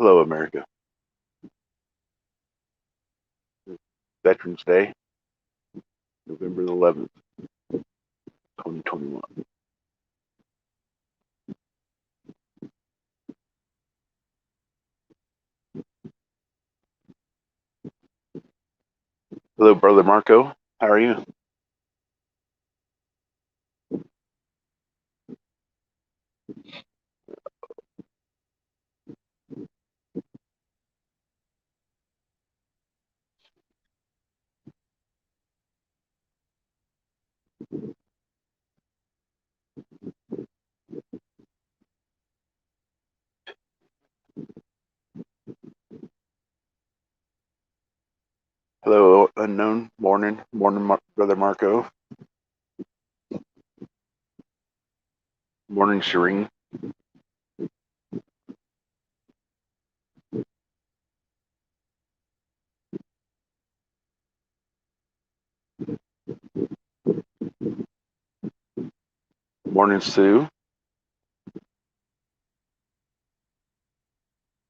Hello, America. Veterans Day, November the 11th, 2021. Hello, Brother Marco. How are you? Hello, unknown. Morning, Brother Marco. Morning, Shireen. Morning, Sue.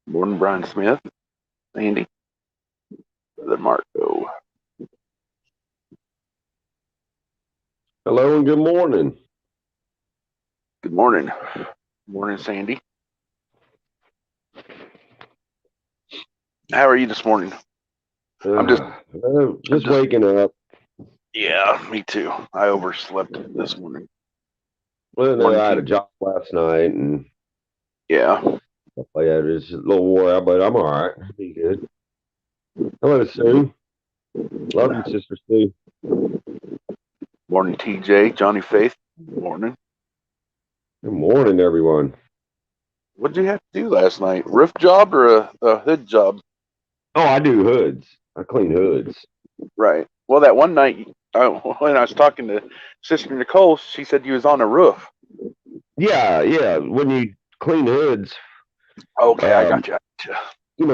Morning, Brian Smith. Andy. Brother Marco. Hello and good morning. Good morning. Morning, Sandy. How are you this morning? I'm just waking up. Yeah, me too. I overslept this morning. Well, no, Morning, I had a King. job last night and Yeah. stuff like that. It's a little wore out, but I'm all right. I'll be good. Hello, Sue. Love you, Sister Sue. Morning, TJ. Johnny Faith. Morning. Good morning, everyone. What did you have to do last night? Roof job or a hood job? Oh, I do hoods. I clean hoods. Right. Well, that one night when I was talking to Sister Nicole, she said you was on a roof. Yeah. When you clean hoods, Okay, I um, got you.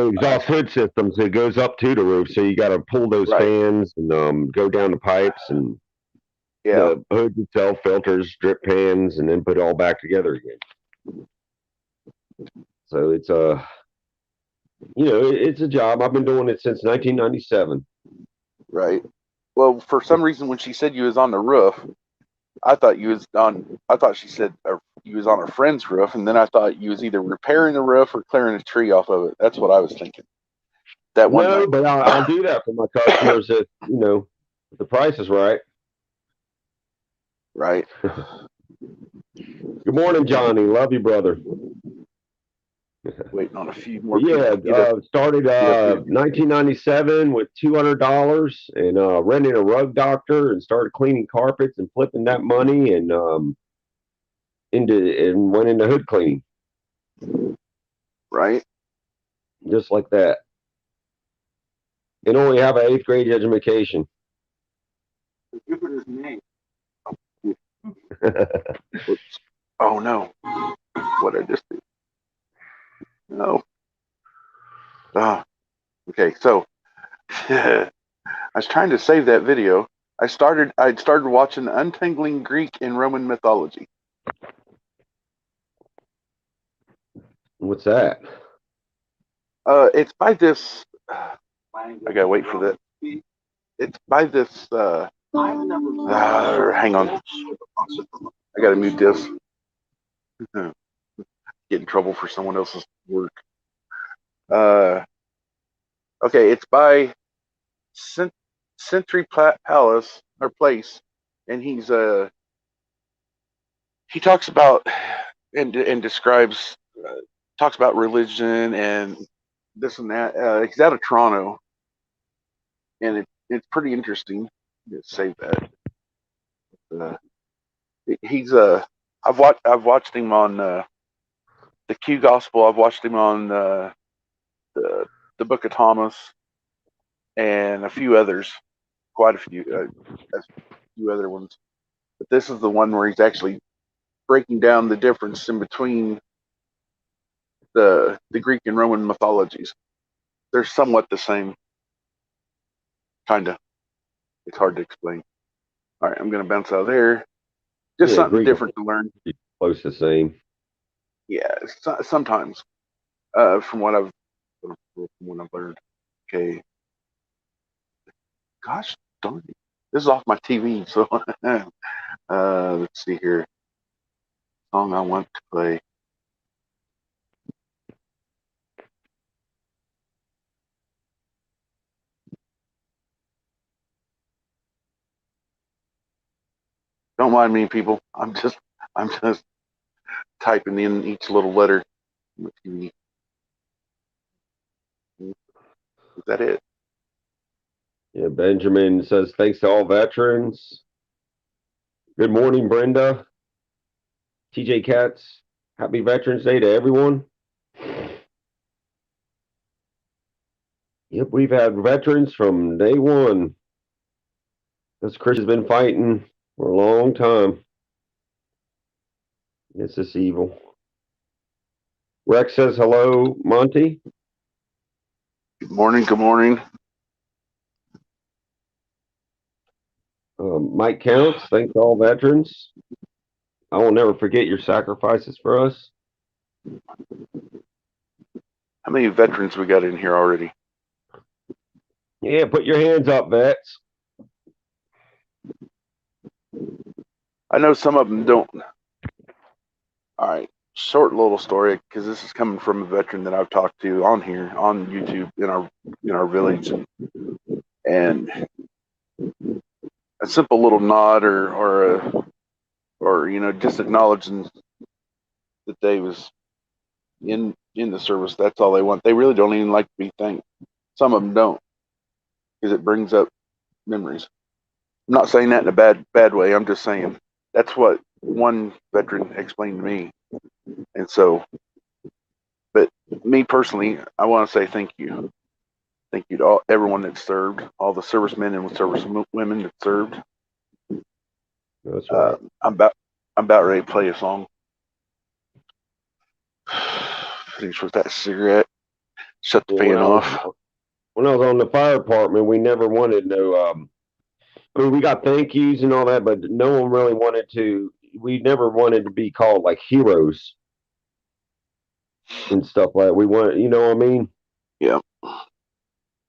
exhaust hood systems, it goes up to the roof, so you got to pull those Right. fans and go down the pipes and Yeah. the hood itself, filters, drip pans, and then put it all back together again. So it's a job. I've been doing it since 1997. Right. Well, for some reason, when she said you was on the roof, I thought you was on. I thought she said you was on a friend's roof, and then I thought you was either repairing the roof or clearing a tree off of it. That's what I was thinking. That one No, night. but I'll do that for my customers if the price is right. Right. Good morning, Johnny. Love you, brother. Waiting on a few more But people yeah, to get up. started Get up here. 1997 with $200 and renting a rug doctor and started cleaning carpets and flipping that money and went into hood cleaning Right. just like that. And only have an 8th grade education. Jupiter's name. Oops. Oh no. What I just did. No. Ah. Okay. So I was trying to save that video. I'd started watching Untangling Greek and Roman Mythology. What's that? It's by this. I gotta wait for that. It's by this. Hang on. I gotta mute this. Get in trouble for someone else's work. Uh, okay, it's by Century Palace or Place, and he talks about and describes talks about religion and this and that. He's out of Toronto, and it's pretty interesting. Let's save that. Uh, he's I've watched him on the Q Gospel. I've watched him on the the Book of Thomas and a few others, quite a few other ones. But this is the one where he's actually breaking down the difference in between the Greek and Roman mythologies. They're somewhat the same, kind of. It's hard to explain. All right, I'm gonna bounce out of there. Just Yeah, something Greek different to learn. close to the same. Yeah, sometimes from what I've from when I learned. Okay. Gosh darn it. This is off my TV, so let's see here. Song I want to play. Don't mind me, people. I'm just typing in each little letter on the TV. Is that it? Yeah, Benjamin says, thanks to all veterans. Good morning, Brenda. TJ Katz, happy Veterans Day to everyone. Yep, we've had veterans from day one. This Chris has been fighting for a long time. It's this evil. Rex says hello, Monty. Good morning. Good morning. Mike Counts, thanks to all veterans. I will never forget your sacrifices for us. How many veterans we got in here already? Yeah, put your hands up, vets. I know some of them don't. All right, short little story because this is coming from a veteran that I've talked to on here on YouTube in our village, and a simple little nod or just acknowledging that they was in the service. That's all they want. They really don't even like to be thanked. Some of them don't because it brings up memories. I'm not saying that in a bad way. I'm just saying that's what one veteran explained to me. And so, but me personally, I want to say thank you. Thank you to everyone that served, all the servicemen and service women that served. That's right. I'm about ready to play a song. Finish with that cigarette. Shut the fan off. When I was on the fire department, we never wanted no. I mean, we got thank yous and all that, but no one really wanted to. We never wanted to be called like heroes and stuff like that. We wanted, you know what I mean? Yeah.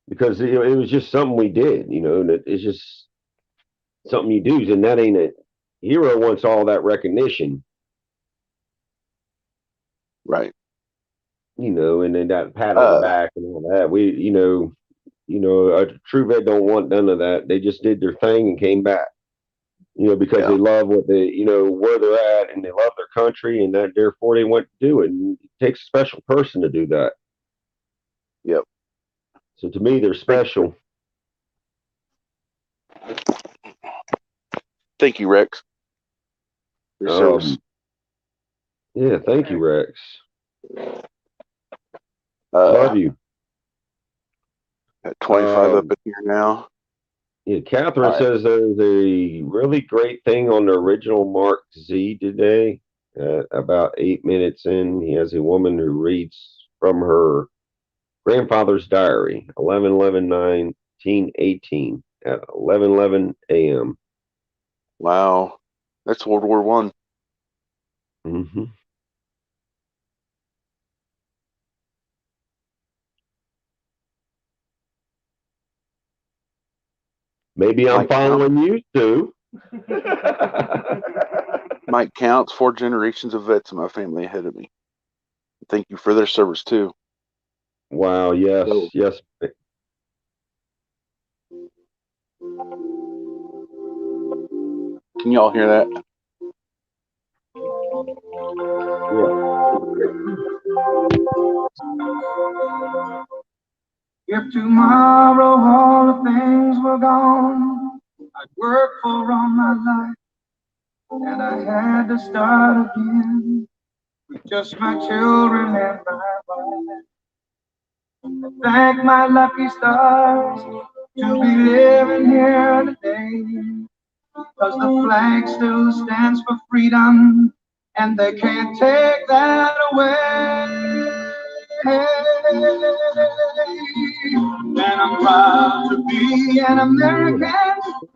Because it was just something we did, and it's just something you do, and that ain't it. Hero wants all that recognition, Right. And then that pat on the back and all that. A true vet don't want none of that. They just did their thing and came back, because they love what where they're at and they love their country and that therefore they want to do it. And it takes a special person to do that. Yep. So to me, they're special. Thank you, Rex. Your service. Yeah, thank you, Rex. Love you. At 25 up in here now. Yeah, Catherine says there's a really great thing on the original Mark Z today. About 8 minutes in, he has a woman who reads from her grandfather's diary, 11/11/1918 at 11:11 a.m. Wow, that's World War One. Mm-hmm. Maybe I'm following you too. Mike Counts, 4 generations of vets in my family ahead of me. Thank you for their service too. Wow, yes, yes. Can y'all hear that? Yeah. If tomorrow all the things were gone, I'd work for all my life, and I had to start again with just my children and my wife. Thank my lucky stars to be living here today, because the flag still stands for freedom, and they can't take that away. And I'm proud to be an American,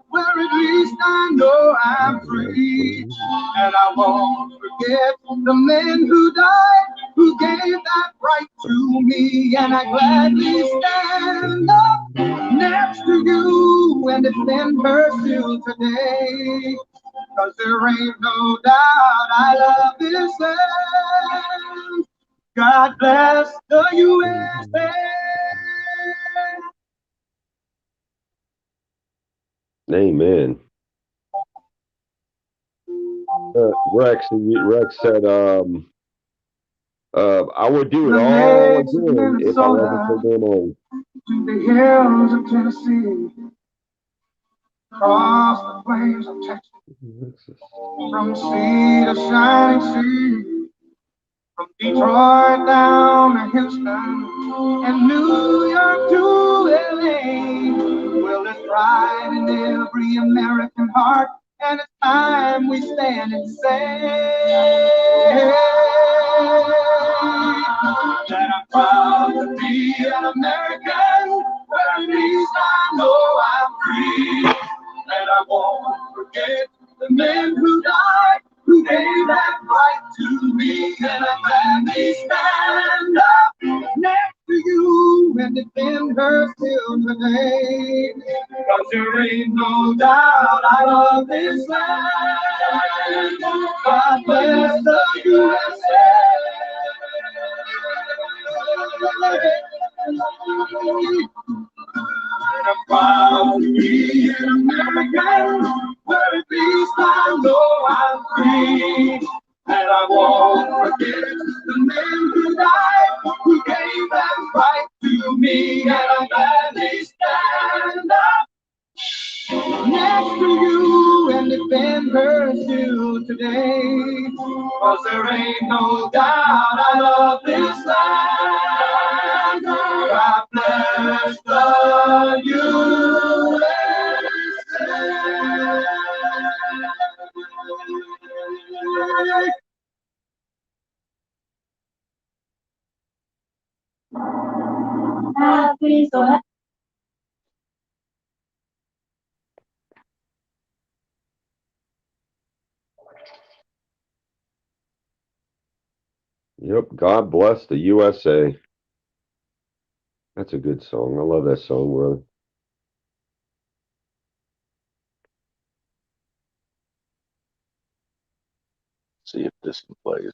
where at least I know I'm free. And I won't forget the men who died who gave that right to me, and I gladly stand up next to you and defend her still today. 'Cause there ain't no doubt I love this land. God bless the USA. Amen. Rex said, I would do it The all lakes of again if I wasn't so Minnesota, damn old. to the hills of Tennessee, across the plains of Texas, from sea to shining sea, from Detroit down to Houston and New York to LA. Well, there's pride in every American heart, and it's time we stand and say that I'm proud to be an American. Where at least I know I'm free, and I won't forget the men who died, who gave that right to me, and I gladly stand up next to you and defend her still today. 'Cause there ain't no doubt I love this land. God bless the USA. I'm proud to be an American, where at least I know I'm free. And I won't forget the men who died, who gave that right to me. And I gladly stand up next to you and defend her still today. 'Cause there ain't no doubt I love this land. God bless the USA. Happy, so happy. Yep. God bless the USA. That's a good song. I love that song, brother. See if this one plays.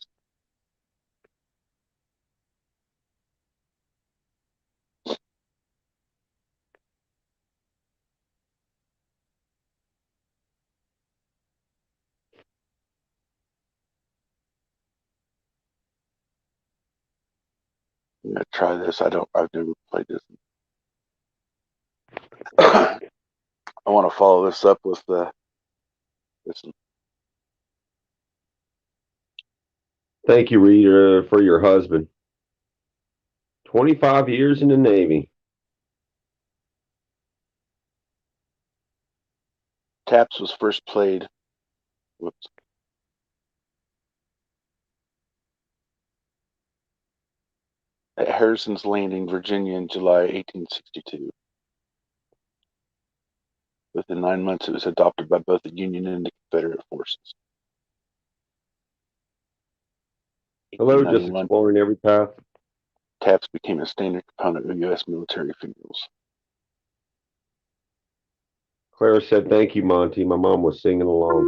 I'm gonna try this. I've never played this. I want to follow this up with this one. Thank you, Rita, for your husband. 25 years in the Navy. Taps was first played. Whoops. At Harrison's Landing, Virginia, in July 1862. Within 9 months, it was adopted by both the Union and the Confederate forces. Hello, just 1891, exploring every path. taps became a standard component of U.S. military funerals. Clara said, thank you, Monty. My mom was singing along.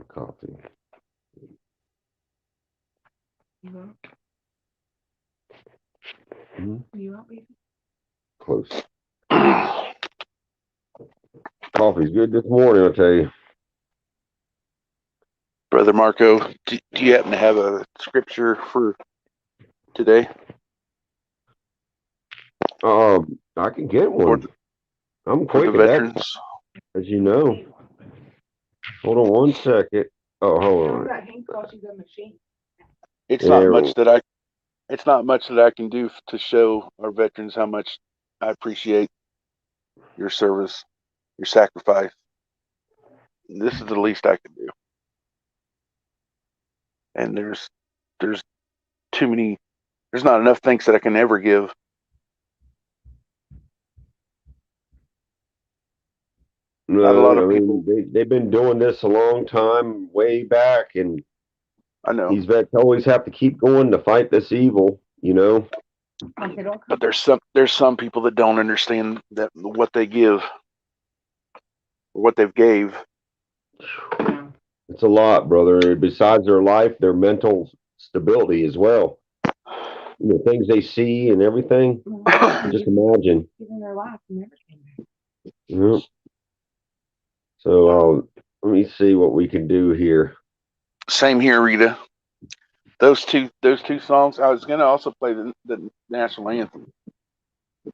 Coffee. You want me? Close. Coffee's good this morning, I'll tell you. Brother Marco, do you happen to have a scripture for today? I can get one. I'm For quick the at that, veterans? as you know. Hold on one second. Oh, hold on. It's not There. much that I can do to show our veterans how much I appreciate your service, your sacrifice. This is the least I can do. And there's too many. There's not enough thanks that I can ever give. Not a lot No, of I people. mean they've been doing this a long time, way back, and I know, these vets always have to keep going to fight this evil. You know. but there's some people that don't understand that what they give, or what they've gave. It's a lot, brother. Besides their life, their mental stability as well. You know, things they see and everything. Just imagine. Yeah. So let me see what we can do here. Same here, Rita. Those two songs. I was gonna also play the national anthem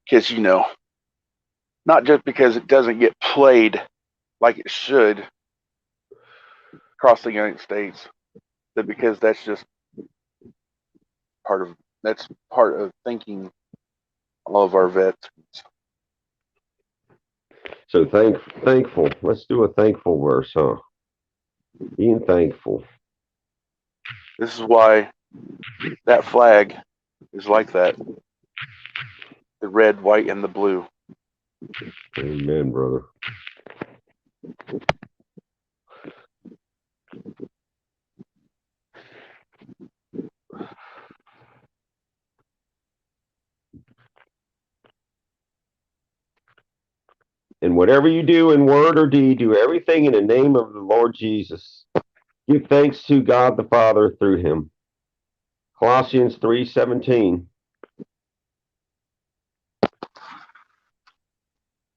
because not just because it doesn't get played like it should across the United States, but because that's just part of thanking all of our vets. So thankful. Let's do a thankful verse, huh? Being thankful. This is why that flag is like that. The red, white, and the blue. Amen, brother. And whatever you do in word or deed, do everything in the name of the Lord Jesus. Give thanks to God the Father through him. Colossians 3:17.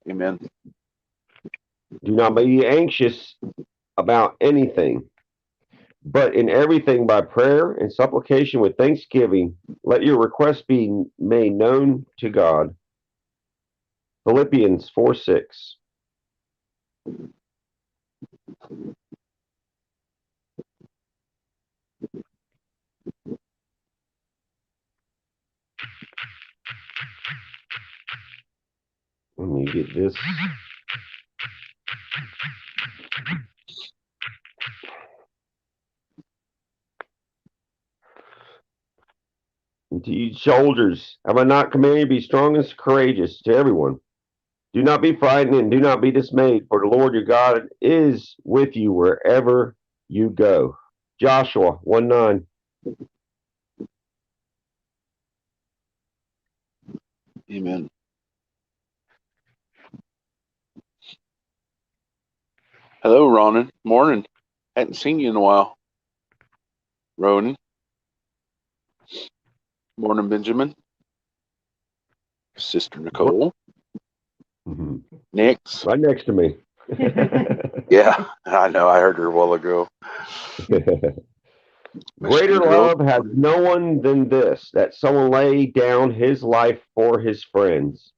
Amen. Do not be anxious about anything, but in everything by prayer and supplication with thanksgiving, let your requests be made known to God. Philippians 4:6. Let me get this. And to you soldiers, have I not commanded you to be strong and courageous to everyone? Do not be frightened and do not be dismayed, for the Lord your God is with you wherever you go. Joshua 1:9. Amen. Hello, Ronan. Morning. Hadn't seen you in a while. Ronan. Morning, Benjamin. Sister Nicole. Mm-hmm. Nix. Right next to me. Yeah, I know. I heard her a while ago. Greater love has no one than this, that someone lay down his life for his friends.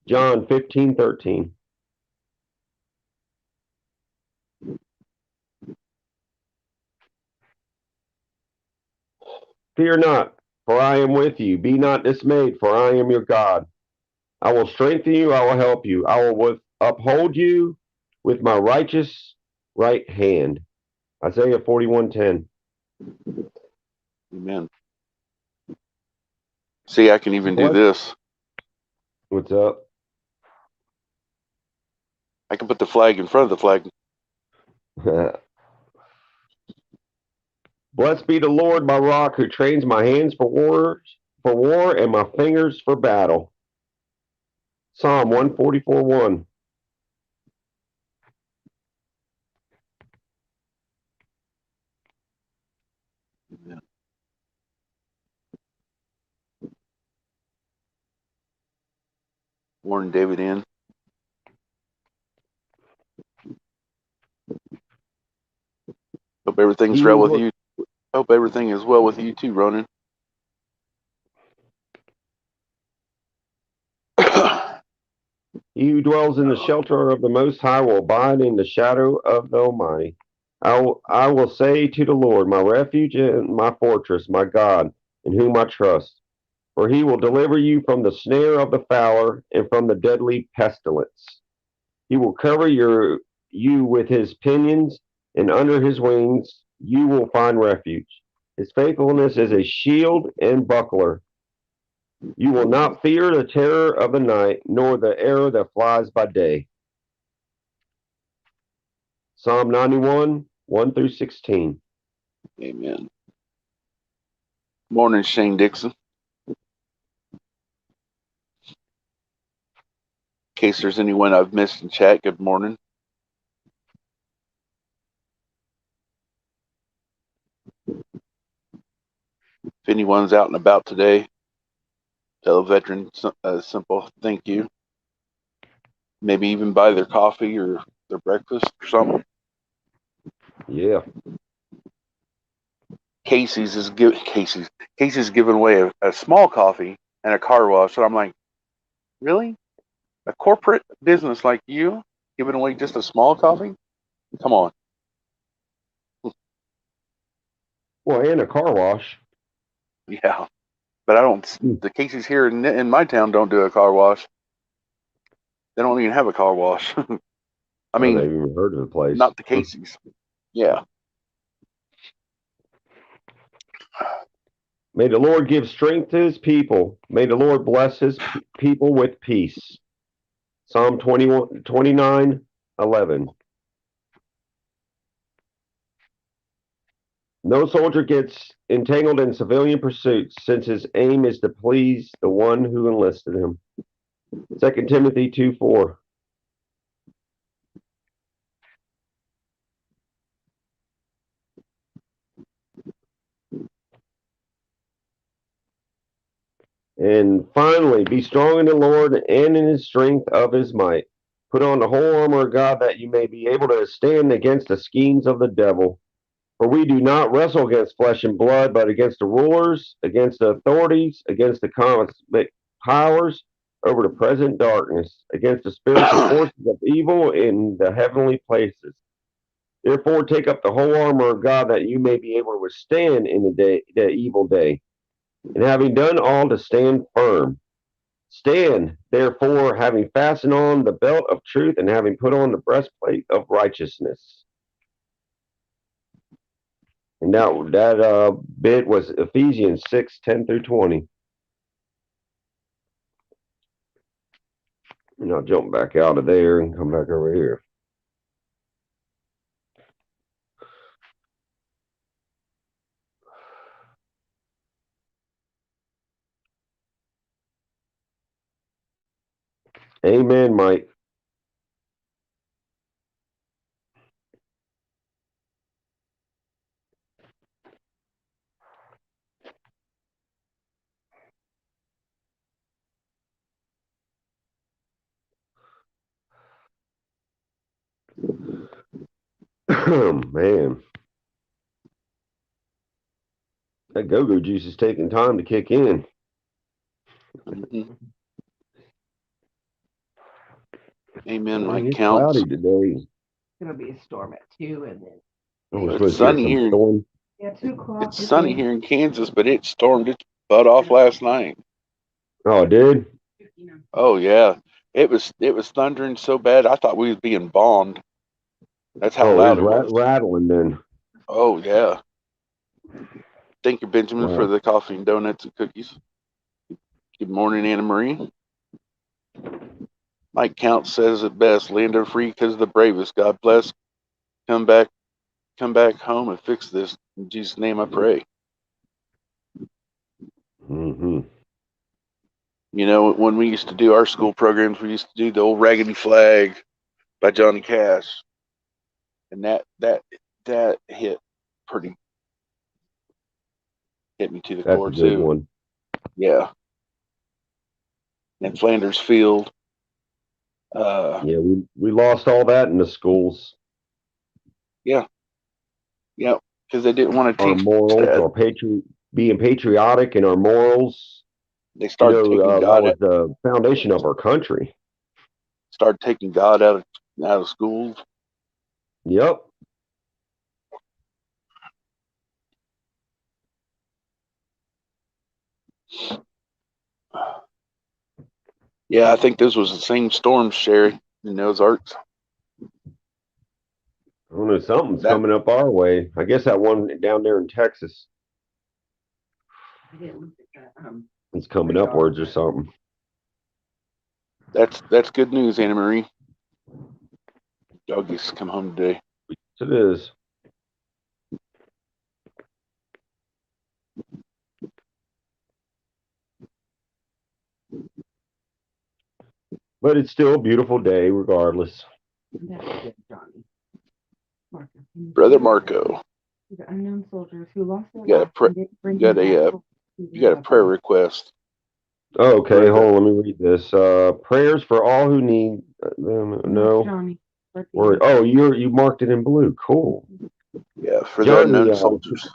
John 15:13. Fear not, for I am with you. Be not dismayed, for I am your God. I will strengthen you. I will help you. I will uphold you with my righteous right hand. Isaiah 41:10. Amen. See, I can even do this. What's up? I can put the flag in front of the flag. Blessed be the Lord, my rock, who trains my hands for war, and my fingers for battle. Psalm 144:1. Amen. Morning, David N. Hope everything's well with you. Hope everything is well with you too, Ronan. He who dwells in the shelter of the Most High will abide in the shadow of the Almighty. I will say to the Lord, my refuge and my fortress, my God, in whom I trust. For he will deliver you from the snare of the fowler and from the deadly pestilence. He will cover you with his pinions, and under his wings you will find refuge. His faithfulness is a shield and buckler. You will not fear the terror of the night, nor the arrow that flies by day. Psalm 91, 1 through 16. Amen. Morning, Shane Dixon. In case there's anyone I've missed in chat, good morning. If anyone's out and about today, tell a veteran a simple thank you. Maybe even buy their coffee or their breakfast or something. Yeah. Casey's giving away a small coffee and a car wash. And I'm like, really? A corporate business like you giving away just a small coffee? Come on. Well, and a car wash. Yeah. But I don't, the Casey's here in my town don't do a car wash. They don't even have a car wash. I mean, I've never even heard of the place. not the Casey's. Yeah. May the Lord give strength to his people. May the Lord bless his people with peace. Psalm 29, 11. No soldier gets entangled in civilian pursuits, since his aim is to please the one who enlisted him. 2 Timothy 2:4. And finally, be strong in the Lord and in his strength of his might. Put on the whole armor of God, that you may be able to stand against the schemes of the devil. For we do not wrestle against flesh and blood, but against the rulers, against the authorities, against the cosmic powers over the present darkness, against the spiritual forces of evil in the heavenly places. Therefore, take up the whole armor of God, that you may be able to withstand in the evil day. And having done all, to stand firm. Stand, therefore, having fastened on the belt of truth, and having put on the breastplate of righteousness. And that bit was Ephesians 6, 10 through 20. And I'll jump back out of there and come back over here. Amen, Mike. Man, that go-go juice is taking time to kick in. Mm-hmm. Amen. My It's counts. cloudy today. It's gonna be a storm at 2, and then We're It's supposed to get sunny some here. storm. 2 o'clock. It's sunny here in Kansas, but it stormed its butt off last night. Oh, it did? Oh yeah, it was thundering so bad I thought we was being bombed. That's how loud it was. Rattling then. Oh yeah. Thank you, Benjamin, Wow. for the coffee and donuts and cookies. Good morning, Anna Marie. Mike Count says it best: land are free because the bravest. God bless. Come back home and fix this. In Jesus' name I pray. Mm-hmm. You know, when we used to do our school programs, we used to do the old Raggedy Flag by Johnny Cash. And that hit me to the That's core a good too. one. Yeah. And Flanders Field. Yeah, we lost all that in the schools. Yeah. because they didn't want to our teach morals, that. our being patriotic and our morals. They started taking That God was the foundation of our country. started taking God out of schools. Yep. Yeah, I think this was the same storm, Sherry, in those arts. I don't know, something's That coming up our way. I guess that one down there in Texas I didn't look at that. is coming upwards or something. that's good news, Anna Marie. Dog gets to come home today. It is. But it's still a beautiful day, regardless. That's good, Johnny. Marco, Brother Marco, the unknown soldiers who lost their you got a lives pre- and didn't bring you got him back a home to you their got a loved prayer ones. request. Oh, okay, For hold on. Let me read this. Prayers for all who need. No. Johnny. You marked it in blue. Cool. Yeah, for the Johnny, unknown soldiers.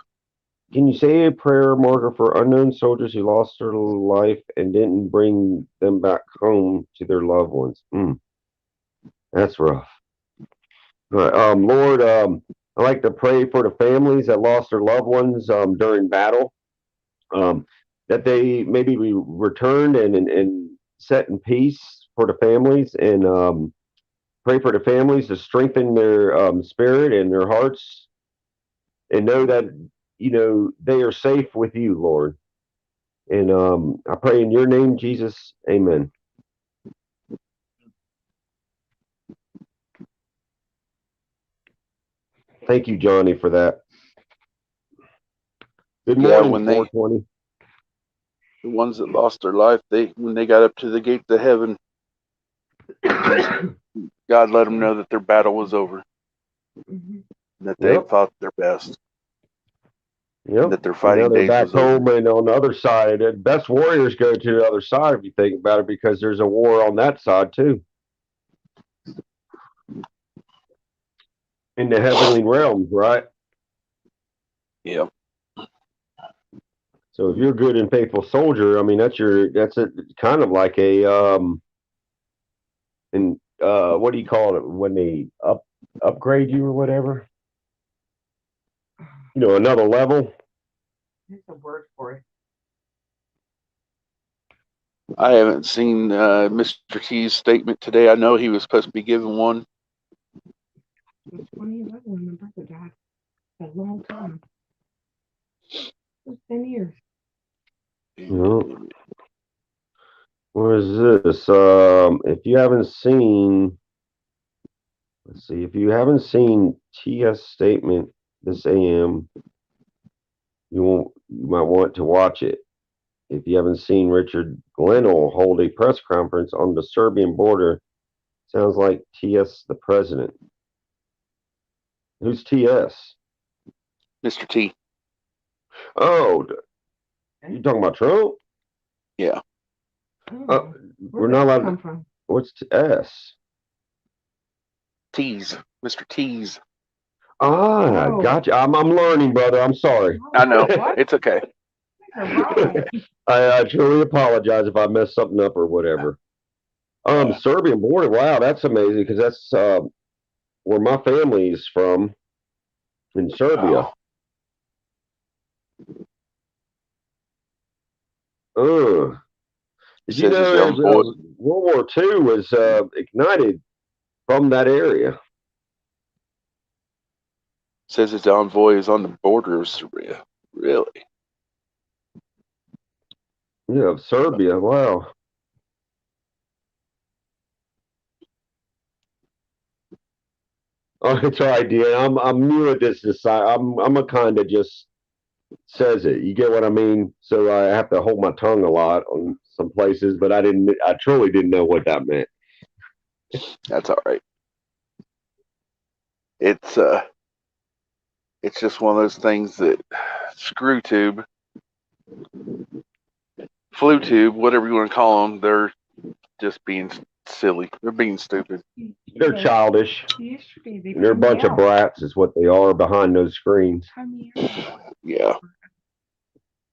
can you say a prayer marker for unknown soldiers who lost their life and didn't bring them back home to their loved ones? That's rough. All right, Lord, I like to pray for the families that lost their loved ones during battle, that they maybe be returned and set in peace for the families, and pray for the families to strengthen their spirit and their hearts, and know that they are safe with you, Lord. And I pray in your name, Jesus. Amen. Thank you, Johnny, for that. Good Yeah, morning, when 420. the ones that lost their life, when they got up to the gates of heaven, God let them know that their battle was over, that they Yep. fought their best, Yep. that their And now fighting they're days back was over. home, and on the other side, the best warriors go to the other side, if you think about it, because there's a war on that side too, in the heavenly realms, right? Yeah, So if you're a good and faithful soldier, I mean, that's a kind of like a and what do you call it when they upgrade you or whatever? Another level. There's a word for it. I haven't seen Mr. T's statement today. I know he was supposed to be giving one. It was 2011 when my brother died. A long time. It was 10 years. What is this? If you haven't seen, let's see, if you haven't seen TS statement this AM, you might want to watch it. If you haven't seen Richard Glenn hold a press conference on the Serbian border, sounds like TS the president. Who's TS? Mr. T. Oh, you talking about Trump? Yeah. We're not allowed. Come from? What's S? T's. Mr. T's. Gotcha. I'm learning, brother. I'm sorry. I know. It's okay. I truly apologize if I messed something up or whatever. Serbian border. Wow, that's amazing because that's where my family is from in Serbia. Did you Says his know young boy. World War II was ignited from that area? Says his envoy is on the border of Serbia. Really? Yeah, of Serbia. Wow. Oh, it's right, Dan. I'm new at this. I'm a kind of just says it. You get what I mean? So I have to hold my tongue a lot on some places, but I truly didn't know what that meant. That's all right. It's just one of those things that screw tube, flu tube, whatever you want to call them, they're just being silly. They're being stupid. They're childish. Yesterday they They're a put me bunch of out. brats, is what they are behind those screens. Time me out. Yeah.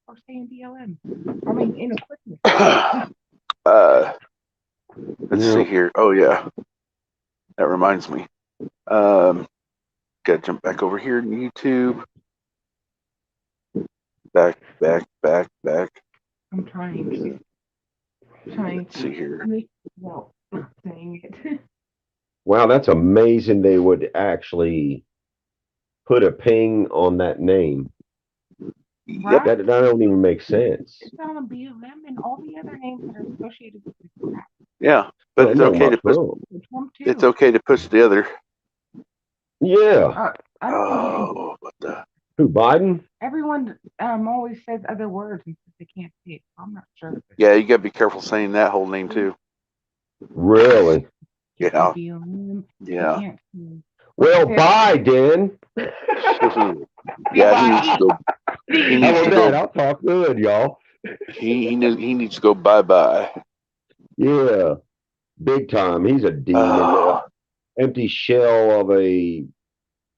Or stay in BLM. I mean, in equipment. Let's see here. Oh yeah, that reminds me. Gotta jump back over here in YouTube. Back. I'm trying to. Let's see here. Well, not saying it. Wow, that's amazing. They would actually put a ping on that name. Yep. That don't even make sense. It's on a BLM and all the other names that are associated with this crap. Yeah, but it's okay to push. Trump too. It's okay to push the other. Yeah. I don't think you can. Oh, what the? Who, Biden? Everyone always says other words and says they can't say it. I'm not sure. Yeah, you gotta be careful saying that whole name too. Really? Yeah. BLM. Yeah. Can't say. Well, Biden. Yeah, he needs to go. He How needs about to that? go. I'll talk good, y'all. He needs to go bye. Yeah. Big time. He's a demon. Empty shell of a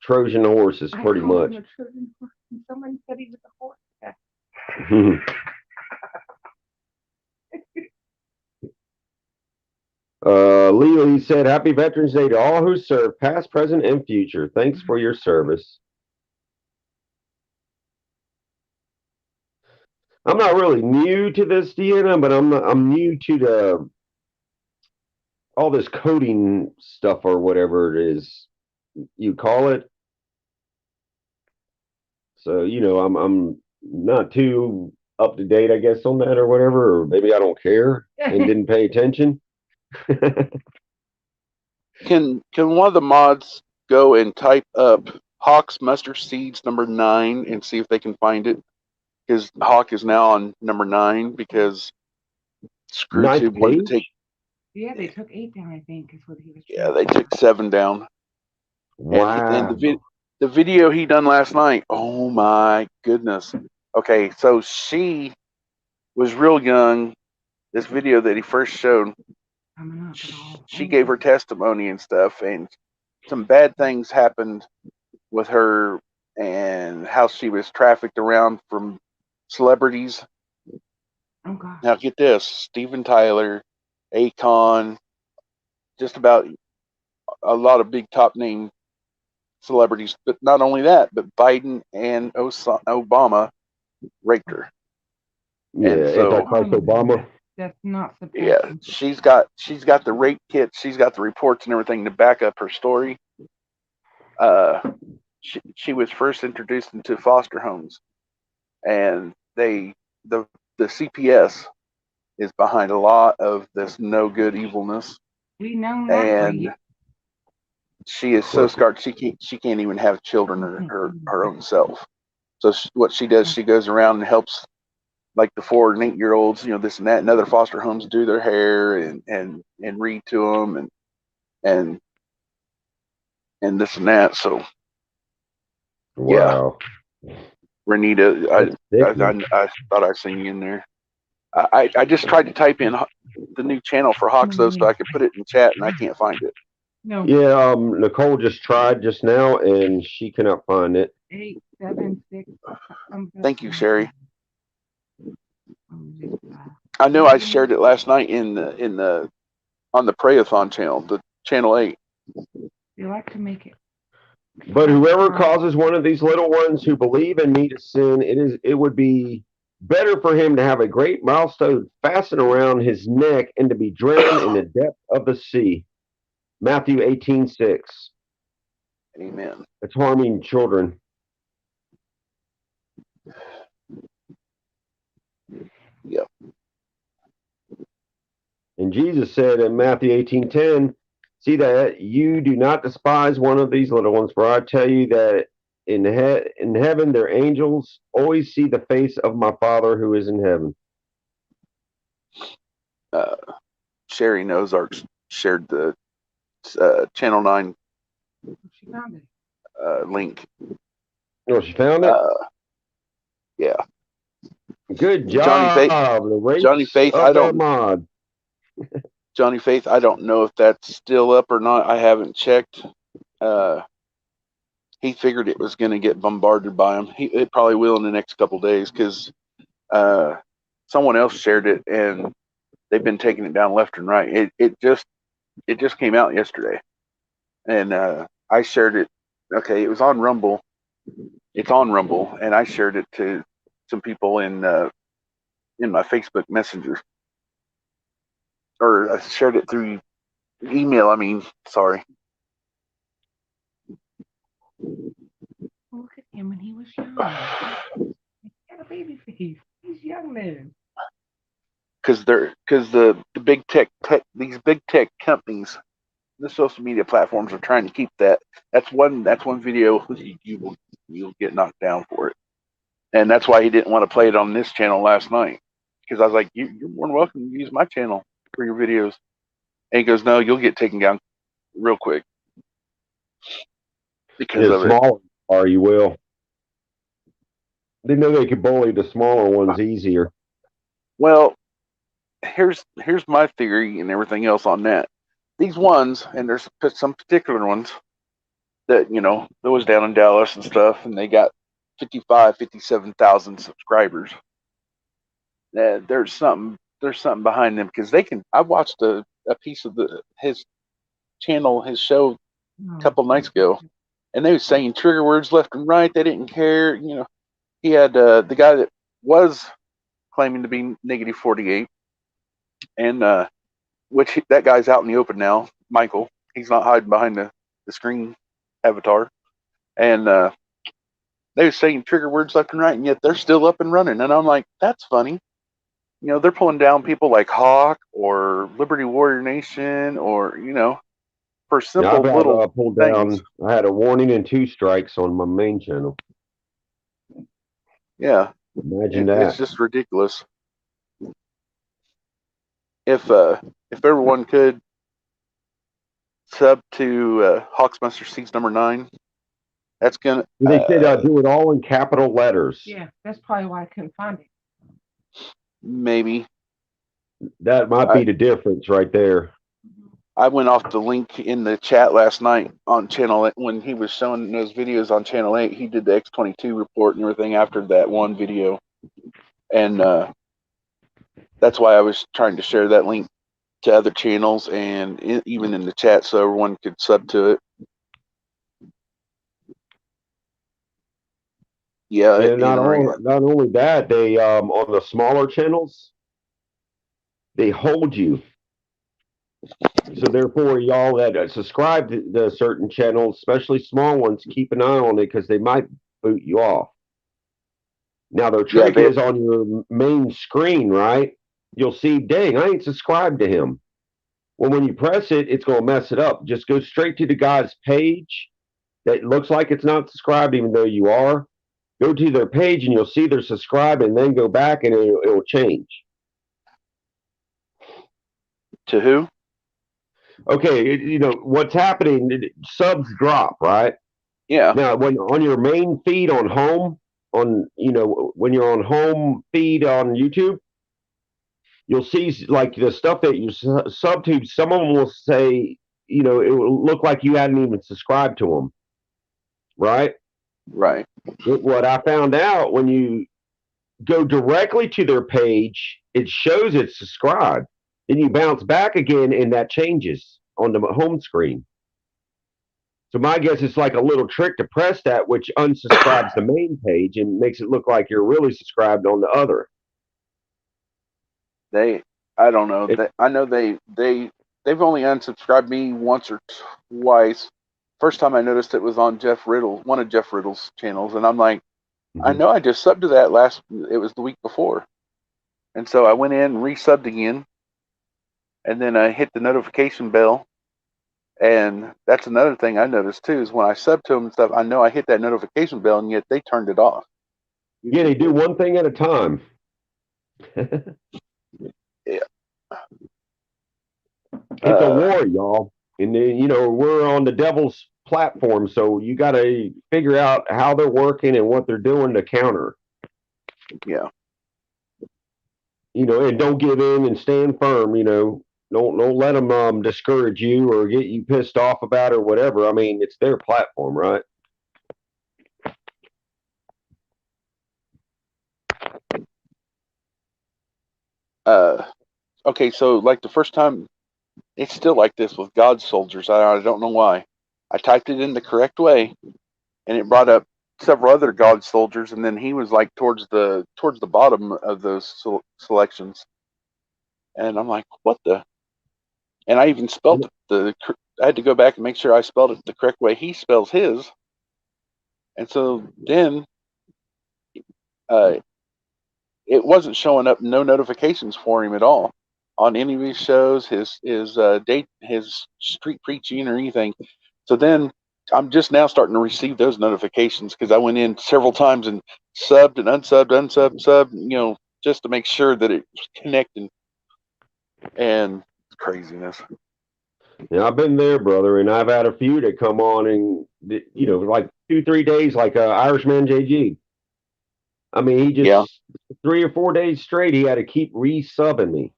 Trojan horse is pretty much. Somebody said he was a horse. Leo, he said, Happy Veterans Day to all who serve, past, present, and future. Thanks for your service. I'm not really new to this, Deanna, but I'm new to the all this coding stuff or whatever it is you call it. So, I'm not too up to date, I guess, on that or whatever, or maybe I don't care and didn't pay attention. Can one of the mods go and type up Hawk's Mustard Seeds number 9 and see if they can find it? Because Hawk is now on number 9 because ScrewTube wanted to take. Yeah, they took 8 down, I think, is what he was. Yeah, they took 7 down. Wow. And the video he done last night, oh my goodness. Okay, so she was real young. This video that he first showed, she gave her testimony and stuff, and some bad things happened with her and how she was trafficked around from celebrities. Oh God. Now get this, Steven Tyler, Akon, just about a lot of big top name celebrities, but not only that, but Biden and Obama raped her. Yeah, and so, Antichrist Obama. That's not supposed yeah, she's got the rape kit, she's got the reports and everything to back up her story. She was first introduced into foster homes, and the CPS is behind a lot of this no good evilness. We know that. And she is so scarred she can't even have children her own self. So what she does, she goes around and helps like the 4 and 8 year olds, this and that, and other foster homes do their hair and read to them and this and that. So wow. Yeah, Renita, I thought I seen you in there. I just tried to type in the new channel for Hawks though, so I could put it in chat, and I can't find it. No. Yeah, Nicole just tried just now, and she cannot find it. 8, 7, 6. Thank you, Sherry. I know I shared it last night on the Prayathon channel, the channel 8. You like to make it. But whoever causes one of these little ones who believe in me to sin, it would be better for him to have a great milestone fastened around his neck and to be drowned in the depth of the sea. Matthew 18:6. Amen. It's harming children. Yep. And Jesus said in Matthew 18:10, see that you do not despise one of these little ones, for I tell you that in heaven their angels always see the face of my Father who is in heaven. Sherry Nozark shared the Channel 9 She found it. link. Oh, she found it? Yeah. Good job. Johnny Faith, I don't. Mod. Johnny Faith. I don't know if that's still up or not. I haven't checked. He figured it was going to get bombarded by him. It probably will in the next couple days because someone else shared it and they've been taking it down left and right. It just came out yesterday, and I shared it. Okay, it was on Rumble. It's on Rumble, and I shared it to some people in my Facebook Messenger, or I shared it through email. I mean, sorry. Look at him when he was young. He had a baby face. He's young man. Because the big tech these big tech companies, the social media platforms are trying to keep that. That's one video you'll get knocked down for it, and that's why he didn't want to play it on this channel last night. Because I was like, you're more than welcome to use my channel for your videos. And he goes, no, you'll get taken down real quick because of it. Smaller, or you will. They know they could bully the smaller ones easier. Well, here's my theory and everything else on that. These ones, and there's some particular ones that, that was down in Dallas and stuff, and they got 57,000 subscribers. There's something behind them because they can. I watched a piece of his channel, his show, a couple nights ago, and they were saying trigger words left and right. They didn't care. He had the guy that was claiming to be negative 48, and that guy's out in the open now. Michael, he's not hiding behind the screen avatar, and they were saying trigger words left and right, and yet they're still up and running. And I'm like, that's funny. They're pulling down people like Hawk or Liberty Warrior Nation, or for simple little pulled things. Down. I had a warning and 2 strikes on my main channel. Yeah, imagine that. It's just ridiculous. If everyone could sub to Hawks Master Seeds number 9, that's gonna. They said do it all in capital letters. Yeah, that's probably why I couldn't find it. Maybe that might be the difference right there. I went off the link in the chat last night on Channel 8 when he was showing those videos on Channel 8. He did the X-22 report and everything after that one video, and that's why I was trying to share that link to other channels and even in the chat so everyone could sub to it. Yeah, and not only that, they on the smaller channels, they hold you. So therefore, y'all that subscribe to the certain channels, especially small ones, keep an eye on it because they might boot you off. Now their trick is on your main screen, right? You'll see, dang, I ain't subscribed to him. Well, when you press it, it's going to mess it up. Just go straight to the guy's page that looks like it's not subscribed, even though you are. Go to their page and you'll see they're subscribed, and then go back and it'll change. To who? Okay, what's happening, subs drop, right? Yeah. Now, when on your main feed on home, when you're on home feed on YouTube, you'll see like the stuff that you sub to. Some of them will say, it will look like you hadn't even subscribed to them, right? Right. What I found out, when you go directly to their page, it shows it's subscribed. Then you bounce back again, and that changes on the home screen. So my guess is like a little trick to press that, which unsubscribes the main page and makes it look like you're really subscribed on the other. I don't know. I know they've only unsubscribed me once or twice. First time I noticed it was on Jeff Riddle, one of Jeff Riddle's channels, and I'm like, I know I just subbed to that it was the week before. And so I went in and resubbed again, and then I hit the notification bell. And that's another thing I noticed too, is when I sub to them and stuff, I know I hit that notification bell, and yet they turned it off. Yeah, they do one thing at a time. Yeah. It's a war, y'all. And then, we're on the devil's platform, so you got to figure out how they're working and what they're doing to counter. Yeah. And don't give in and stand firm. Don't let them discourage you or get you pissed off about it or whatever. I mean, it's their platform, right? Okay, so like the first time, it's still like this with God soldiers. I don't know why. I typed it in the correct way, and it brought up several other God soldiers, and then he was like towards the bottom of those selections, and I'm like, what the? And I even spelled it I had to go back and make sure I spelled it the correct way he spells his, and so then uh, it wasn't showing up no notifications for him at all on any of his shows, his date, his street preaching or anything. So then I'm just now starting to receive those notifications because I went in several times and subbed and unsubbed, just to make sure that it was connecting. And craziness. Yeah, I've been there, brother, and I've had a few that come on and like 2-3 days, like Irishman JG. I mean, he Yeah. just 3 or 4 days straight, he had to keep resubbing me.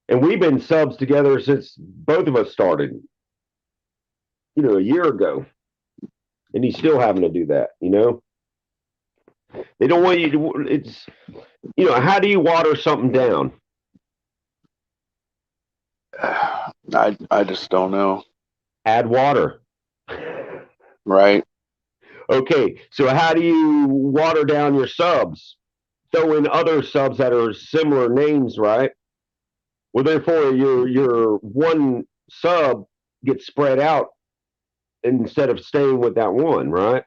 And we've been subs together since both of us started, a year ago. And he's still having to do that, They don't want you to, it's, how do you water something down? I just don't know. Add water. Right. Okay, so how do you water down your subs? Throw in other subs that are similar names, right? Well, therefore, your one sub gets spread out instead of staying with that one, right?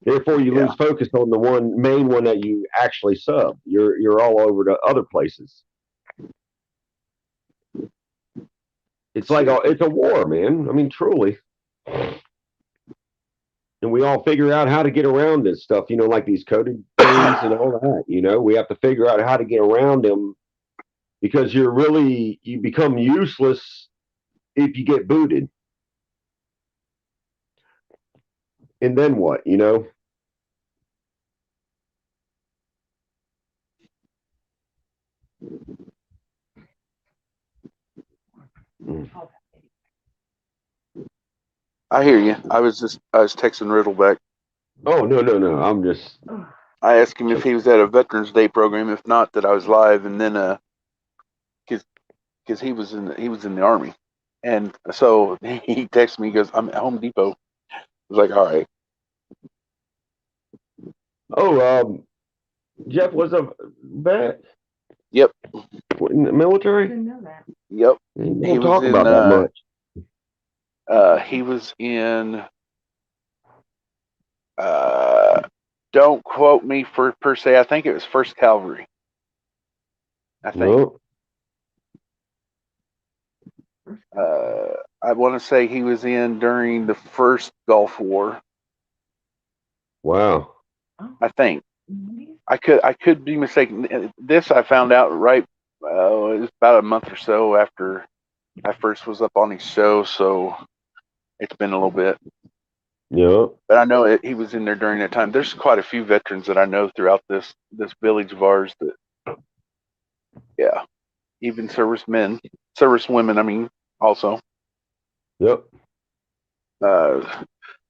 Therefore, you lose focus on the main one that you actually sub. You're all over to other places. It's like it's a war, man. I mean, truly. And we all figure out how to get around this stuff, like these coded things and all that. We have to figure out how to get around them because you become useless if you get booted. And then what, I hear you. I was texting Riddle back. Oh, no. I'm just. I asked him if he was at a Veterans Day program. If not, that I was live, and then because he was in the Army, and so he texted me. He goes, "I'm at Home Depot." I was like, "All right." Oh, Jeff was a vet. Yep. In the military. Didn't know that. Yep. He was talk about that much. He was in. Don't quote me per se. I think it was First Cavalry. I think. No. I want to say he was in during the first Gulf War. Wow. I think. I could be mistaken. This I found out right. It was about a month or so after I first was up on his show, so it's been a little bit. Yeah. But I know he was in there during that time. There's quite a few veterans that I know throughout this village of ours that, yeah, even servicemen, servicewomen. I mean, also. Yep.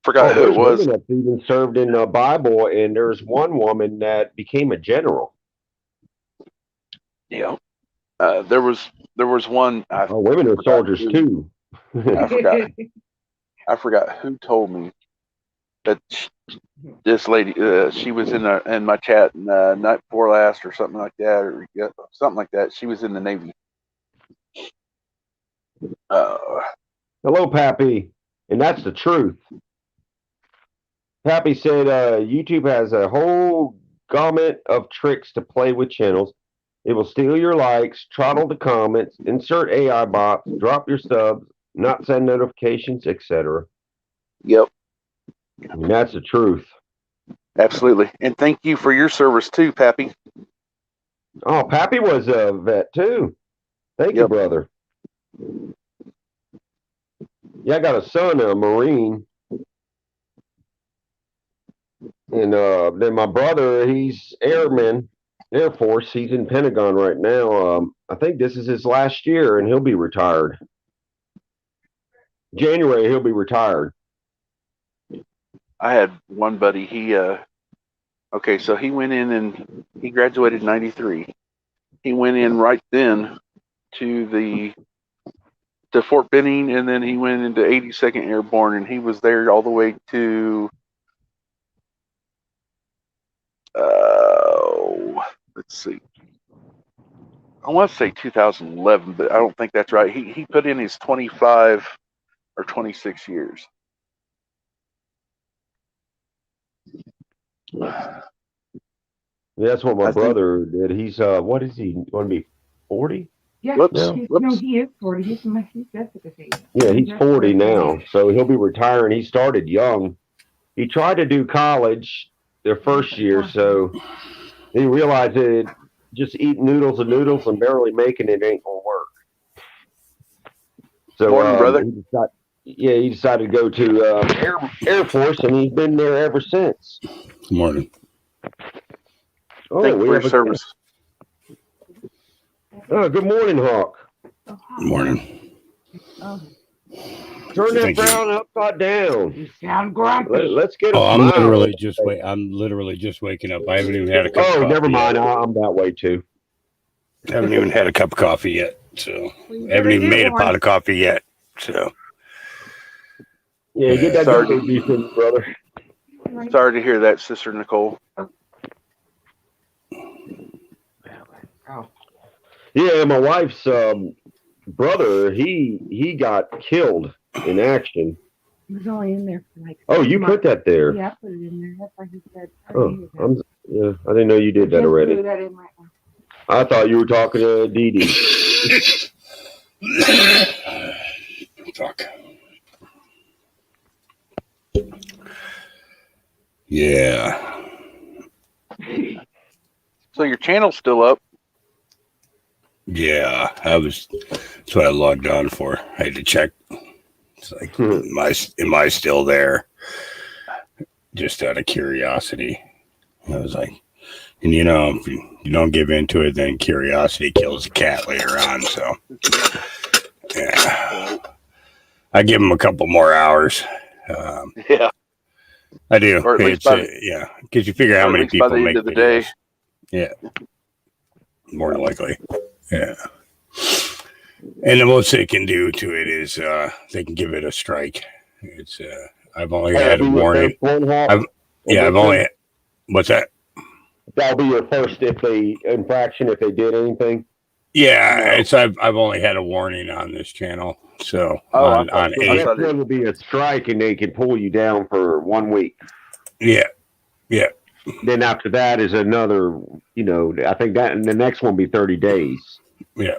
Forgot who it was. Women that even served in the Bible, and there's one woman that became a general. Yeah. There was one. Women are soldiers too. I forgot who told me that this lady. She was in my chat night before last or something like that, or something like that. She was in the Navy. Hello, Pappy, and that's the truth. Pappy said YouTube has a whole gamut of tricks to play with channels. It will steal your likes, throttle the comments, insert AI bots, drop your subs, not send notifications, etc. Yep. And that's the truth. Absolutely. And thank you for your service too, Pappy. Oh, Pappy was a vet too. Thank you, brother. Yeah, I got a son, a Marine. And then my brother, he's Airman, Air Force. He's in Pentagon right now. I think this is his last year, and he'll be retired. January, he'll be retired. I had one buddy. Okay, so he went in and he graduated in '93. He went in right then to Fort Benning, and then he went into 82nd Airborne, and he was there all the way to let's see. I want to say 2011, but I don't think that's right. He put in his 25 or 26 years. That's what my brother did. He's what is he going to be? 40? Yeah. Whoops. No. No, he is 40. He's Jessica's age. Yeah, he's 40 now, so he'll be retiring. He started young. He tried to do college their first year, so he realized that just eating noodles and barely making it ain't gonna work. So, Morning, brother. He decided to go to Air Force, and he's been there ever since. Good morning. Oh, Thank you for your service. Oh, good morning, Hawk. Good morning. Turn that frown upside down. You sound grumpy. Let's get a I'm smile. literally just waking up. I haven't even had a cup of coffee. Oh, never mind. Yet. I'm that way too. I haven't even had a cup of coffee yet, so I haven't even made a pot of coffee yet. So yeah, get that going, decent, brother. Sorry to hear that, Sister Nicole. Yeah, my wife's brother, he got killed in action. He was only in there for like. Oh, you put that there? Yeah, I put it in there. That's why he said. I didn't know you did that already. That in right now. I thought you were talking to Dee Dee. Fuck. Yeah. So your channel's still up. Yeah, that's what I logged on for. I had to check. It's like, am I still there? Just out of curiosity. I was like, and if you don't give into it, then curiosity kills the cat later on. So, yeah, I give him a couple more hours. Yeah, I do. Or at least yeah, because you figure how many people by the make end of the videos. day. Yeah, more than likely. Yeah. And the most they can do to it is they can give it a strike. It's I've only had a warning. I've only. What's that? That'll be your first infraction if they did anything. Yeah, I've only had a warning on this channel. So on next one will be a strike, and they can pull you down for 1 week. Yeah. Then after that is another. I think that and the next one will be 30 days. Yeah.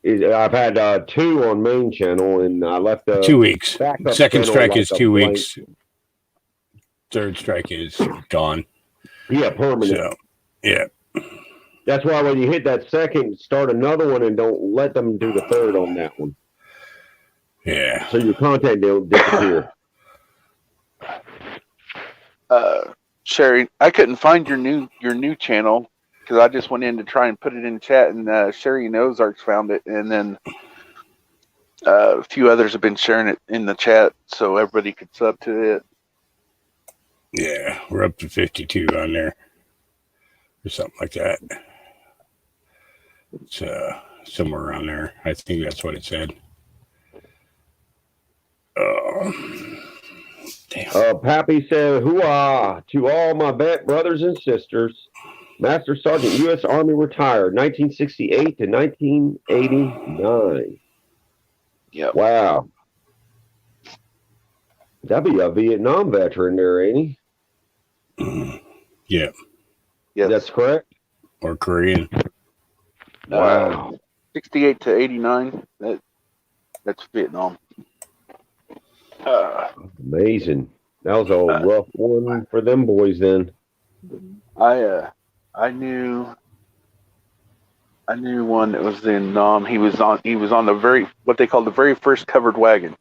I've had 2 on main channel, and I left 2 weeks. Second strike is 2 weeks. Third strike is gone. Yeah, permanent. So, yeah. That's why when you hit that second, start another one and don't let them do the third on that one. Yeah. So your content will disappear. Sherry, I couldn't find your new channel because I just went in to try and put it in chat, and Sherry and Ozarks found it, and then a few others have been sharing it in the chat so everybody could sub to it. Yeah, we're up to 52 on there or something like that. It's somewhere around there. I think that's what it said. Damn. Pappy said, "Hooah to all my vet brothers and sisters. Master Sergeant, U.S. Army retired, 1968 to 1989. Yep. Wow. That'd be a Vietnam veteran there, ain't he? Yeah. Yes. That's correct? Or Korean. Wow. 68 to 89. That's Vietnam. Amazing. That was a rough one for them boys then. I knew one that was in Nam. He was on the what they call the very first covered wagon.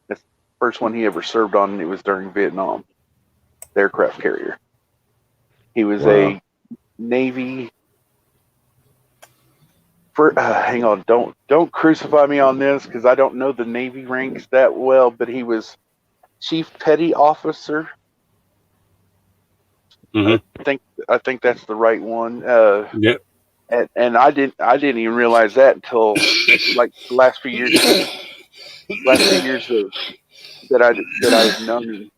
That's the first one he ever served on, and it was during Vietnam. The aircraft carrier. He was a Navy hang on, don't crucify me on this because I don't know the Navy ranks that well, but he was Chief Petty Officer. Mm-hmm. I think that's the right one. Yep. And I didn't even realize that until like the last few years that I've known him.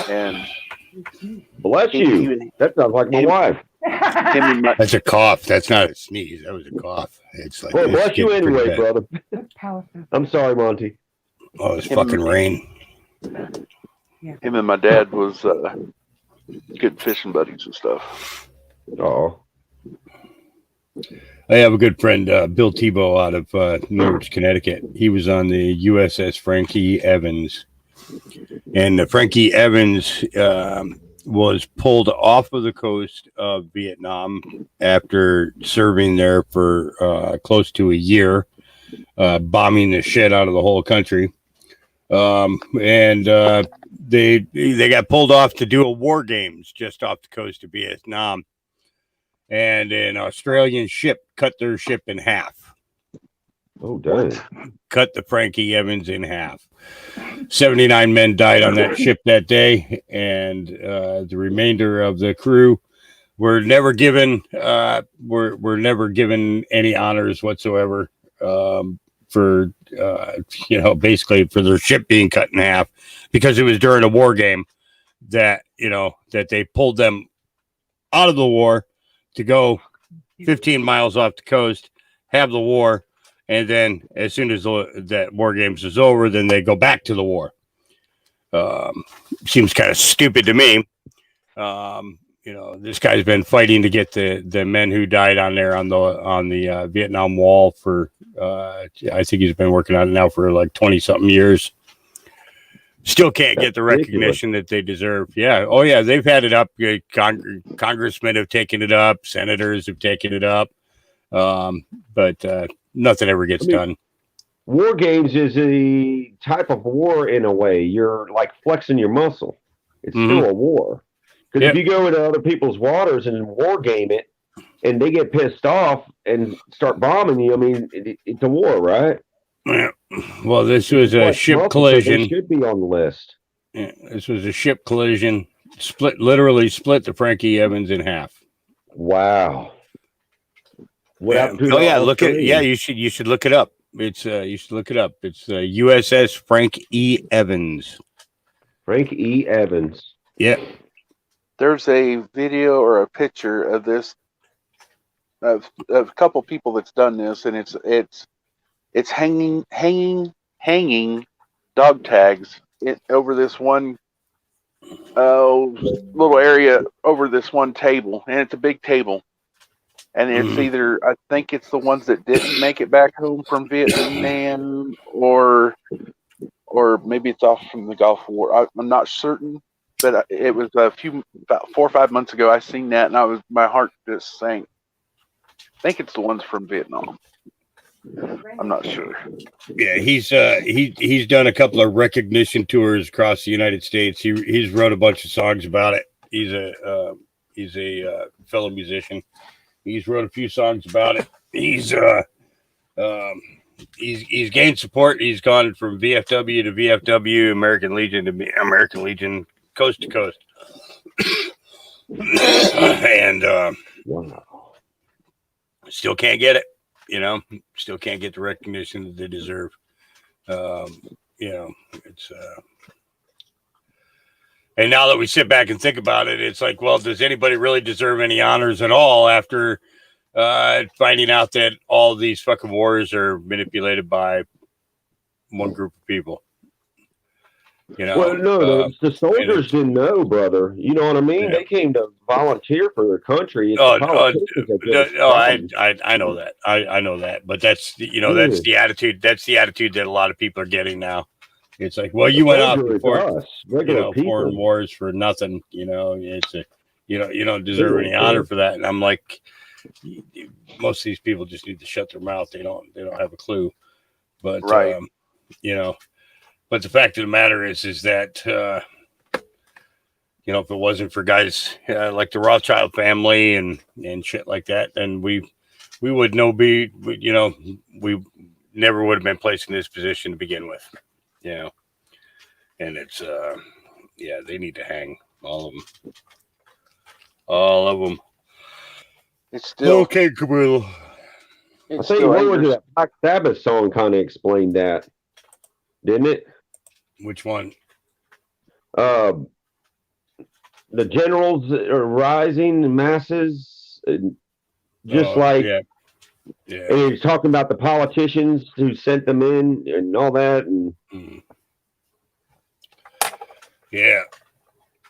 And Bless you. That sounds like my wife. That's a cough. That's not a sneeze. That was a cough. It's like, well, bless you anyway, brother. I'm sorry, Monty. Oh, it's fucking rain. Him and my dad was good fishing buddies and stuff. Oh. I have a good friend, Bill Tebow, out of Norwich, Connecticut. He was on the USS Frank E Evans. And the Frank E Evans was pulled off of the coast of Vietnam after serving there for close to a year, bombing the shit out of the whole country. And they got pulled off to do a war games just off the coast of Vietnam. And an Australian ship cut their ship in half. Oh, dang. Cut the Frank E Evans in half. 79 men died on that ship that day, and the remainder of the crew were never given were never given any honors whatsoever for basically for their ship being cut in half, because it was during a war game that that they pulled them out of the war to go 15 miles off the coast, have the war, and then as soon as that war games is over, then they go back to the war. Seems kind of stupid to me. This guy's been fighting to get the men who died on there on the Vietnam Wall for I think he's been working on it now for like 20 something years. Still can't get the recognition that they deserve. Yeah. Oh yeah. They've had it up. Congressmen have taken it up. Senators have taken it up. But nothing ever gets done. War games is a type of war in a way. You're like flexing your muscle. It's still a war. Because if you go into other people's waters and war game it, and they get pissed off and start bombing you, I mean, it's a war, right? Yeah. Well, this was a ship collision. They should be on the list. Yeah, this was a ship collision. Literally split the Frank E Evans in half. Wow. What happened to look at you should look it up. It's you should look it up. It's USS Frank E Evans. Frank E Evans. Yeah. There's a video or a picture of this of a couple people that's done this, and it's hanging dog tags over this one little area over this one table, and it's a big table. And it's either, I think it's the ones that didn't make it back home from Vietnam, or maybe it's off from the Gulf War. I'm not certain, but it was about 4 or 5 months ago. I seen that, and my heart just sank. I think it's the ones from Vietnam. I'm not sure. Yeah, he's done a couple of recognition tours across the United States. He's wrote a bunch of songs about it. He's a fellow musician. He's wrote a few songs about it. He's gained support. He's gone from VFW to VFW, American Legion to American Legion, coast to coast. And wow. Still can't get it. Still can't get the recognition that they deserve. It's and now that we sit back and think about it, it's like, well, does anybody really deserve any honors at all after finding out that all these fucking wars are manipulated by one group of people? Well, no, the soldiers didn't know, brother. You know what I mean? Yeah. They came to volunteer for their country. I know that. I know that. But that's that's the attitude. That's the attitude that a lot of people are getting now. It's like, well, you went off before foreign wars for nothing. It's you don't deserve any honor for that. And I'm like, most of these people just need to shut their mouth. They don't have a clue. But right. But the fact of the matter is that if it wasn't for guys like the Rothschild family and shit like that, then we we never would have been placed in this position to begin with. And it's they need to hang all of them. All of them. It's still okay, Cabrillo. I think what was it? Black Sabbath song kind of explained that, didn't it? Which one? The generals are rising in masses, just like. Yeah. And he's talking about the politicians who sent them in and all that. And yeah,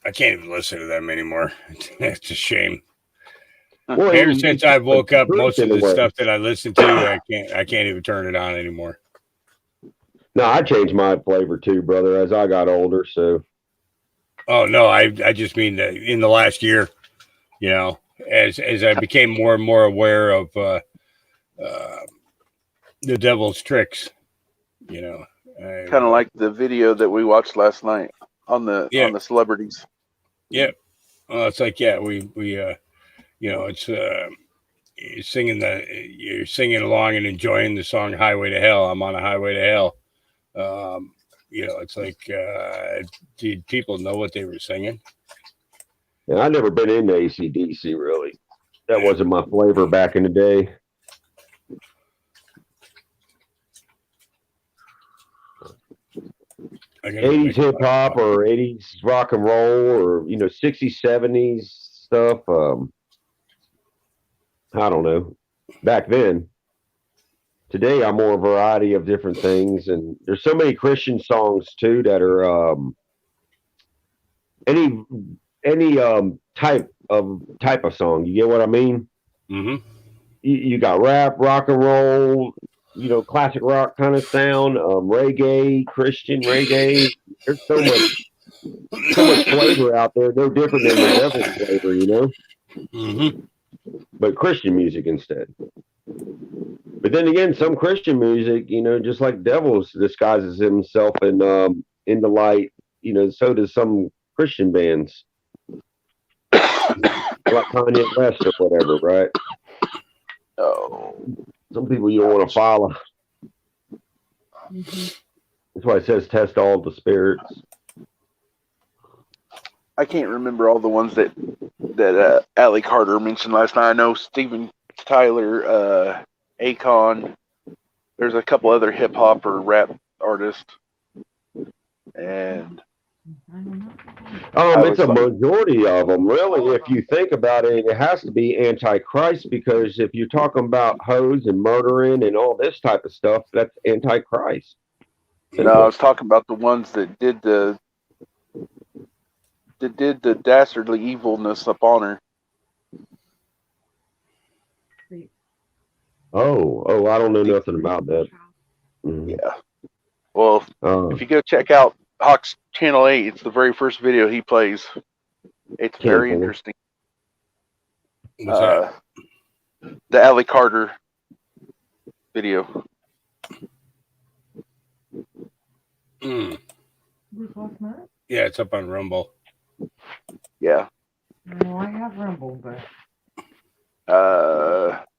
I can't even listen to them anymore. It's a shame. Well, Ever since I woke up, most of the stuff that I listen to, I can't even turn it on anymore. No, I changed my flavor too, brother, as I got older. So. Oh no, I just mean that in the last year, as I became more and more aware of the devil's tricks, kind of like the video that we watched last night on the celebrities. Yeah, well, it's like we it's you're singing along and enjoying the song "Highway to Hell." I'm on a highway to hell. It's like, did people know what they were singing? Yeah, I've never been into AC/DC really. That wasn't my flavor back in the day. '80s hip hop or '80s rock and roll or '60s, '70s stuff. I don't know. Back then. Today I'm more a variety of different things, and there's so many Christian songs too that are any type of song. You get what I mean? Mm-hmm. You got rap, rock and roll, classic rock kind of sound, reggae, Christian reggae. There's so much flavor out there. No different than the devil's flavor, Mm-hmm. But Christian music instead. But then again, some Christian music, just like Devils disguises himself in the light, so does some Christian bands. Like Kanye West or whatever, right? Oh. Some people you don't want to follow. Mm-hmm. That's why it says test all the spirits. I can't remember all the ones that Allie Carter mentioned last night. I know Steven Tyler, Akon. There's a couple other hip hop or rap artists, and it's a majority of them, really. If you think about it, it has to be Antichrist, because if you're talking about hoes and murdering and all this type of stuff, that's Antichrist. No, I was talking about the ones that did the dastardly evilness upon her. Oh, I don't know nothing about that. Mm-hmm. Yeah. Well, if you go check out Hawk's Channel 8, it's the very first video he plays. It's very interesting. What's that? The Allie Carter video. Mm. Yeah, Yeah, it's up on Rumble. Yeah. no, I have Rumble, but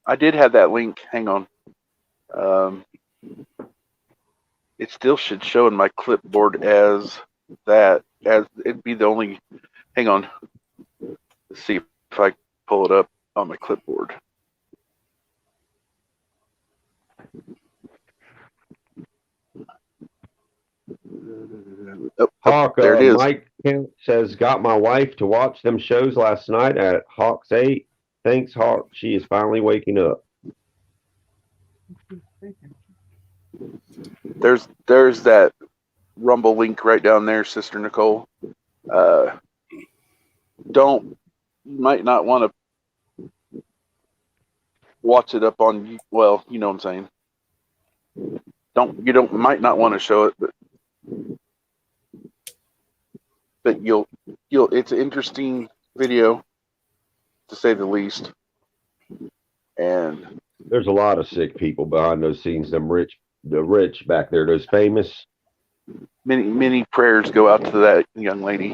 I did have that link. Hang on. It still should show in my clipboard as it'd be the only. Hang on. Let's see if I pull it up on my clipboard. Hawk, there it is. Mike Kent says, got my wife to watch them shows last night at Hawk's 8. Thanks, Hawk. She is finally waking up. There's that Rumble link right down there, Sister Nicole. You might not want to watch it up on, well, you know what I'm saying. Might not want to show it, but you'll it's an interesting video, to say the least. And there's a lot of sick people behind those scenes. The rich back there, those famous. Many prayers go out to that young lady.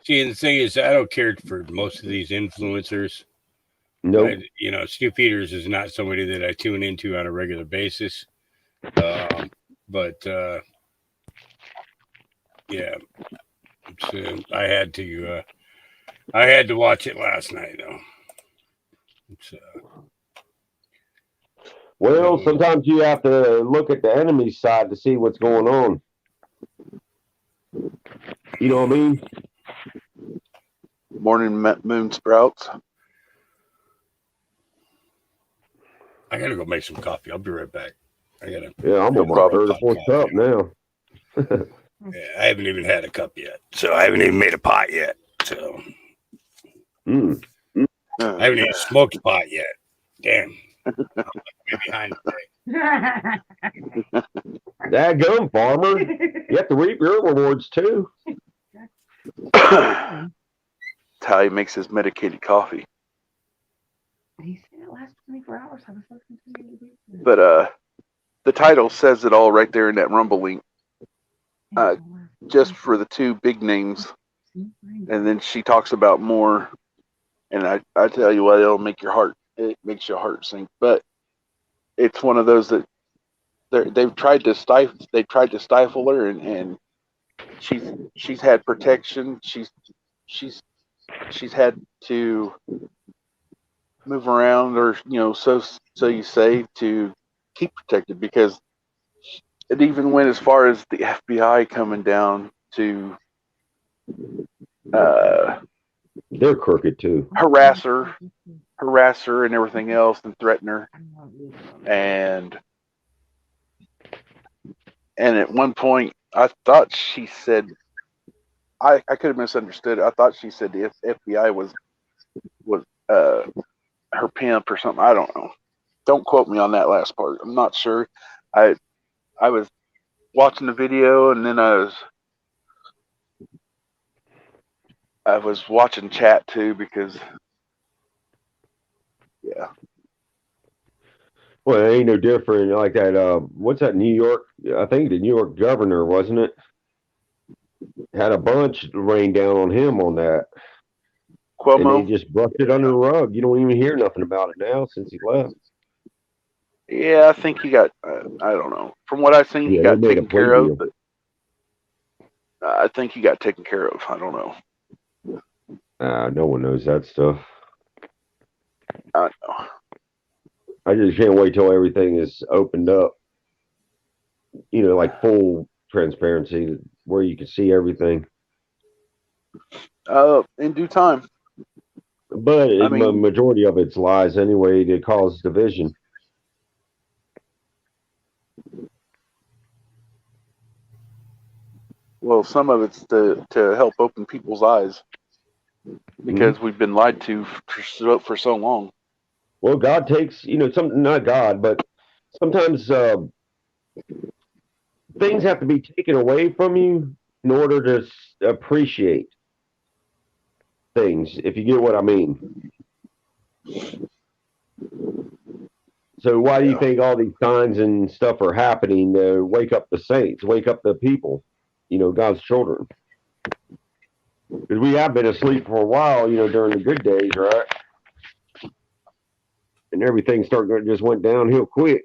See, and the thing is, I don't care for most of these influencers. Nope. You know, Stu Peters is not somebody that I tune into on a regular basis. But yeah, I had to watch it last night though. Well, sometimes you have to look at the enemy's side to see what's going on. You know what I mean? Morning moon sprouts. I gotta go make some coffee. I'll be right back. Yeah, I'm No on my problem. third or fourth cup now. Yeah, I haven't even had a cup yet, so I haven't even made a pot yet. So I haven't even smoked a pot yet. Damn, I'm behind today. That gum, farmer. You have to reap your rewards too. That's how he makes his medicated coffee. He said it last 24 hours. I was listening to you. But the title says it all right there in that Rumble link. Just for the two big names, and then she talks about more. And I tell you what, it makes your heart sink. But it's one of those that they've tried to stifle her, and she's had protection. She's had to move around, or so you say, to keep protected, because it even went as far as the FBI coming down to they're crooked too. harass her and everything else, and threaten her. And at one point, I thought she said, I could have misunderstood. I thought she said the FBI was her pimp or something. I don't know. Don't quote me on that last part. I'm not sure. I was watching the video, and then I was watching chat too, because yeah. Well, it ain't no different like that. What's that? New York? I think the New York governor, wasn't it? Had a bunch rain down on him on that. Cuomo. And they just brushed it under the rug. You don't even hear nothing about it now since he left. Yeah, I think he got. I don't know. From what I've seen, he got taken care of. But I think he got taken care of. I don't know. No one knows that stuff. I know. I just can't wait till everything is opened up. You know, like full transparency, where you can see everything. In due time. But the majority of it's lies anyway to cause division. Well, some of it's to help open people's eyes, because we've been lied to for so long. Well, God takes, something, not God, but sometimes things have to be taken away from you in order to appreciate things, if you get what I mean. So why do you think all these signs and stuff are happening to wake up the saints, wake up the people, God's children? Because we have been asleep for a while, during the good days, right? And everything just went downhill quick.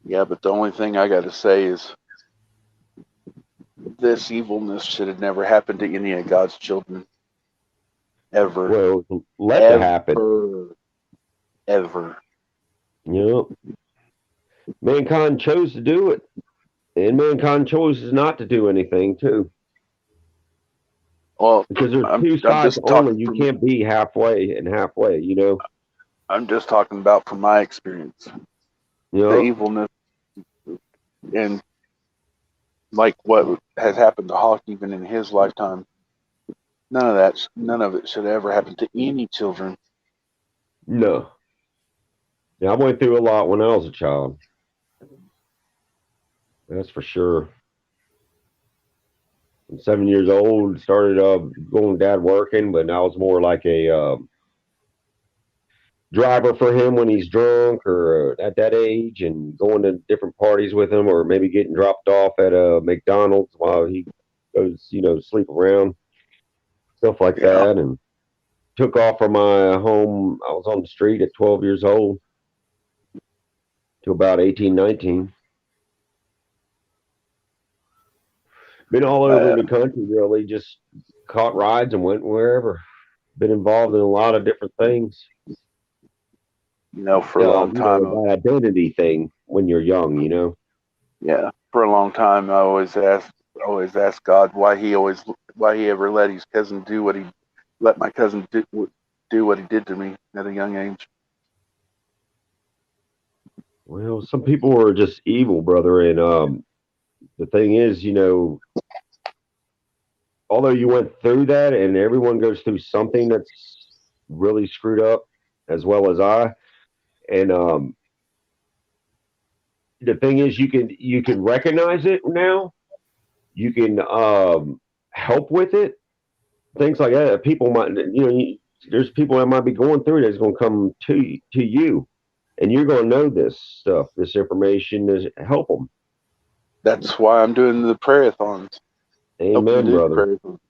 Yeah, but the only thing I got to say is this evilness should have never happened to any of God's children. Ever. Well, let it happen. Ever. Yep. Mankind chose to do it. And mankind chose not to do anything, too. Well, because there's two sides only. You can't be halfway and halfway, I'm just talking about from my experience. The evilness, and like what has happened to Hawk even in his lifetime. None of it should ever happen to any children. No. Yeah, I went through a lot when I was a child. That's for sure. I'm 7 years old, started going with dad working, but I was more like a driver for him when he's drunk or at that age, and going to different parties with him, or maybe getting dropped off at a McDonald's while he goes, sleep around, stuff like that. And took off from my home. I was on the street at 12 years old to about 18, 19. Been all over Uh, the country, really. Just caught rides and went wherever. Been involved in a lot of different things. for a long time, That identity thing when you're young, yeah, for a long time, I always asked God why he ever let his cousin let my cousin do what he did to me at a young age. Well, some people are just evil, brother. And the thing is, although you went through that, and everyone goes through something that's really screwed up, as well as I. And the thing is, you can recognize it now. You can help with it. Things like that. People might, there's people that might be going through it that's going to come to you, and you're going to know this stuff, this information, to help them. That's why I'm doing the prayer-a-thons. Helping Amen, do the brother. prayer-a-thons.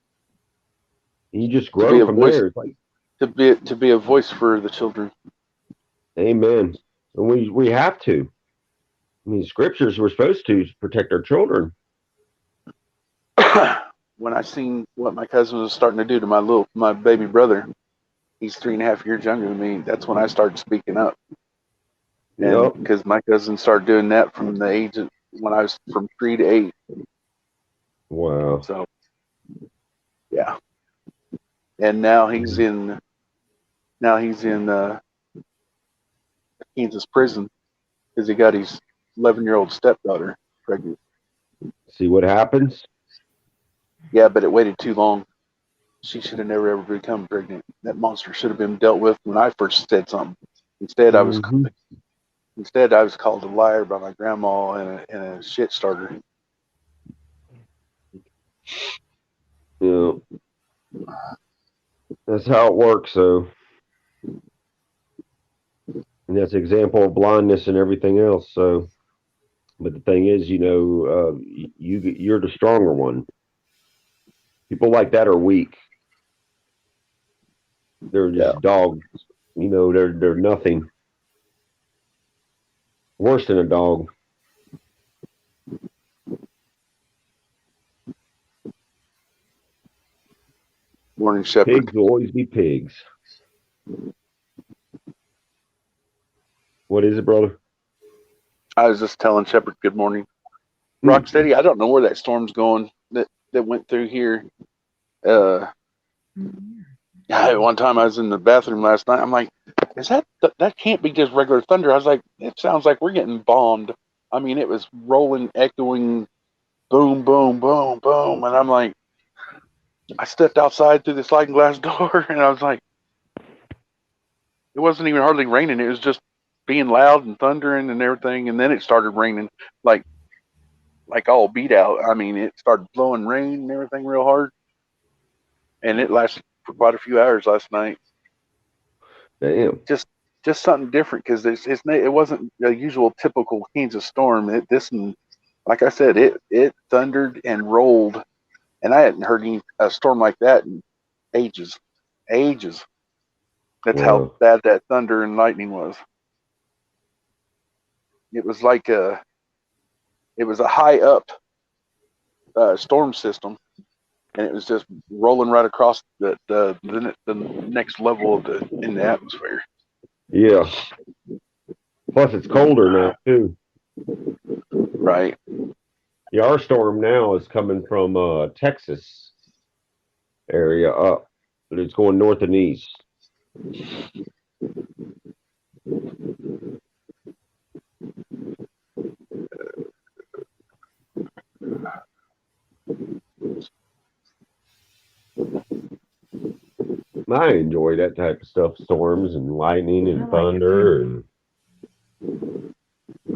You just To be grow a from voice, there. It's like, to be a voice for the children. amen. And we have to. I mean, scriptures we're supposed to protect our children. When I seen what my cousin was starting to do to my baby brother, he's 3.5 years younger than me. That's when I started speaking up. And Yep. because my cousin started doing that from the age of when I was from 3 to 8. Wow. So yeah. And now he's in Kansas prison because he got his 11-year-old stepdaughter pregnant. See what happens? Yeah, but it waited too long. She should have never ever become pregnant. That monster should have been dealt with when I first said something. Instead, I was Mm-hmm. called a liar by my grandma and a shit starter. Yeah. That's how it works, so. And that's an example of blindness and everything else. So, but the thing is, you're the stronger one. People like that are weak. They're Yeah. just dogs. They're nothing. Worse than a dog. Morning, Shepherd. Pigs will always be pigs. What is it, brother? I was just telling Shepherd good morning. Mm. Rocksteady, I don't know where that storm's going that went through here. One time I was in the bathroom last night. I'm like, is that can't be just regular thunder? I was like, it sounds like we're getting bombed. I mean, it was rolling, echoing, boom, boom, boom, boom, and I'm like, I stepped outside through the sliding glass door, and I was like, it wasn't even hardly raining. It was just being loud and thundering and everything, and then it started raining like all beat out. I mean, it started blowing rain and everything real hard, and it lasted for quite a few hours last night. Damn. Just something different because it wasn't a usual typical Kansas storm. Like I said, it thundered and rolled, and I hadn't heard a storm like that in ages, ages. That's how Wow. bad that thunder and lightning was. It was like it was a high up storm system, and it was just rolling right across the next level in the atmosphere. Yeah. Plus, it's colder now too. Right. Yeah, our storm now is coming from Texas area up, but it's going north and east. I enjoy that type of stuff, storms and lightning and thunder, and I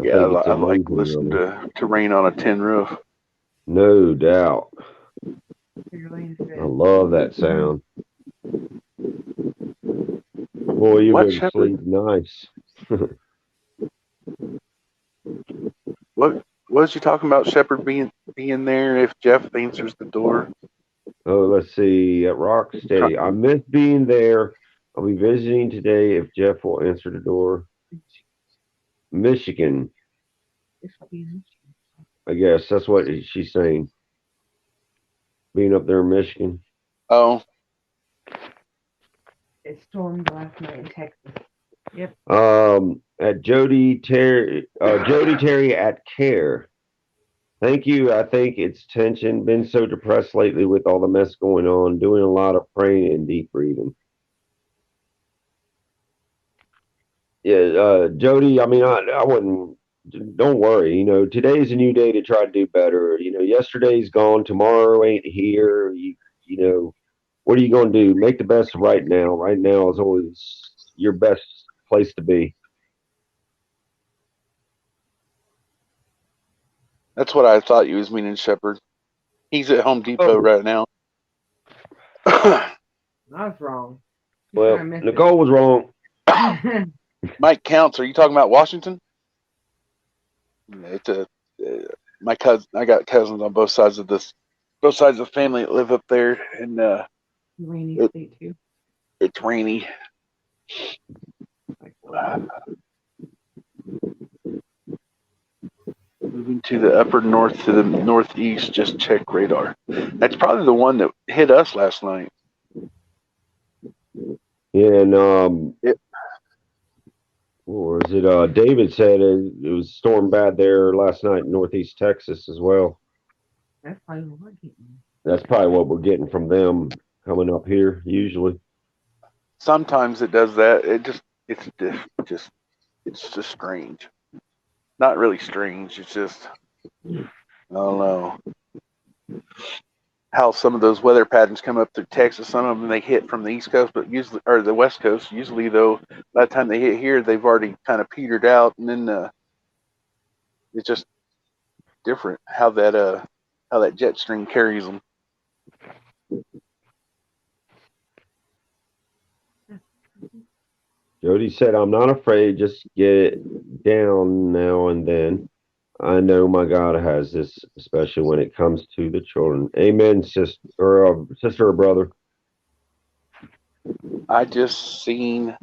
Yeah, think it's I like amazing, listening really. to rain on a tin roof. No doubt. I love that sound. Boy, you What, go to Shepherd? sleep nice. What was you talking about, Shepherd being there if Jeff answers the door? Oh, let's see. At Rocksteady. I miss being there. I'll be visiting today if Jeff will answer the door. Michigan. I guess that's what she's saying. Being up there in Michigan. Oh, It stormed last night in Texas. Yep. At Jody Terry at Care. Thank you. I think it's tension. Been so depressed lately with all the mess going on. Doing a lot of praying and deep breathing. Yeah, Jody. I mean, I wouldn't. Don't worry. Today's a new day to try to do better. Yesterday's gone. Tomorrow ain't here. What are you going to do? Make the best of right now. Right now is always your best place to be. that's what I thought you was meaning, Shepard. He's at Home Depot Oh, right now. I was wrong. well, Nicole was wrong. Mike Counts, are you talking about Washington? It's my cousin. I got cousins on both sides of the family that live up there, and Rainy state too. it's rainy. Moving to the upper north to the northeast, just check radar. That's probably the one that hit us last night. And or is it? David said it was storm bad there last night in northeast Texas as well. That's probably what we're getting. That's probably what we're getting from them coming up here usually. Sometimes it does that. It's just strange. Not really strange. It's just I don't know how some of those weather patterns come up through Texas. Some of them they hit from the East Coast, but usually or the West Coast. Usually, though, by the time they hit here, they've already kind of petered out, and then it's just different how that jet stream carries them. Jody said, "I'm not afraid. Just get it down now and then. I know my God has this, especially when it comes to the children." Amen, sister or brother. I just seen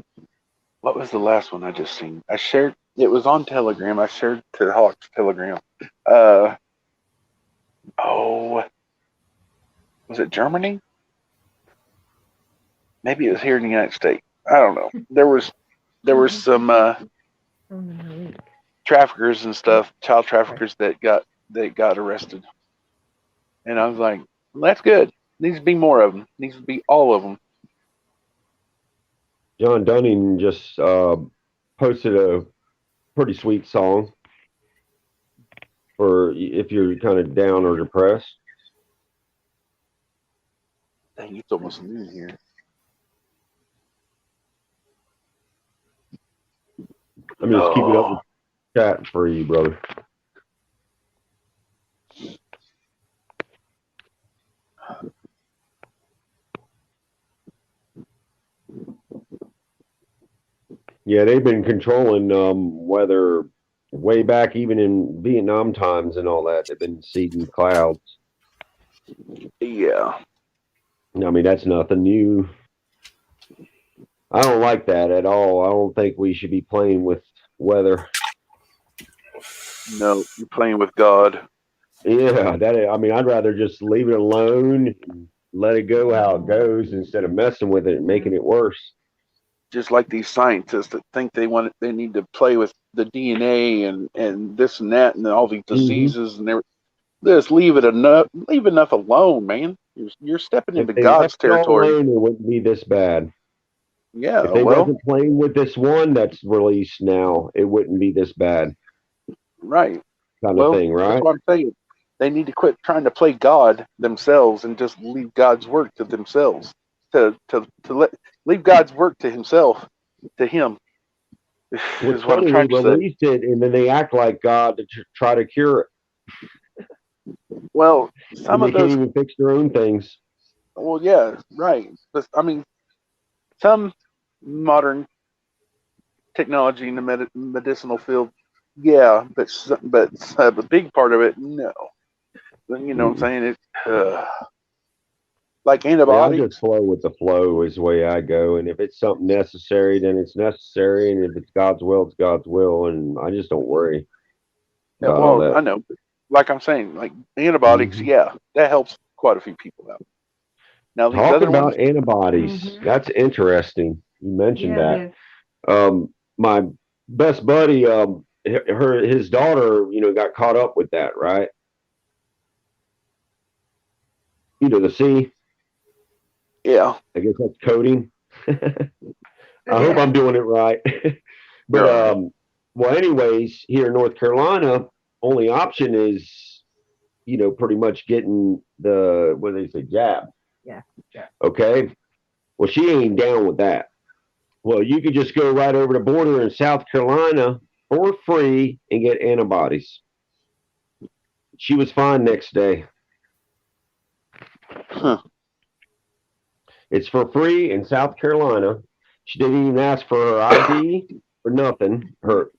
what was the last one I just seen? I shared it was on Telegram. I shared to Hawk's Telegram. Oh, was it Germany? Maybe it was here in the United States. I don't know. There was some traffickers and stuff, child traffickers that got arrested, and I was like, well, that's good. Needs to be more of them. Needs to be all of them. John Dunning just posted a pretty sweet song for if you're kind of down or depressed. Dang, it's almost noon here. Let me just keep it up with chat for you, brother. Yeah, they've been controlling weather way back, even in Vietnam times and all that. They've been seeding clouds. Yeah. I mean, that's nothing new. I don't like that at all. I don't think we should be playing with weather. No, you're playing with God. Yeah, I mean, I'd rather just leave it alone and let it go how it goes instead of messing with it and making it worse. Just like these scientists that think they need to play with the DNA and this and that and all these diseases and everything. Just leave enough alone, man. You're stepping If into they God's left it all territory. alone, it wouldn't be this bad. Yeah, If they well, wasn't playing with this one that's released now, it wouldn't be this bad. right. Kind of Well, thing, right? that's what I'm saying. They need to quit trying to play God themselves and just leave God's work to themselves. Leave God's work to Himself, to Him. What's Is what I'm funny, trying they to say. released it and then they act like God to try to cure it. Well, And some they of can't those. even fix their own things. Well, yeah, right. But I mean, some modern technology in the medicinal field, yeah, but the big part of it, no. You know what I'm saying? like Yeah, I just antibiotics. flow with the flow is the way I go. And if it's something necessary, then it's necessary. And if it's God's will, it's God's will. And I just don't worry Yeah, about all well, I that. know, but like I'm saying, like antibiotics, Hmm. yeah, that helps quite a few people out. Now these Talking other ones, about antibodies, Mhm. that's interesting. You mentioned Yeah, that. it is. My best buddy, his daughter, got caught up with that, right? The C, yeah, I guess that's coding. I hope Yeah. I'm doing it right. you're But all right. well, anyways, here in North Carolina, only option is pretty much getting the what do they say jab. Yeah. Okay. Well, she ain't down with that. Well, you could just go right over the border in South Carolina for free and get antibodies. She was fine next day. Huh. It's for free in South Carolina. She didn't even ask for her ID or nothing. Her,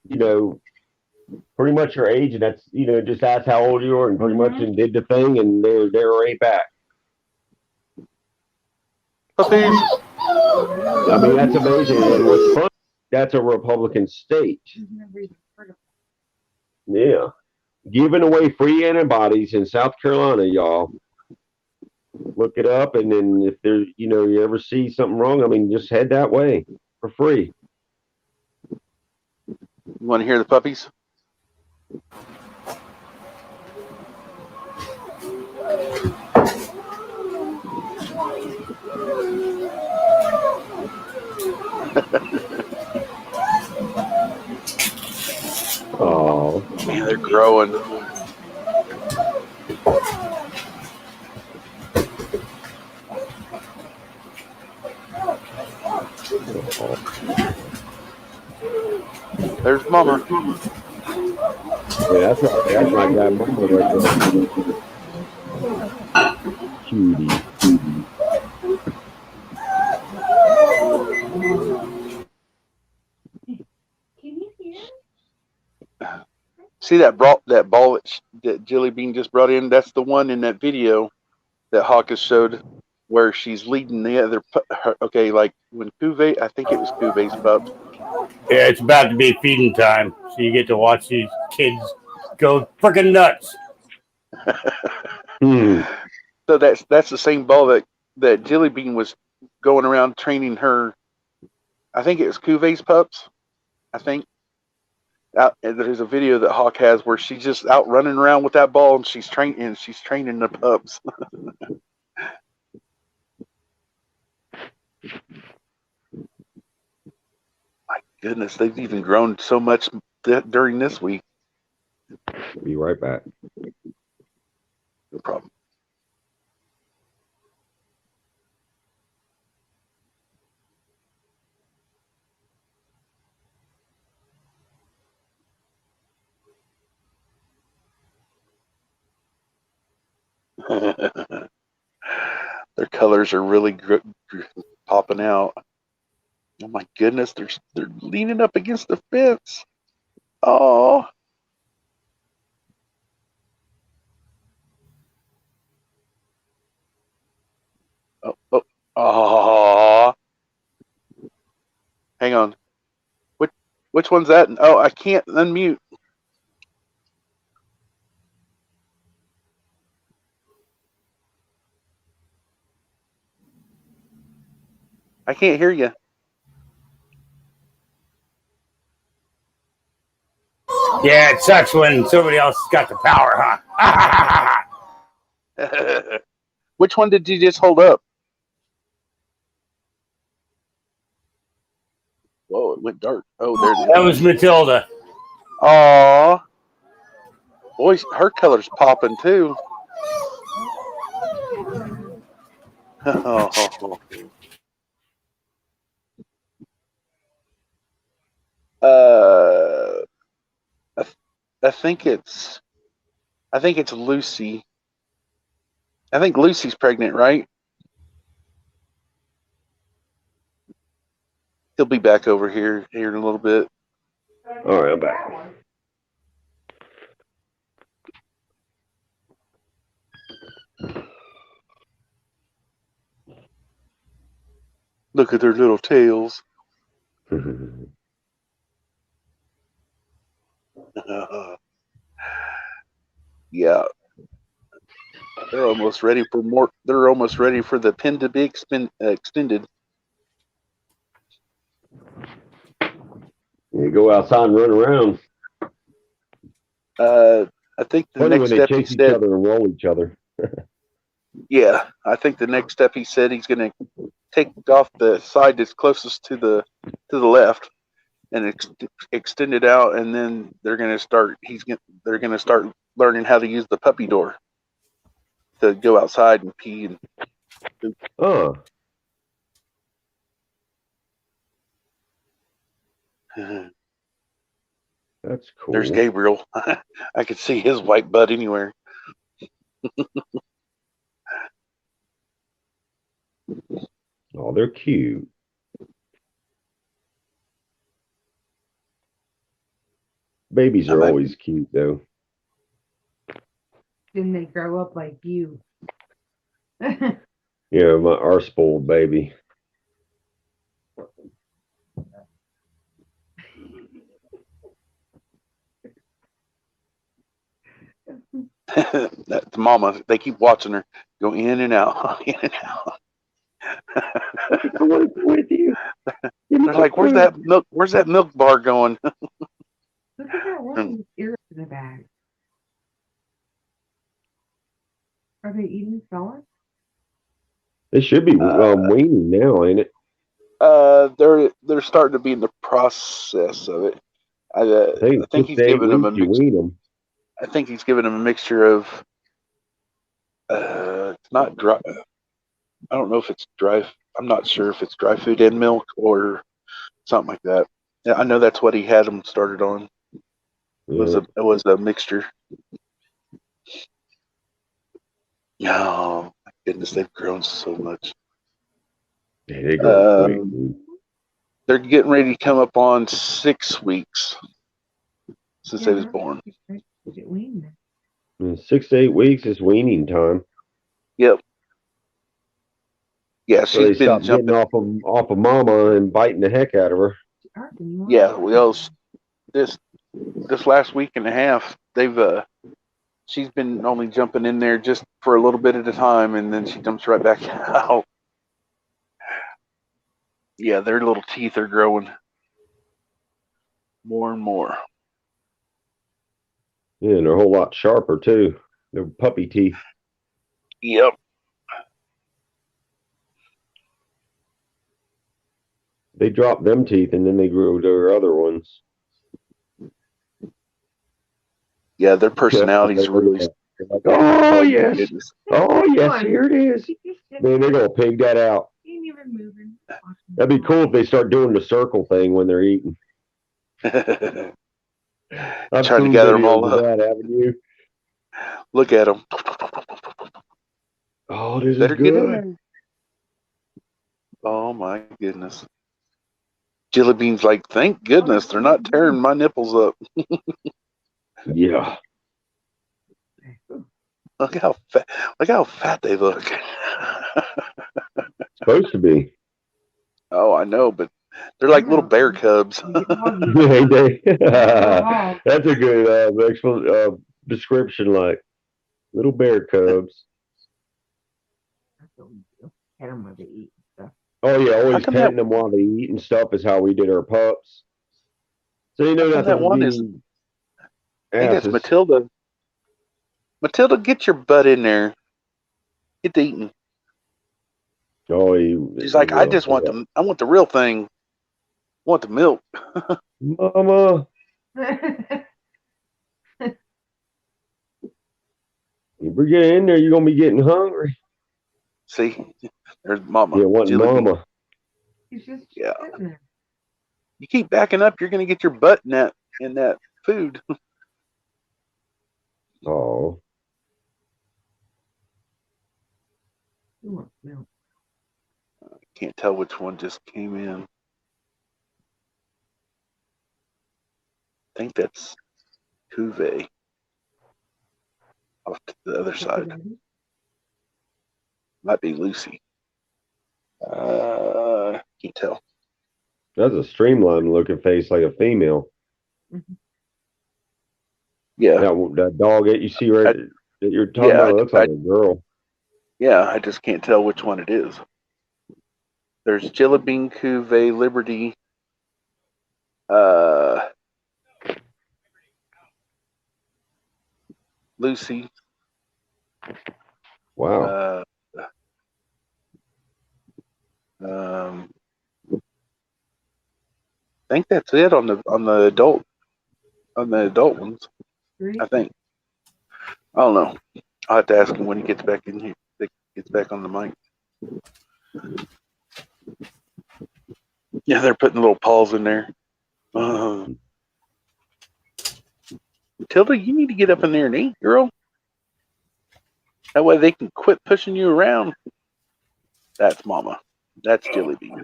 pretty much her age, and that's just asked how old you are, and pretty much and did the thing, and they're right back. Puppies. I mean, that's amazing. And what's fun, that's a Republican state. I've never even heard of Yeah, giving away free antibodies in South Carolina, y'all. Look it up, and then if there, you ever see something wrong, I mean, just head that way for free. You want to hear the puppies? Oh, Man, they're growing. There's Mama. yeah, that's my guy, Mama, right there, cutie. Can you hear? See that ball that Jelly Bean just brought in? That's the one in that video that Hawkins showed where she's leading the other. Okay, like when Cuvée, I think it was Cuvées pups. Yeah, it's about to be feeding time, so you get to watch these kids go freaking nuts. Hmm. So that's the same ball that Jelly Bean was going around training her. I think it was Cuvées pups. I think there's a video that Hawk has where she's just out running around with that ball and she's training the pups. My goodness, they've even grown so much during this week. Be right back. No problem. Their colors are really popping out. Oh my goodness, they're leaning up against the fence. Oh, oh, oh, oh. Hang on. Which which one's that? Oh, I can't unmute. I can't hear you. Yeah, it sucks when somebody else has got the power, huh? Which one did you just hold up? Whoa, it went dark. Oh, there it That is. was Matilda. Oh, boy, her color's popping too. uh, I, I think it's Lucy. I think Lucy's pregnant, right? He'll be back over here in a little bit. All right, I'm back. Look at their little tails. Yeah, they're almost ready for more. They're almost ready for the pin to be extended. You go outside and run around. I think the Funny next when they step he chase each said, other and roll each other. yeah, I think the next step he said he's going to take off the side that's closest to the left and extend it out, and then they're going to start. They're going to start learning how to use the puppy door to go outside and pee and poop. Oh, that's cool. There's Gabriel. I could see his white butt anywhere. Oh, they're cute. Babies are always cute, though. Then they grow up like you. Yeah, our spoiled baby. That's mama. They keep watching her go in and out, in and out. I want to go with you. They're like, "Where's that milk? Where's that milk bar going?" Look at that one with ears in the bag. Are they eating solids? They should be weaning now, ain't it? They're starting to be in the process of it. I think he's giving them a mixture. I think he's giving them a mixture of. It's not dry. I don't know if it's dry. I'm not sure if it's dry food and milk or something like that. Yeah, I know that's what he had them started on. It was a mixture. Oh my goodness, they've grown so much. Yeah, they grow quick. They're getting ready to come up on 6 weeks since they was born. 6 to 8 weeks is weaning time. Yep. Yeah, so she's been jumping getting off of mama and biting the heck out of her. Yeah, well, this last week and a half, she's been only jumping in there just for a little bit at a time, and then she jumps right back out. Yeah, their little teeth are growing more and more. Yeah, and they're a whole lot sharper too. They're puppy teeth. Yep. They dropped them teeth and then they grew their other ones. Yeah, their personalities really. Like, oh yes, oh yes, here it is. Man, they're gonna pig that out. That'd be cool if they start doing the circle thing when they're eating. Trying to gather them all up. That, haven't you? Look at them. Oh, this is good. Oh my goodness. Jelly Bean's like, thank goodness they're not tearing my nipples up. Yeah. Look how fat they look. Supposed to be. Oh, I know, but they're like little bear cubs. That's a good description, like little bear cubs. Oh yeah, always petting them while they eat and stuff is how we did our pups. So you know that one is. I think that's Matilda. Matilda, get your butt in there. Get to eating. Oh, she's like, I just want I want the real thing. I want the milk. Mama. You get in there, you're gonna be getting hungry. See, there's Mama. Yeah, what Mama? Yeah. You keep backing up, you're gonna get your butt in that food. Oh. I can't tell which one just came in. I think that's Cuvée off to the other side. Might be Lucy. can't tell. That's a streamlined looking face, like a female. Yeah, That dog that you see right that you're talking yeah, about looks like a girl. yeah. I just can't tell which one it is. There's Jelly Bean, Cuvée, Liberty, Lucy. Wow. I think that's it on the adult ones. I think. I don't know. I'll have to ask him when he gets back in here. Gets back on the mic. Yeah, they're putting little paws in there. Matilda, you need to get up in there and eat, girl. That way they can quit pushing you around. That's Mama. That's Jelly Bean.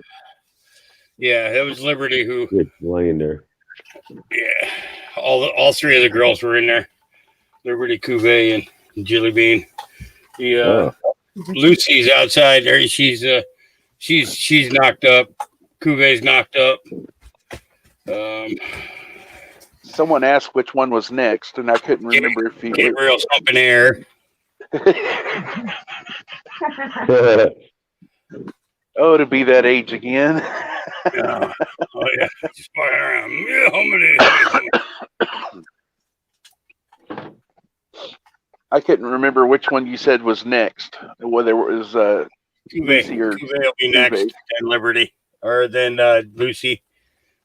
Yeah, it was Liberty who. It's laying there. Yeah, all three of the girls were in there. Liberty, Cuvée, and Jelly Bean. Lucy's outside there. She's knocked up. Cuvé's knocked up. Someone asked which one was next, and I couldn't remember if he. Cabrillo Song air. Oh, to be that age again. Oh yeah, just walking around. I couldn't remember which one you said was next. Whether it was Lucy or Cuvée will be next, and Liberty, or then Lucy.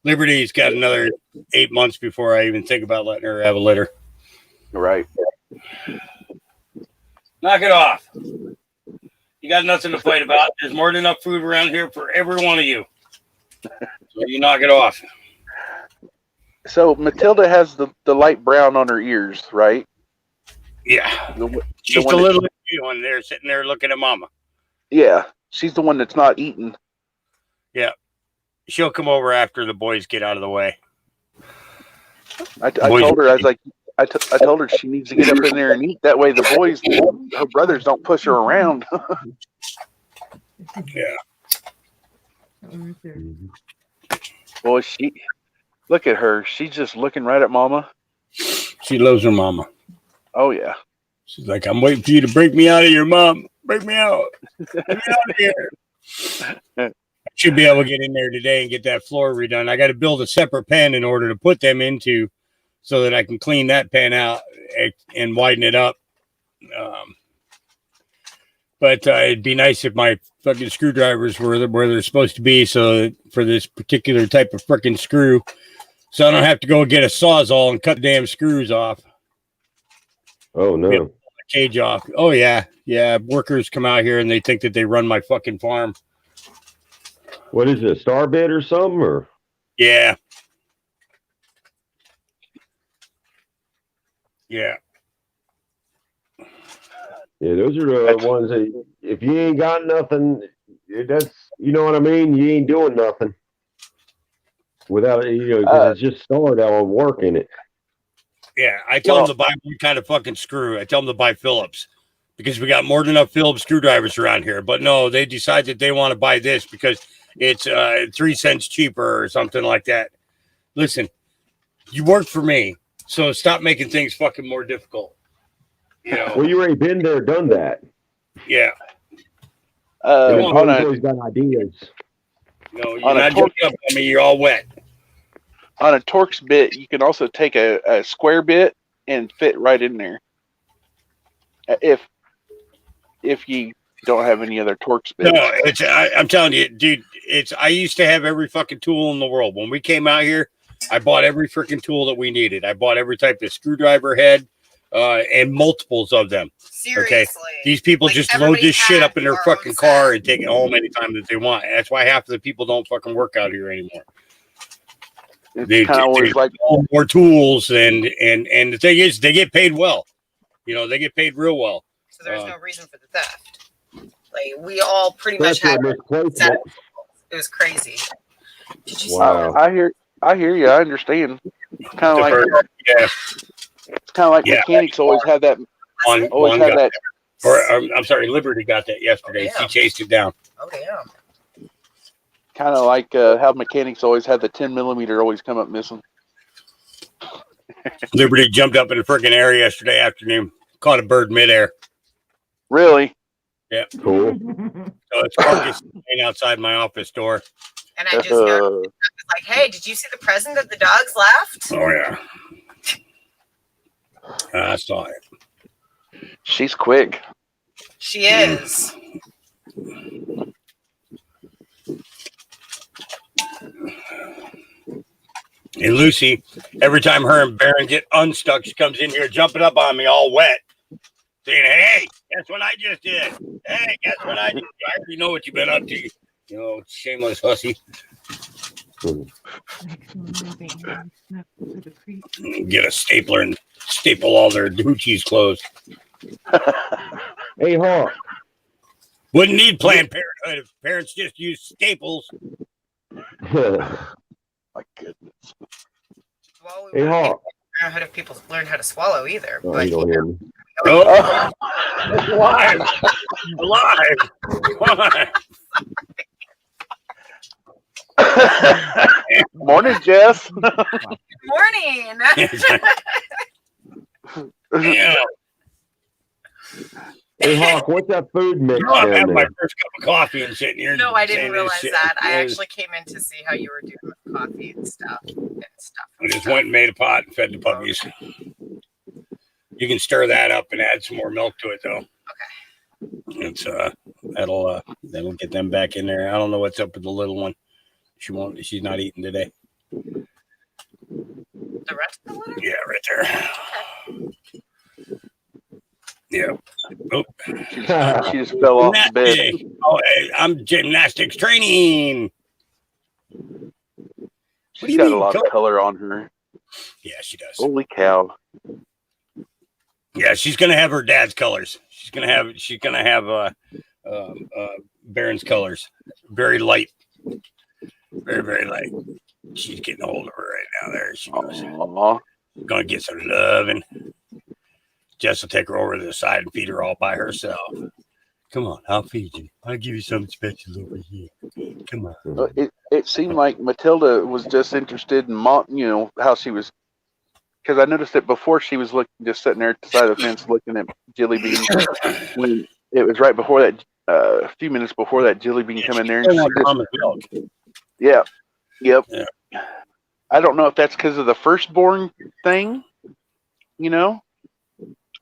Liberty's got another 8 months before I even think about letting her have a litter. Right. Knock it off. You got nothing to fight about. There's more than enough food around here for every one of you. So you knock it off. So Matilda has the light brown on her ears, right? Yeah. She's the little one there sitting there looking at Mama. Yeah. She's the one that's not eating. Yeah. She'll come over after the boys get out of the way. I told her, I was like, I told her she needs to get up in there and eat. That way the boys, her brothers, don't push her around. Yeah. Boy, look at her. She's just looking right at Mama. She loves her Mama. Oh, yeah. She's like, I'm waiting for you to break me out of here, Mom. Break me out. Get me out of here. I should be able to get in there today and get that floor redone. I got to build a separate pen in order to put them into so that I can clean that pen out and widen it up. But it'd be nice if my fucking screwdrivers were where they're supposed to be. So for this particular type of freaking screw, so I don't have to go get a Sawzall and cut the damn screws off. Oh no! Cage off. Oh yeah. Workers come out here and they think that they run my fucking farm. What is it? A star bit or something? Or yeah. Yeah. Yeah, those are the ones that if you ain't got nothing, that's, you know what I mean? You ain't doing nothing without, because it's just started out working it. Yeah, I tell them to buy one kind of fucking screw. I tell them to buy Phillips because we got more than enough Phillips screwdrivers around here. But no, they decide that they want to buy this because it's 3 cents cheaper or something like that. Listen, you work for me, so stop making things fucking more difficult. Well, you already been there, done that. Yeah. Always got ideas. No, you're not jumping up on me. You're all wet. On a Torx bit, you can also take a square bit and fit right in there. If you don't have any other Torx bits. No, I'm telling you, dude. I used to have every fucking tool in the world. When we came out here, I bought every freaking tool that we needed. I bought every type of screwdriver head. And multiples of them. Seriously. Okay, these people just load this shit up in their fucking car and take it home anytime that they want. That's why half of the people don't fucking work out here anymore. They like more tools, and the thing is, they get paid well. They get paid real well. So there's no reason for the theft. Like we all pretty much had. It was crazy. Did you see that? I hear you. I understand. Kind of like It's kind of like mechanics always have that. I'm sorry, Liberty got that yesterday. She chased it down. Oh damn. Kind of like how mechanics always had the 10mm always come up missing. Liberty jumped up in the freaking air yesterday afternoon. Caught a bird midair. Really? Yeah. Cool. So its carcass laying outside my office door. And I just noticed, like, hey, did you see the present that the dogs left? Oh yeah. I saw it. She's quick. She is. And Lucy, every time her and Baron get unstuck, she comes in here jumping up on me all wet, saying, "Hey, guess what I just did? Hey, guess what I did? I already know what you've been up to. You know, shameless hussy." Get a stapler and staple all their hoochies closed. Hey, Hawk. Wouldn't need Planned Parenthood if parents just use staples. My goodness. Well, we Hey, wouldn't Hawk. know how to people learn how to swallow either. Oh, But you don't hear me. Oh, alive. Alive. Morning, Jess. morning. Yeah. Hey, Hawk, what's that food mix You know, I'm down having my there? first cup of coffee and sitting here. No, I saying didn't this realize shit. that. I actually came in to see how you were doing with coffee and stuff. I just went and made a pot and fed the puppies. You can stir that up and add some more milk to it, though. Okay. It's that'll get them back in there. I don't know what's up with the little one. She's not eating today. The rest of the litter? Yeah, right there. Yeah. Oh. She just fell off the bed. Oh, hey, I'm gymnastics training. She's got a lot of color on her. Yeah, she does. Holy cow. Yeah, she's gonna have her dad's colors. She's gonna have Baron's colors. Very light. Very, very light. She's getting a hold of her right now. There she goes. Aww. Gonna get some loving. Jess will take her over to the side and feed her all by herself. Come on, I'll feed you. I'll give you something special over here. Come on. It seemed like Matilda was just interested in, how she was, because I noticed it before she was just sitting there at the side of the fence looking at Jelly Bean. When it was right before that, a few minutes before that, Jelly Bean come in there. And yeah. Yep. Yeah. I don't know if that's because of the firstborn thing,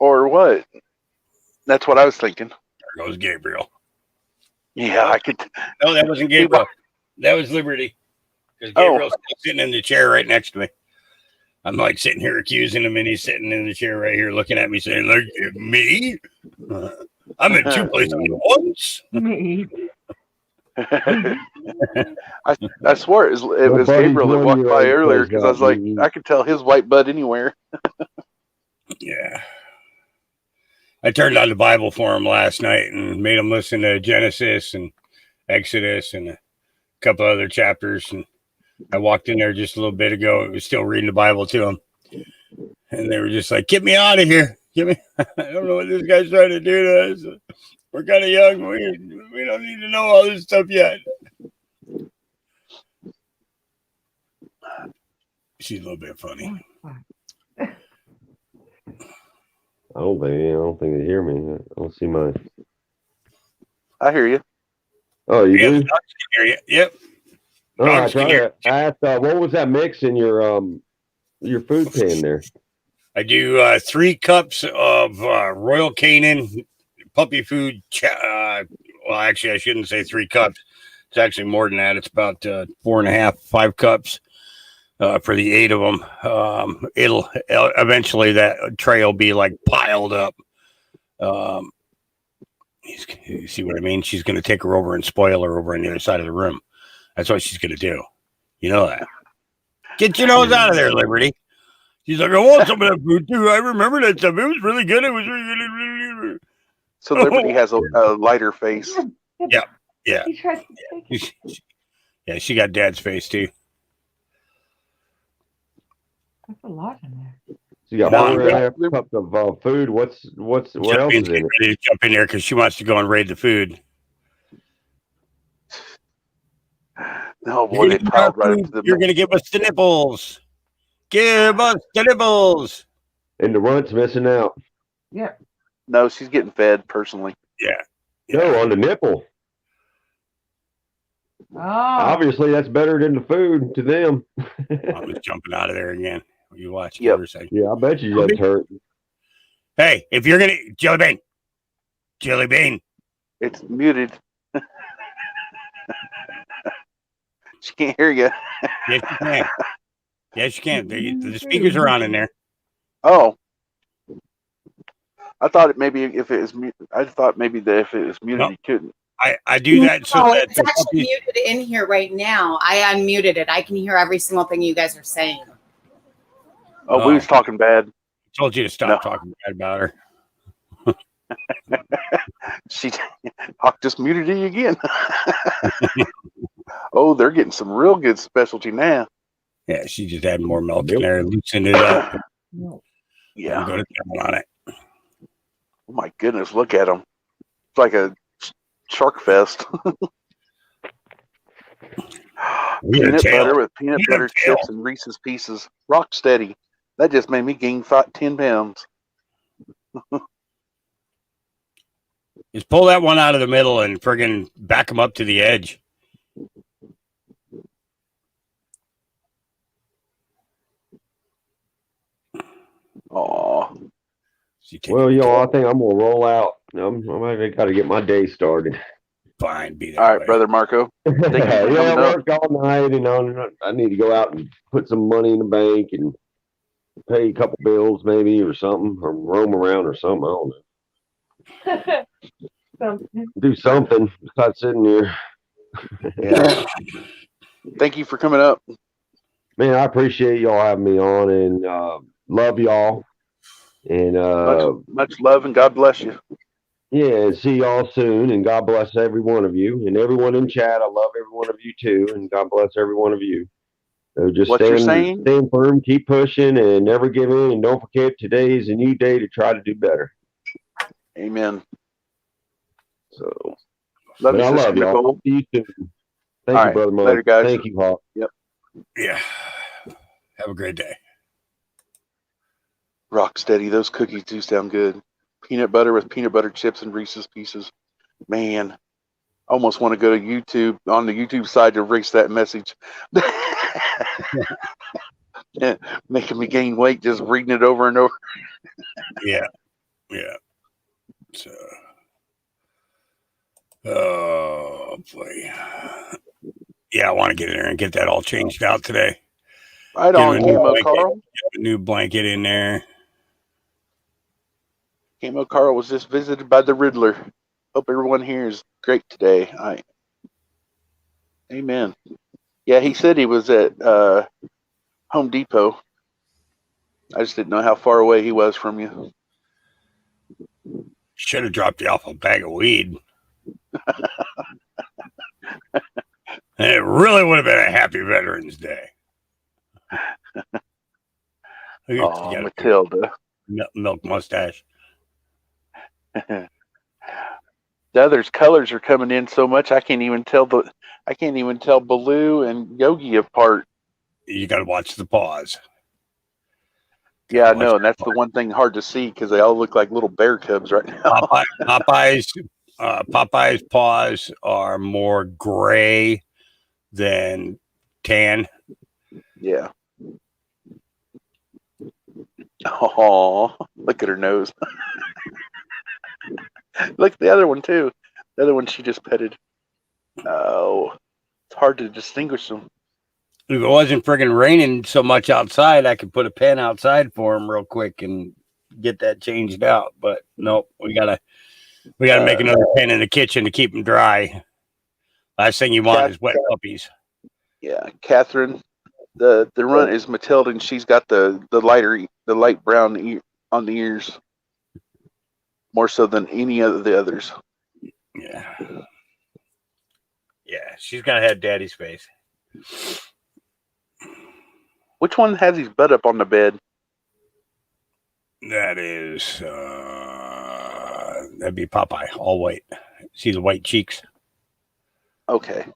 or what. That's what I was thinking. There goes Gabriel. Yeah, I could. No, that wasn't Gabriel. That was Liberty. Because Gabriel's sitting in the chair right next to me. I'm like sitting here accusing him, and he's sitting in the chair right here looking at me saying, "Look at me. I'm in two places at once." Me. I swore it was Gabriel that walked by earlier because I was like, I could tell his white butt anywhere. Yeah. I turned on the Bible for him last night and made him listen to Genesis and Exodus and a couple other chapters. And I walked in there just a little bit ago. It was still reading the Bible to him. And they were just like, "Get me out of here. Get me. I don't know what this guy's trying to do to us. We're kind of young. We don't need to know all this stuff yet." She's a little bit funny. I don't think they hear me. I don't see my. I hear you. Oh, you do? Hear you. Yep. Oh, I asked, what was that mix in your food pan there? I do 3 cups of Royal Canin puppy food. Well, actually, I shouldn't say 3 cups. It's actually more than that. It's about 4.5, 5 cups for the 8 of them. It'll eventually that tray will be like piled up. You see what I mean? She's going to take her over and spoil her over on the other side of the room. That's what she's going to do. You know that. Get your nose out of there, Liberty. She's like, "I want some of that food too. I remember that stuff. It was really good. It was really good." So Liberty has a lighter face. Yeah. He tries to take it. Yeah, she got Dad's face too. That's a lot in there. So you got 4.5 cups of food. What else is in it? Jump in there because she wants to go and raid the food. Oh boy, they piled right up to the. You're going to give us the nipples. Give us the nipples. And the runt's missing out. Yeah. No, she's getting fed personally. Yeah. No, on the nipple. Oh. Obviously, that's better than the food to them. I'm just jumping out of there again. You watch. Yep. Give her a second. Yeah, I bet you that's hurt. Hey, if you're going to... Jelly Bean. It's muted. She can't hear you. Yes, you can. Yes, you can. The speakers are on in there. Oh, I thought it maybe if it was muted. I thought maybe that if it was muted, you couldn't. I do that so that it's actually muted in here right now. I unmuted it. I can hear every single thing you guys are saying. Oh, we was talking bad. Told you to stop talking bad about her. Hawk just muted it again. Oh, they're getting some real good specialty now. Yeah, she just had more milk in there, loosened it up. Yeah. Go to town on it. Oh my goodness, look at them. It's like a shark fest. Peanut butter with peanut butter chips and Reese's Pieces. Rock steady. That just made me gain 10 pounds. Just pull that one out of the middle and friggin' back them up to the edge. Aw. Well, y'all, I think I'm gonna roll out. I got to get my day started. Fine, be that all right, way. Brother Marco. Yeah, I worked all night, and I need to go out and put some money in the bank and pay a couple bills, maybe, or something, or roam around or something. I don't know. Do something besides sitting here. Yeah. Thank you for coming up. Man, I appreciate y'all having me on, and love y'all. And much love, and God bless you. Yeah, see y'all soon, and God bless every one of you, and everyone in chat. I love every one of you too, and God bless every one of you. So just stand firm, keep pushing, and never give in. And don't forget, today is a new day to try to do better. Amen. So, love you, I love y'all. See you soon. Thank you, Brother Mike. Later, guys. Thank you, Hawk. Yep. Yeah. Have a great day. Rock steady. Those cookies do sound good. Peanut butter with peanut butter chips and Reese's Pieces. Man, almost want to go to YouTube, on the YouTube side, to erase that message. Yeah, making me gain weight just reading it over and over. Yeah. So, oh boy. Yeah, I want to get in there and get that all changed out today. Right on, Camo Carl. A new blanket in there. Camo Carl was just visited by the Riddler. Hope everyone here is great today. Amen. Yeah, he said he was at Home Depot. I just didn't know how far away he was from you. Should have dropped you off a bag of weed. And it really would have been a happy Veterans Day. Oh, Matilda. Milk mustache. The others' colors are coming in so much I can't even tell Baloo and Yogi apart. You got to watch the paws. Yeah, I know, and that's the one thing hard to see because they all look like little bear cubs right now. Popeye's paws are more gray than tan. Yeah. Oh, look at her nose. Look at the other one too. The other one she just petted. Oh, it's hard to distinguish them. If it wasn't friggin' raining so much outside, I could put a pen outside for him real quick and get that changed out. But nope, we gotta make another pen in the kitchen to keep them dry. Last thing you want is wet puppies. Yeah, Catherine. The runt is Matilda, and she's got the light brown on the ears, more so than any of the others. Yeah, she's gonna have Daddy's face. Which one has his butt up on the bed? That is that'd be Popeye, all white. See the white cheeks? Okay.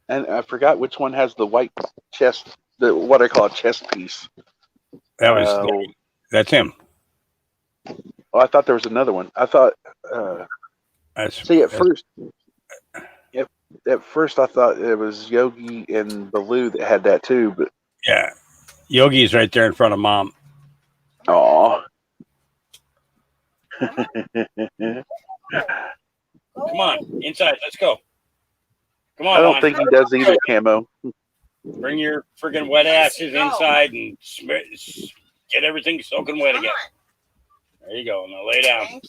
And I forgot which one has the white chest, the what I call a chest piece. That was that's him. Oh, I thought there was another one. I thought. See, at first I thought it was Yogi and Baloo that had that too, but yeah, Yogi's right there in front of Mom. Aw. Come on, inside. Let's go. Come on. I don't think he does either, Camo. Bring your friggin' wet asses inside and get everything soaking wet again. There you go. Now lay down. Thank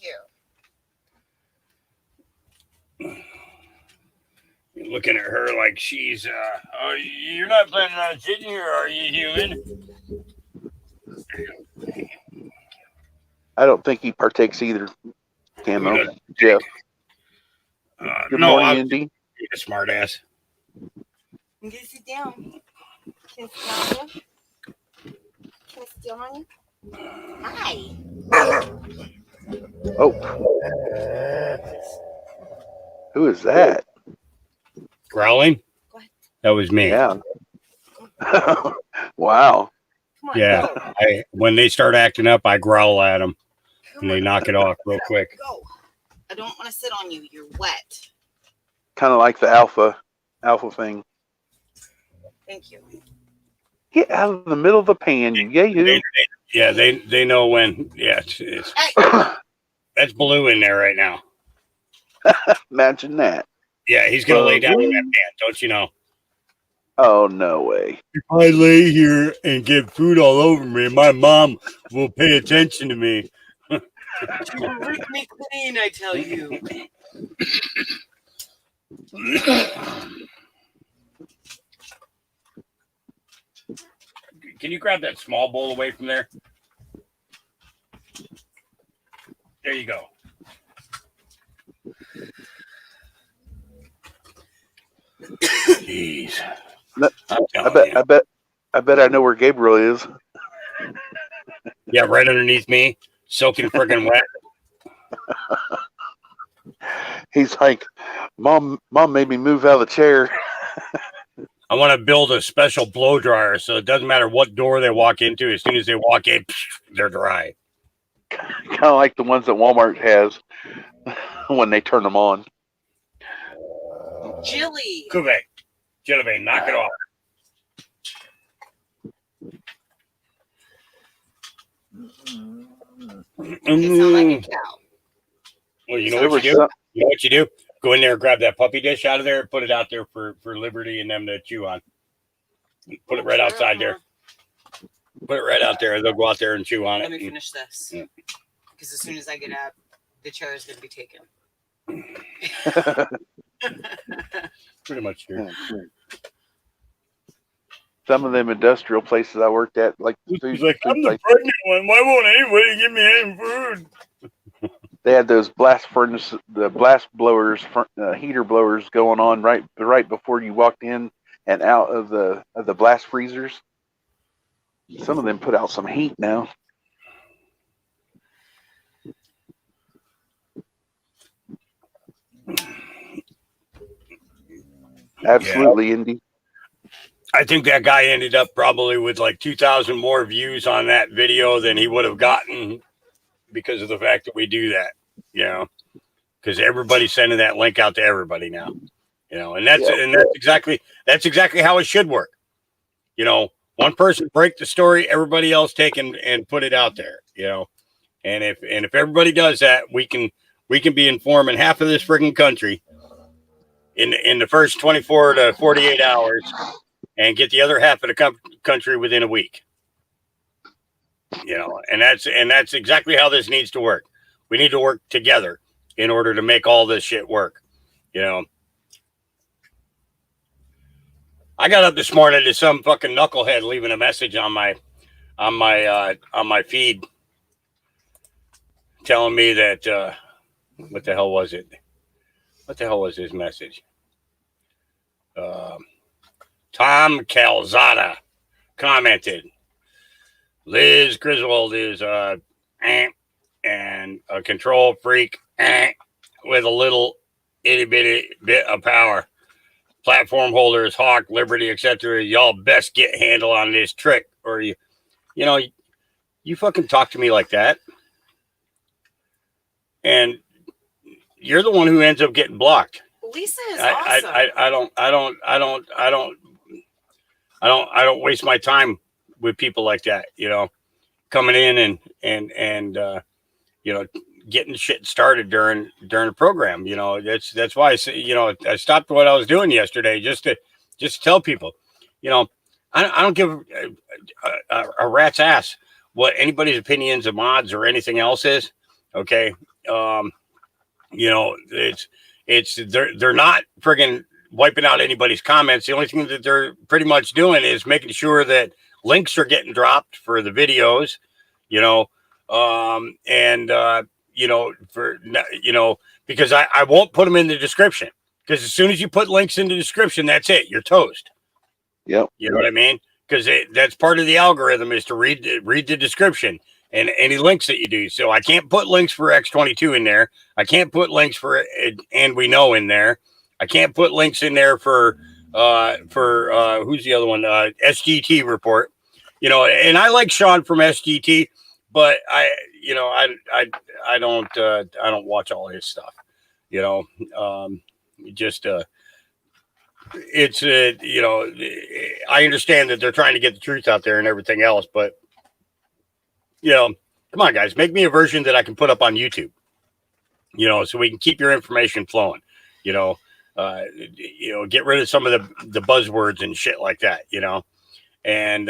you. You're looking at her like she's, you're not planning on sitting here, are you, human? I don't think he partakes either, Camo. Jeff. Good morning, Indy. You're a smart ass. I'm gonna sit down. Can I sit on you? Can I sit on you? Hi. Oh. Who is that? Growling? That was me. Yeah. Wow. Come on, Yeah. go. When they start acting up, I growl at them and they knock it off real quick. Go. I don't want to sit on you. You're wet. Kind of like the alpha thing. Thank you. Get out of the middle of the pan, you yahoo. Yeah, they know when. Yeah, it's that's Baloo in there right now. Imagine that. Yeah, he's gonna lay down in that pan, don't you know? Oh, no way. If I lay here and get food all over me, my mom will pay attention to me. You will rip me clean, I tell you. Can you grab that small bowl away from there? There you go. Jeez. I bet I know where Gabriel is. Yeah, right underneath me, soaking friggin' wet. He's like, Mom made me move out of the chair. I want to build a special blow dryer so it doesn't matter what door they walk into. As soon as they walk in, they're dry. Kind of like the ones that Walmart has when they turn them on. Jilly. Jilly, knock it off. You sound like a cow. Well, you know what you do? You know what you do? Go in there and grab that puppy dish out of there and put it out there for Liberty and them to chew on. Put it right outside there. Put it right out there. They'll go out there and chew on it. Let me finish this. Because as soon as I get up, the chair is going to be taken. Pretty much true. Some of them industrial places I worked at, like He's like, I'm the pregnant one. Why won't anybody give me any food? They had those blast furnace, the blast blowers, heater blowers going on right before you walked in and out of the blast freezers. Some of them put out some heat now. Absolutely, Indy. I think that guy ended up probably with like 2,000 more views on that video than he would have gotten because of the fact that we do that, you know, because everybody's sending that link out to everybody now, you know, and that's exactly how it should work. You know, one person break the story, everybody else take and put it out there, you know, and if everybody does that, we can be informing half of this freaking country in the first 24 to 48 hours and get the other half of the country within a week. You know, and that's exactly how this needs to work. We need to work together in order to make all this shit work. You know, I got up this morning to some fucking knucklehead leaving a message on my feed telling me that what the hell was it? What the hell was his message? Tom Calzada commented, Liz Griswold is and a control freak with a little itty bitty bit of power. platform holders, Hawk, Liberty, etc. Y'all best get handle on this trick, or you know, you fucking talk to me like that, and you're the one who ends up getting blocked. Lisa is awesome. I don't waste my time with people like that, you know, coming in and you know, getting shit started during the program. You know, that's why I say, you know, I stopped what I was doing yesterday just to tell people, you know, I don't give a rat's ass what anybody's opinions of mods or anything else is. Okay. You know, they're not friggin' wiping out anybody's comments. The only thing that they're pretty much doing is making sure that links are getting dropped for the videos, you know, you know, because I won't put them in the description, because as soon as you put links in the description, that's it. You're toast. Yep. You know what I mean? Because that's part of the algorithm, is to read the description and any links that you do. So I can't put links for X22 in there. I can't put links for And We Know in there. I can't put links in there for who's the other one? SGT report. You know, and I like Sean from SGT, but I don't watch all his stuff. You know, it's you know, I understand that they're trying to get the truth out there and everything else, but you know, come on, guys, make me a version that I can put up on YouTube, you know, so we can keep your information flowing, you know, get rid of some of the buzzwords and shit like that, you know, and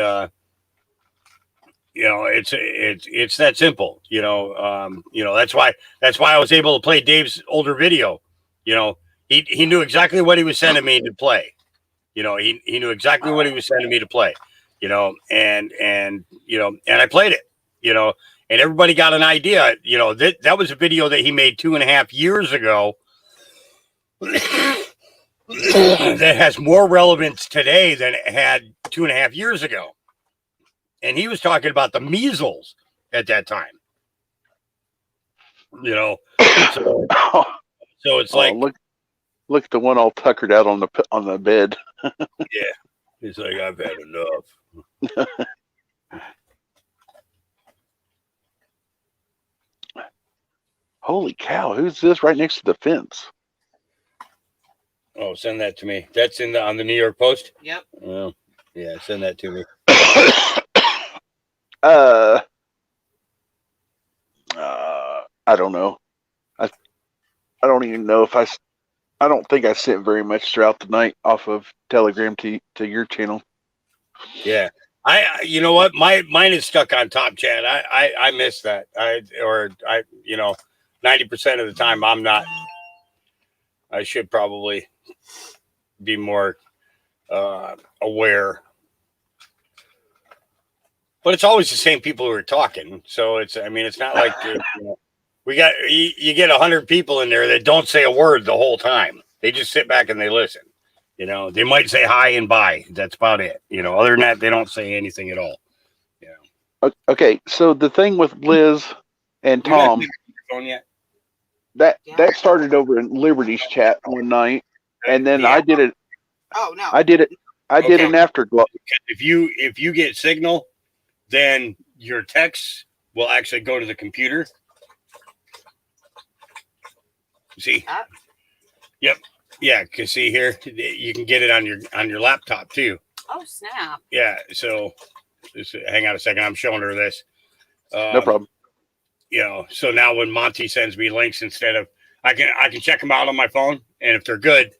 you know, it's that simple, you know. That's why I was able to play Dave's older video. You know, he knew exactly what he was sending me to play. You know, he knew exactly what he was sending me to play. You know, and you know, and I played it. You know, and everybody got an idea. You know, that was a video that he made 2.5 years ago. That has more relevance today than it had 2.5 years ago. And he was talking about the measles at that time. You know, so it's like, look at the one all tuckered out on the bed. Yeah, it's like, I've had enough. Holy cow! Who's this right next to the fence? Oh, send that to me. That's on the New York Post. Yep. Oh, yeah, send that to me. I don't know. I don't even know if I don't think I sent very much throughout the night off of Telegram to your channel. Yeah, you know what? Mine is stuck on Top Chat. I miss that. You know, 90% of the time I'm not. I should probably be more aware. But it's always the same people who are talking. So it's not like you know, you get 100 people in there that don't say a word the whole time. They just sit back and they listen. You know, they might say hi and bye. That's about it. You know, other than that, they don't say anything at all. You know. Okay, so the thing with Liz and Tom, that started over in Liberty's chat one night, and then I did it. Oh no! I did an afterglow. If you get signal, then your texts will actually go to the computer. See? Yep. Yeah, because see here, you can get it on your laptop too. Oh snap! Yeah. So, just hang on a second. I'm showing her this. No problem. You know, so now when Monty sends me links, instead of I can check them out on my phone, and if they're good,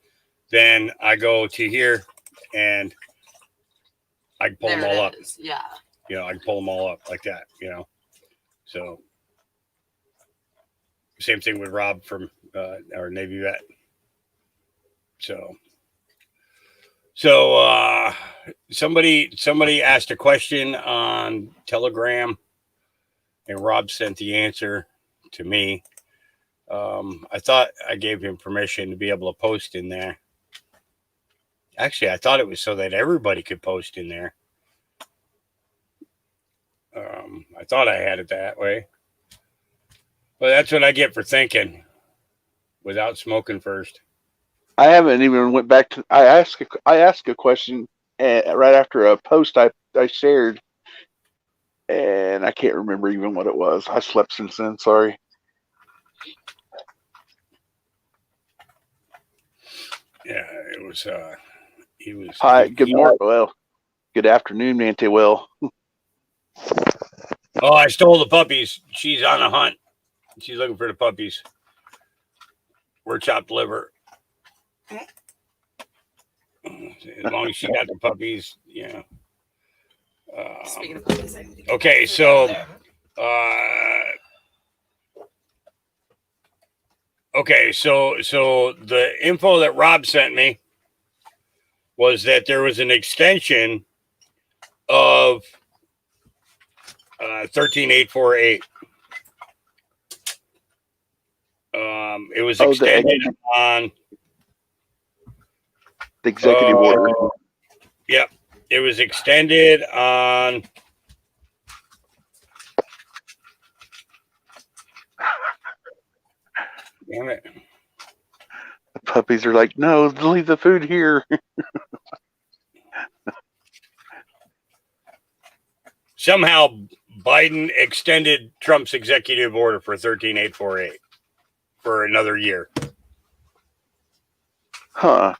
then I go to here and I can pull them all up. Yeah. You know, I can pull them all up like that. You know, so same thing with Rob from our Navy vet. So somebody asked a question on Telegram, and Rob sent the answer to me. I thought I gave him permission to be able to post in there. Actually, I thought it was so that everybody could post in there. I thought I had it that way. Well, that's what I get for thinking without smoking first. I haven't even went back to. I asked a question right after a post I shared, and I can't remember even what it was. I slept since then. Sorry. Yeah, it was. He was. Hi. Good morning. Well, good afternoon, Nancy. Well. Oh, I stole the puppies. She's on a hunt. She's looking for the puppies. We're chopped liver. As long as she got the puppies, yeah. Speaking of puppies, I need to get Okay, food so, out okay, so the info that Rob sent me was that there was an extension of 13848. It was extended on the executive order. Yep, it was extended on. Damn it! The puppies are like, no, leave the food here. Somehow, Biden extended Trump's executive order for 13848 for another year. Huh.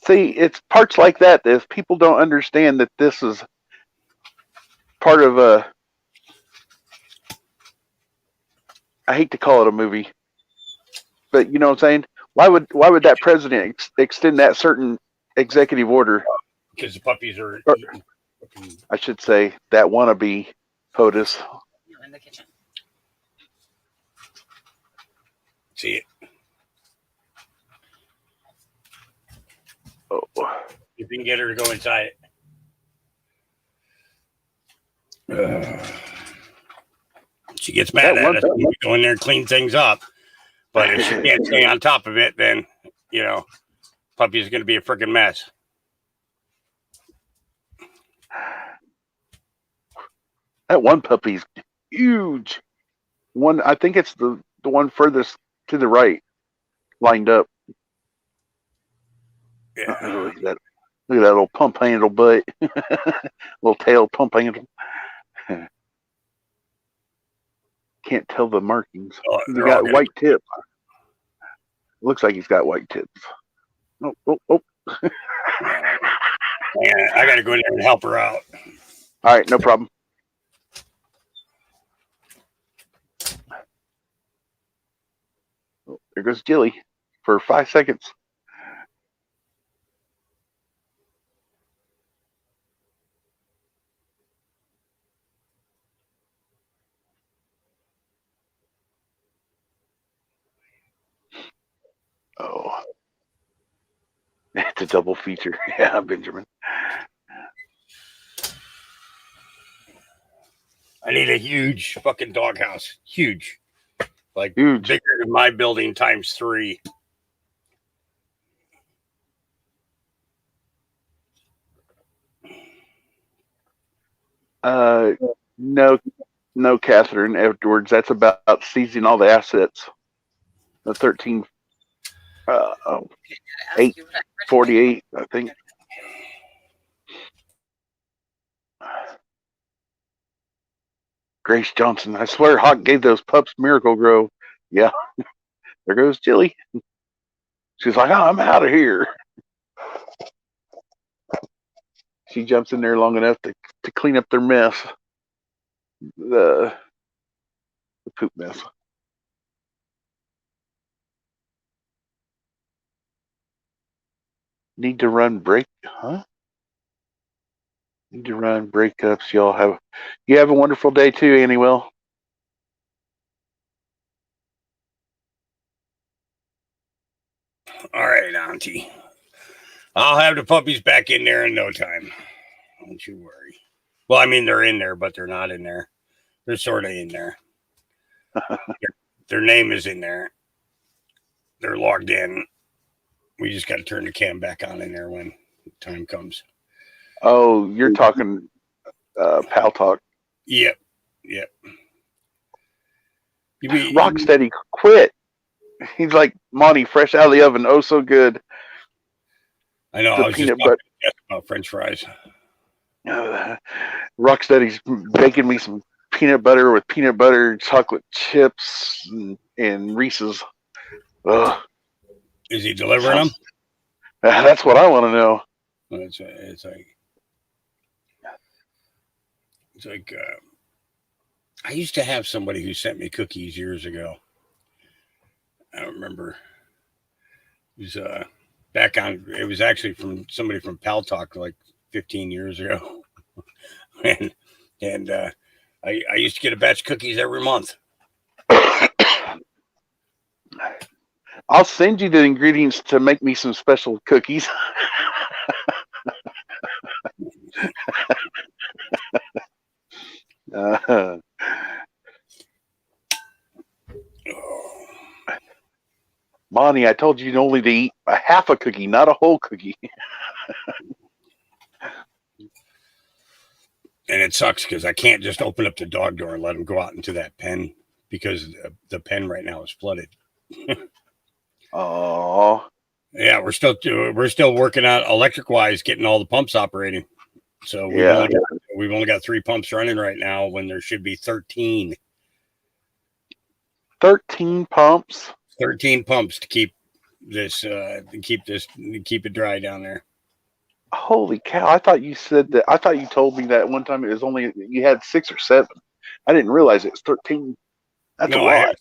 See, it's parts like that if people don't understand that this is part of a. I hate to call it a movie, but you know what I'm saying. Why would that president extend that certain executive order? Because the puppies are eating. I should say that wannabe POTUS. in the kitchen. See it. Oh. If you can get her to go inside it. She gets mad at us. We go in there and clean things up. But if she can't stay on top of it, then, you know, puppy's going to be a freaking mess. That one puppy's huge. One, I think it's the one furthest to the right, lined up. Yeah. Look at that little pump handle butt, little tail pump handle. Can't tell the markings. He got white tips. Looks like he's got white tips. Oh. Yeah, I got to go in there and help her out. All right, no problem. Oh, there goes Jilly for 5 seconds. Oh, it's a double feature. Yeah, Benjamin. I need a huge fucking doghouse. Huge. Like huge. Bigger than my building times 3. No, Catherine Edwards. That's about seizing all the assets. The 848, I think. Grace Johnson. I swear Hawk gave those pups Miracle Grow. Yeah. There goes Jilly. She's like, oh, I'm out of here. She jumps in there long enough to clean up their mess. The poop mess. Need to run break, huh? Need to run breakups. You have a wonderful day too, Annie Will. All right, Auntie. I'll have the puppies back in there in no time. Don't you worry. Well, I mean, they're in there, but they're not in there. They're sort of in there. Their name is in there. They're logged in. We just got to turn the cam back on in there when time comes. Oh, you're talking Pal Talk. Yep. Rocksteady, quit. He's like Monty, fresh out of the oven. Oh, so good. I know. The I was just peanut talking butter. to Jess about French fries. Rocksteady's baking me some peanut butter with peanut butter chocolate chips and Reese's. Ugh. Is he delivering them? That's what I want to know. Well, it's like I used to have somebody who sent me cookies years ago. I don't remember. It was back on. It was actually from somebody from Pal Talk like 15 years ago, and I used to get a batch of cookies every month. I'll send you the ingredients to make me some special cookies. Monty, I told you only to eat a half a cookie, not a whole cookie. And it sucks because I can't just open up the dog door and let him go out into that pen because the pen right now is flooded. Oh, yeah, we're still working on electric wise getting all the pumps operating. So we've only got 3 pumps running right now when there should be 13. 13 pumps. 13 pumps to keep keep it dry down there. Holy cow! I thought you said that. I thought you told me that one time it was only you had 6 or 7. I didn't realize it was 13. That's a lot.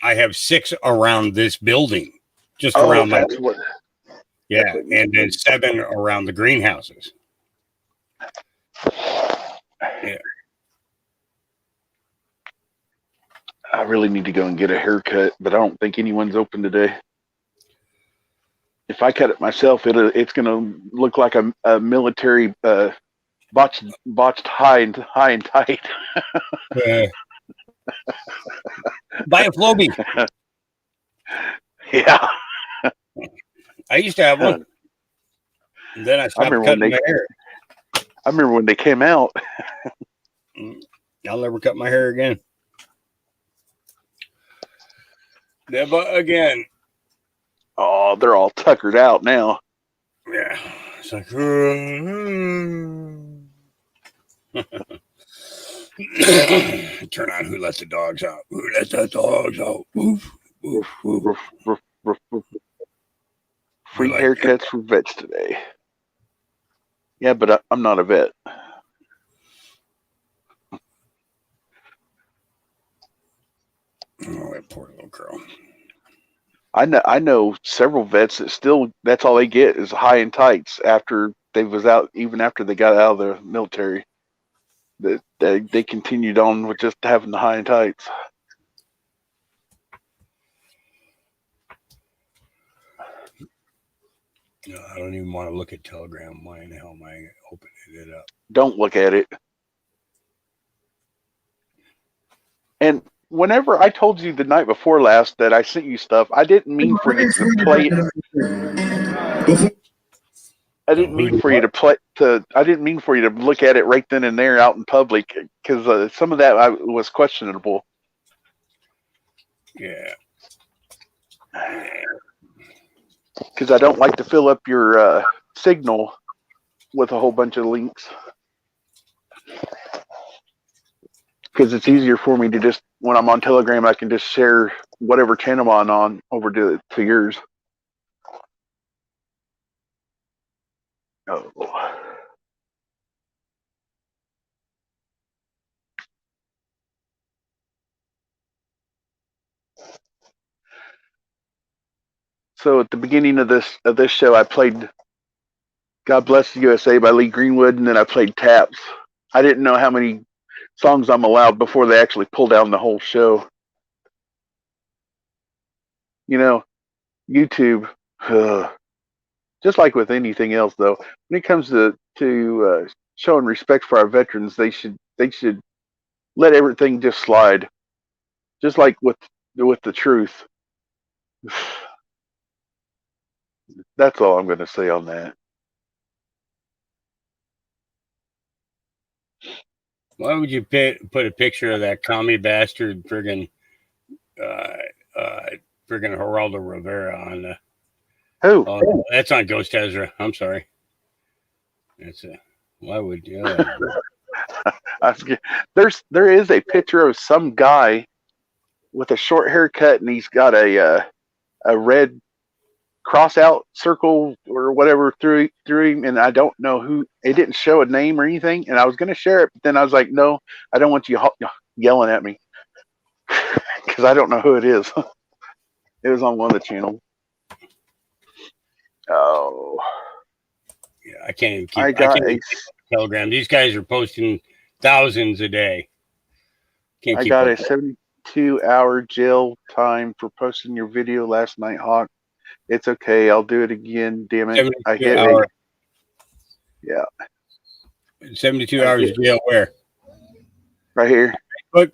I have 6 around this building, just around my. Yeah, and then 7 around the greenhouses. Yeah. I really need to go and get a haircut, but I don't think anyone's open today. If I cut it myself, it's going to look like a military botched high and tight. Buy a Flowbee. Yeah. I used to have one. And then I stopped cutting my hair. I remember when they came out. I'll never cut my hair again. Never again. Oh, they're all tuckered out now. Yeah. It's like turn on Who Let the Dogs Out. Who let the dogs out? Woof, woof, woof. Ruff, ruff, ruff. Free haircuts for vets today. Yeah, but I'm not a vet. Oh, that poor little girl. I know several vets that still that's all they get is high and tights after they was out, even after they got out of the military. That they continued on with just having the high and tights. No, I don't even want to look at Telegram. Why in the hell am I opening it up? Don't look at it. And whenever I told you the night before last that I sent you stuff, I didn't mean for you to play it. I didn't mean for you to play I didn't mean for you to look at it right then and there out in public because some of that was questionable. Yeah. Because I don't like to fill up your signal with a whole bunch of links. Because it's easier for me to just, when I'm on Telegram, I can just share whatever channel I'm on over to yours. Oh. So at the beginning of this show, I played "God Bless the USA" by Lee Greenwood, and then I played Taps. I didn't know how many songs I'm allowed before they actually pull down the whole show. You know, YouTube, just like with anything else, though, when it comes to showing respect for our veterans, they should let everything just slide, just like with the truth. That's all I'm going to say on that. Why would you put a picture of that commie bastard friggin' Friggin' Geraldo Rivera on the. Who? Oh, no, that's on Ghost Ezra. I'm sorry. That's a. Why would you? There is a picture of some guy with a short haircut, and he's got a red cross out circle or whatever through him, and I don't know who. It didn't show a name or anything, and I was going to share it, but then I was like, no, I don't want you yelling at me because I don't know who it is. It was on one of the channels. Oh, Yeah, I can't even keep. I I got can't even keep Telegram. These guys are posting thousands a day. Can't keep a up. 72-hour jail time for posting your video last night, Hawk. It's okay. I'll do it again. Damn it. I hit hour. Yeah. 72 hours jail where? Right here. Facebook?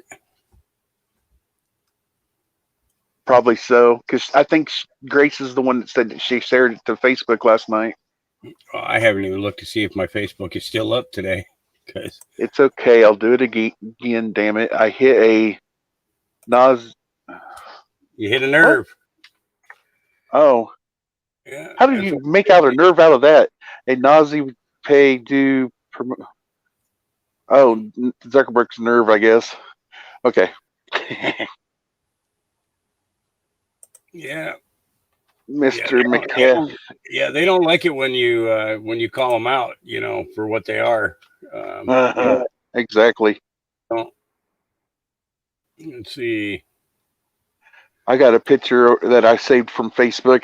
Probably so. Because I think Grace is the one that said that she shared it to Facebook last night. Well, I haven't even looked to see if my Facebook is still up today. Cause it's okay. I'll do it again. Damn it. I hit a Nas. You hit a nerve. What? Oh. Yeah. How did you make out a nerve out of that? A nausea pay do. Oh, Zuckerberg's nerve, I guess. Okay. Yeah. Mr. McCaff. Yeah, they don't like it when you call them out, for what they are. Exactly. Let's see. I got a picture that I saved from Facebook.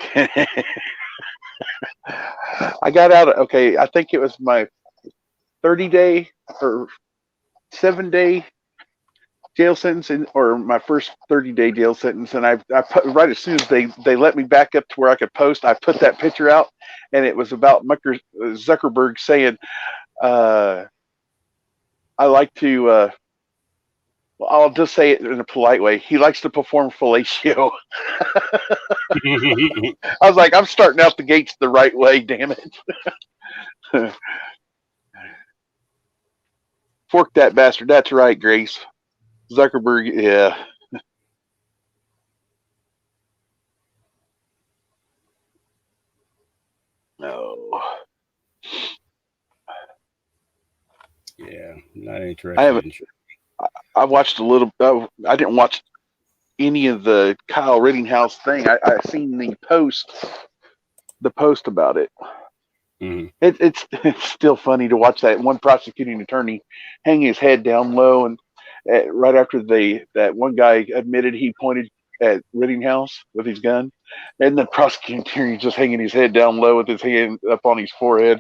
I got out. Okay, I think it was my 30-day or 7-day jail sentence, or my first 30-day jail sentence, and I put right as soon as they let me back up to where I could post, I put that picture out, and it was about Zuckerberg saying, "I like to." Well, I'll just say it in a polite way. He likes to perform fellatio. I was like, I'm starting out the gates the right way. Damn it! Fork that bastard. That's right, Grace. Zuckerberg, yeah. No. Yeah, not interested. I watched a little. I didn't watch any of the Kyle Rittinghouse thing. I seen the post about it. Mm-hmm. It's still funny to watch that one prosecuting attorney hang his head down low, and right after that one guy admitted he pointed at Rittinghouse with his gun, and the prosecuting attorney just hanging his head down low with his hand up on his forehead,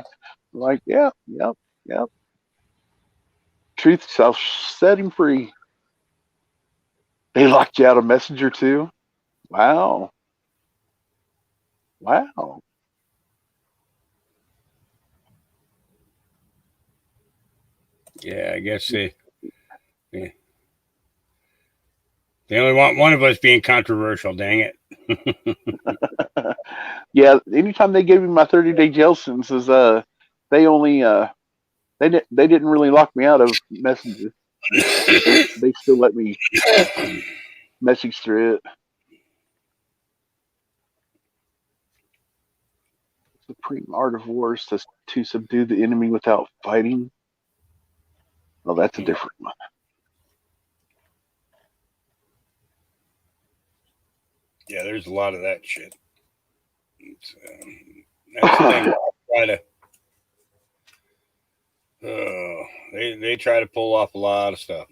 like, yeah, yep, yep. Truth shall set him free. They locked you out of Messenger too. Wow. Wow. Yeah, I guess they only want one of us being controversial. Dang it. Yeah. Anytime they gave me my 30-day jail sentences, they only they didn't really lock me out of Messenger. They still let me message through it. Supreme art of war is to subdue the enemy without fighting. Well, that's a different one. Yeah, there's a lot of that shit. That's the thing. They try to pull off a lot of stuff.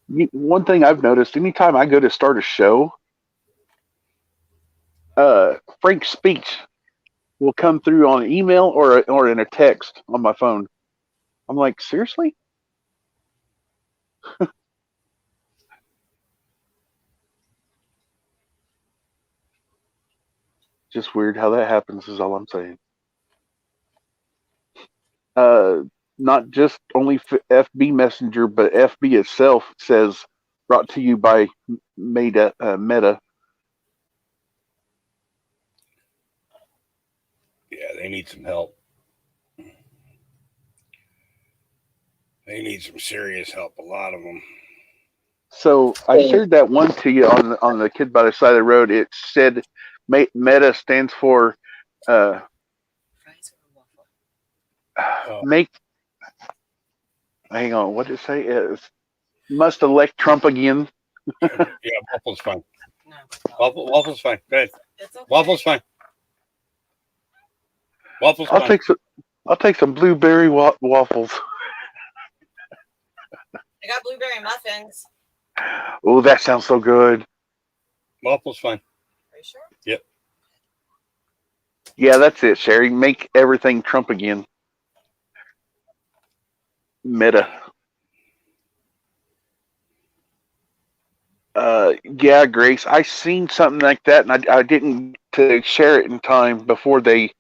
One thing I've noticed, anytime I go to start a show, Frank's speech will come through on an email or in a text on my phone. I'm like, seriously? Just weird how that happens is all I'm saying. Not just only FB Messenger, but FB itself says brought to you by Meta. Yeah, they need some help. They need some serious help, a lot of them. So I shared that one to you on the kid by the side of the road. It said Meta stands for Fries or waffle? make. Hang on, what did it say? Must elect Trump again. Yeah, waffle's fine. No. Waffle's fine. Go ahead. It's okay. Waffle's fine. Waffle's I'll fine. take some blueberry waffles. I got blueberry muffins. Oh, that sounds so good. Waffle's fine. Are you sure? Yep. Yeah, that's it, Sherry. Make everything Trump again. Meta. Yeah, Grace. I seen something like that, and I didn't to share it in time before they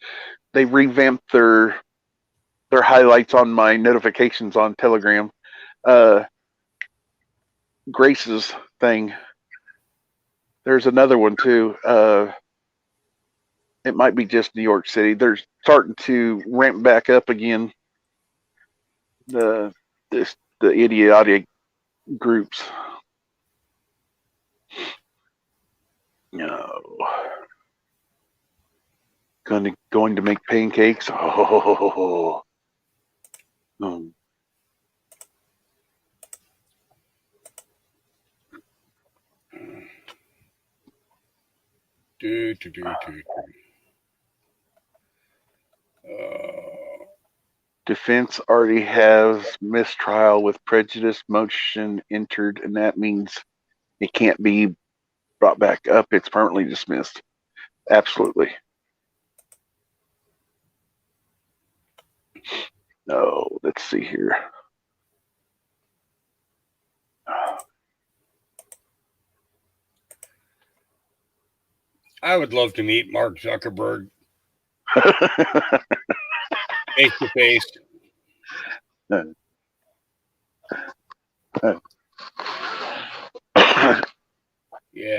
revamped their highlights on my notifications on Telegram. Grace's thing. There's another one too. It might be just New York City. They're starting to ramp back up again. The idiotic groups. No. Going to make pancakes. Oh. Do. Defense already has mistrial with prejudice motion entered, and that means it can't be brought back up. It's permanently dismissed. Absolutely. No, let's see here. I would love to meet Mark Zuckerberg face to face. Yeah.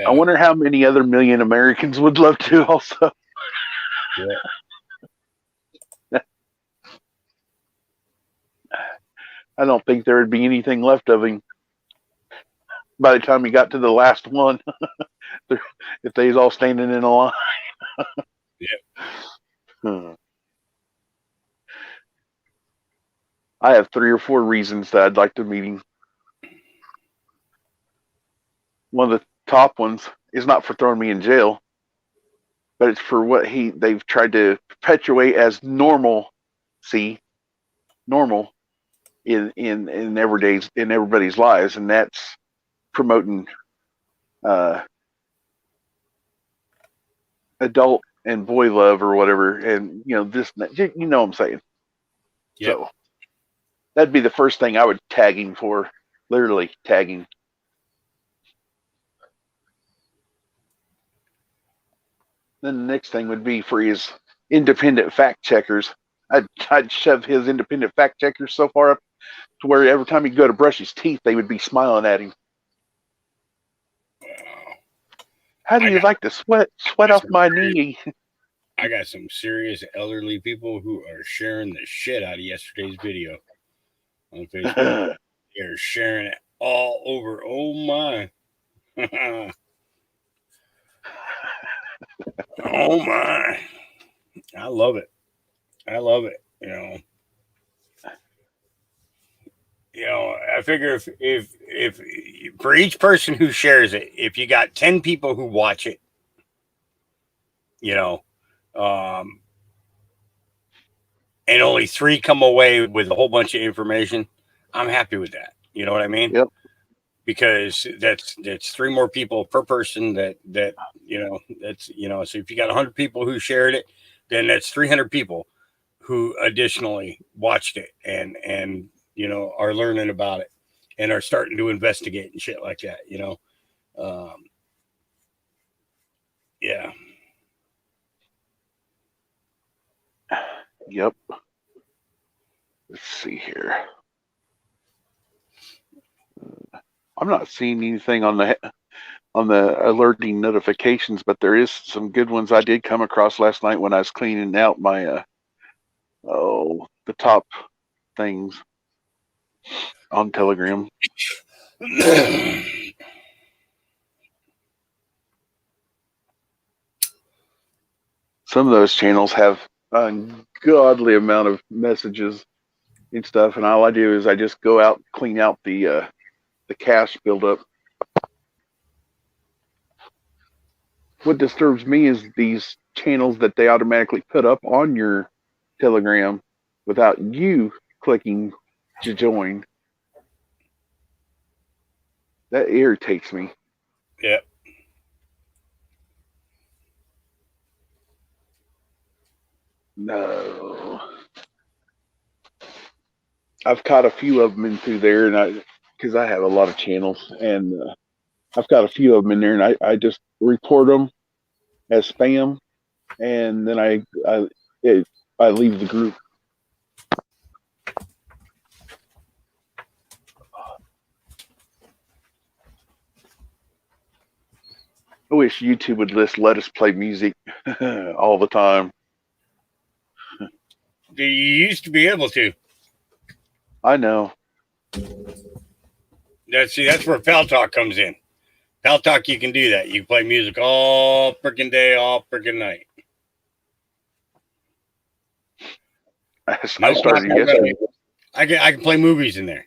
I wonder how many other million Americans would love to also. Yeah. I don't think there would be anything left of him by the time he got to the last one. If they was all standing in a line. Yeah. I have 3 or 4 reasons that I'd like to meet him. One of the top ones is not for throwing me in jail, but it's for what they've tried to perpetuate as normal. See, normal in everybody's lives, and that's promoting adult and boy love or whatever, and this, you know what I'm saying. Yep. So that'd be the first thing I would tag him for, literally tagging. Then the next thing would be for his independent fact checkers. I'd shove his independent fact checkers so far up to where every time he'd go to brush his teeth, they would be smiling at him. How do you like to sweat off my knee? I got some serious elderly people who are sharing the shit out of yesterday's video on Facebook. They're sharing it all over. Oh my. Oh my. I love it. I figure if for each person who shares it, if you got 10 people who watch it, and only 3 come away with a whole bunch of information, I'm happy with that. You know what I mean? Yep. Because that's 3 more people per person that so if you got 100 people who shared it, then that's 300 people who additionally watched it and are learning about it and are starting to investigate and shit like that, yeah. Yep. Let's see here. I'm not seeing anything on the alerting notifications, but there is some good ones I did come across last night when I was cleaning out my the top things on Telegram. some of those channels have a godly amount of messages and stuff, and all I do is I just go out, clean out the cache buildup. What disturbs me is these channels that they automatically put up on your Telegram without you clicking to join. That irritates me. Yeah. No. I've caught a few of them in through there, and because I have a lot of channels, and I've got a few of them in there, and I just report them as spam, and then I leave the group. I wish YouTube would let us play music all the time. You used to be able to. I know. That's where Pal Talk comes in. Pal Talk, you can do that. You can play music all freaking day, all freaking night. I started yesterday. I can play movies in there.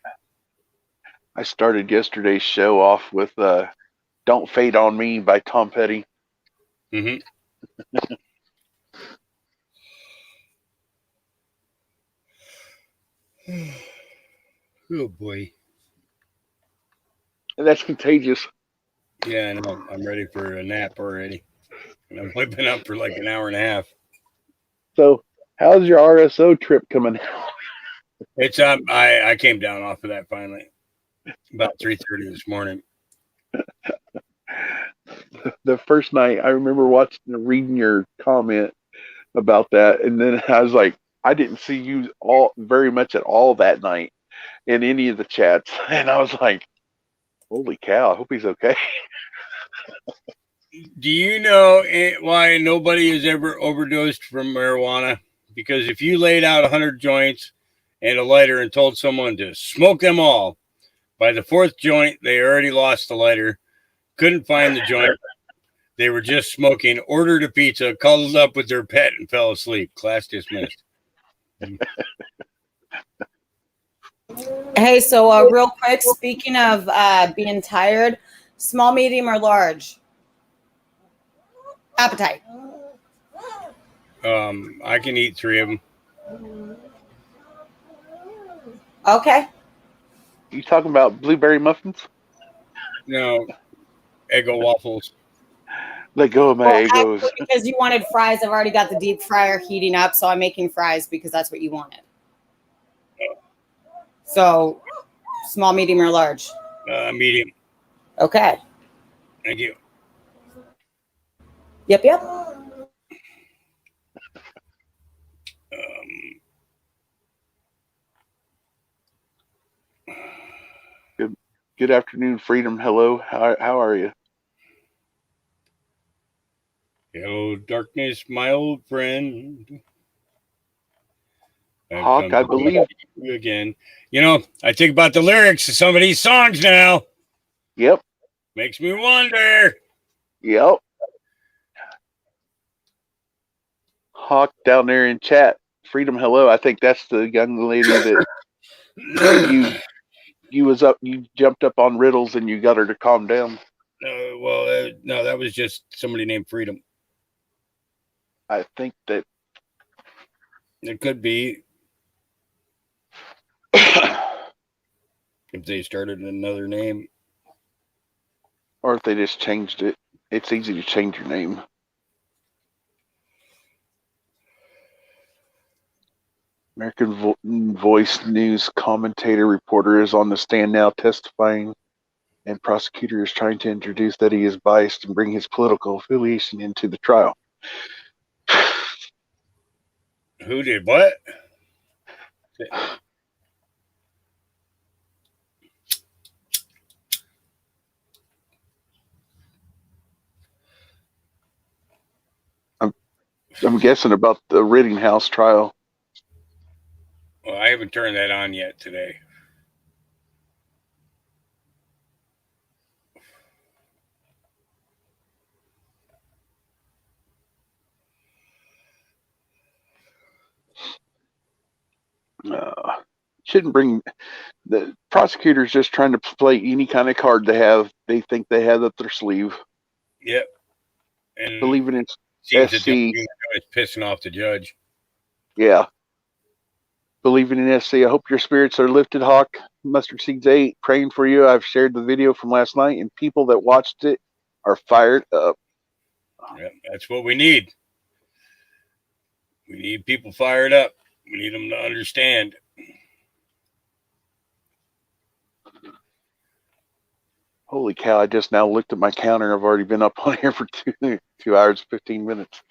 I started yesterday's show off with "Don't Fade on Me" by Tom Petty. Mm-hmm. Oh boy. And that's contagious. Yeah, I know. I'm ready for a nap already. And I've only been up for like an hour and a half. So, how's your RSO trip coming? It's I came down off of that finally. About 3:30 this morning. The first night, I remember reading your comment about that, and then I was like, I didn't see you all very much at all that night in any of the chats, and I was like, holy cow, I hope he's okay. Do you know why nobody has ever overdosed from marijuana? Because if you laid out 100 joints and a lighter and told someone to smoke them all, by the fourth joint, they already lost the lighter, couldn't find the joint. They were just smoking, ordered a pizza, cuddled up with their pet, and fell asleep. Class dismissed. Hey, so real quick, speaking of being tired, small, medium, or large? Appetite. I can eat 3 of them. Okay. You talking about blueberry muffins? No, Eggo waffles. Let go of my egos. Actually, because you wanted fries, I've already got the deep fryer heating up, so I'm making fries because that's what you wanted. So, small, medium, or large? Medium. Okay. Thank you. Yep. Good afternoon, Freedom. Hello. How are you? Hello, darkness, my old friend. Hawk, I believe you again. You know, I think about the lyrics of some of these songs now. Yep. Makes me wonder. Yep. Hawk down there in chat. Freedom, hello. I think that's the young lady that you jumped up on Riddles and you got her to calm down. No, that was just somebody named Freedom. I think that it could be if they started another name. Or if they just changed it. It's easy to change your name. American Voice News commentator reporter is on the stand now testifying, and prosecutor is trying to introduce that he is biased and bring his political affiliation into the trial. Who did what? I'm guessing about the Rittenhouse trial. Well, I haven't turned that on yet today. Shouldn't bring the prosecutors just trying to play any kind of card they think they have up their sleeve. Yep. And Believing in seems that SC. the only thing they're doing is pissing off the judge. Yeah. Believing in SC. I hope your spirits are lifted, Hawk. Mustard Seeds 8, praying for you. I've shared the video from last night, and people that watched it are fired up. Yep, that's what we need. We need people fired up. We need them to understand. Holy cow, I just now looked at my counter. I've already been up on here for 2 hours, 15 minutes.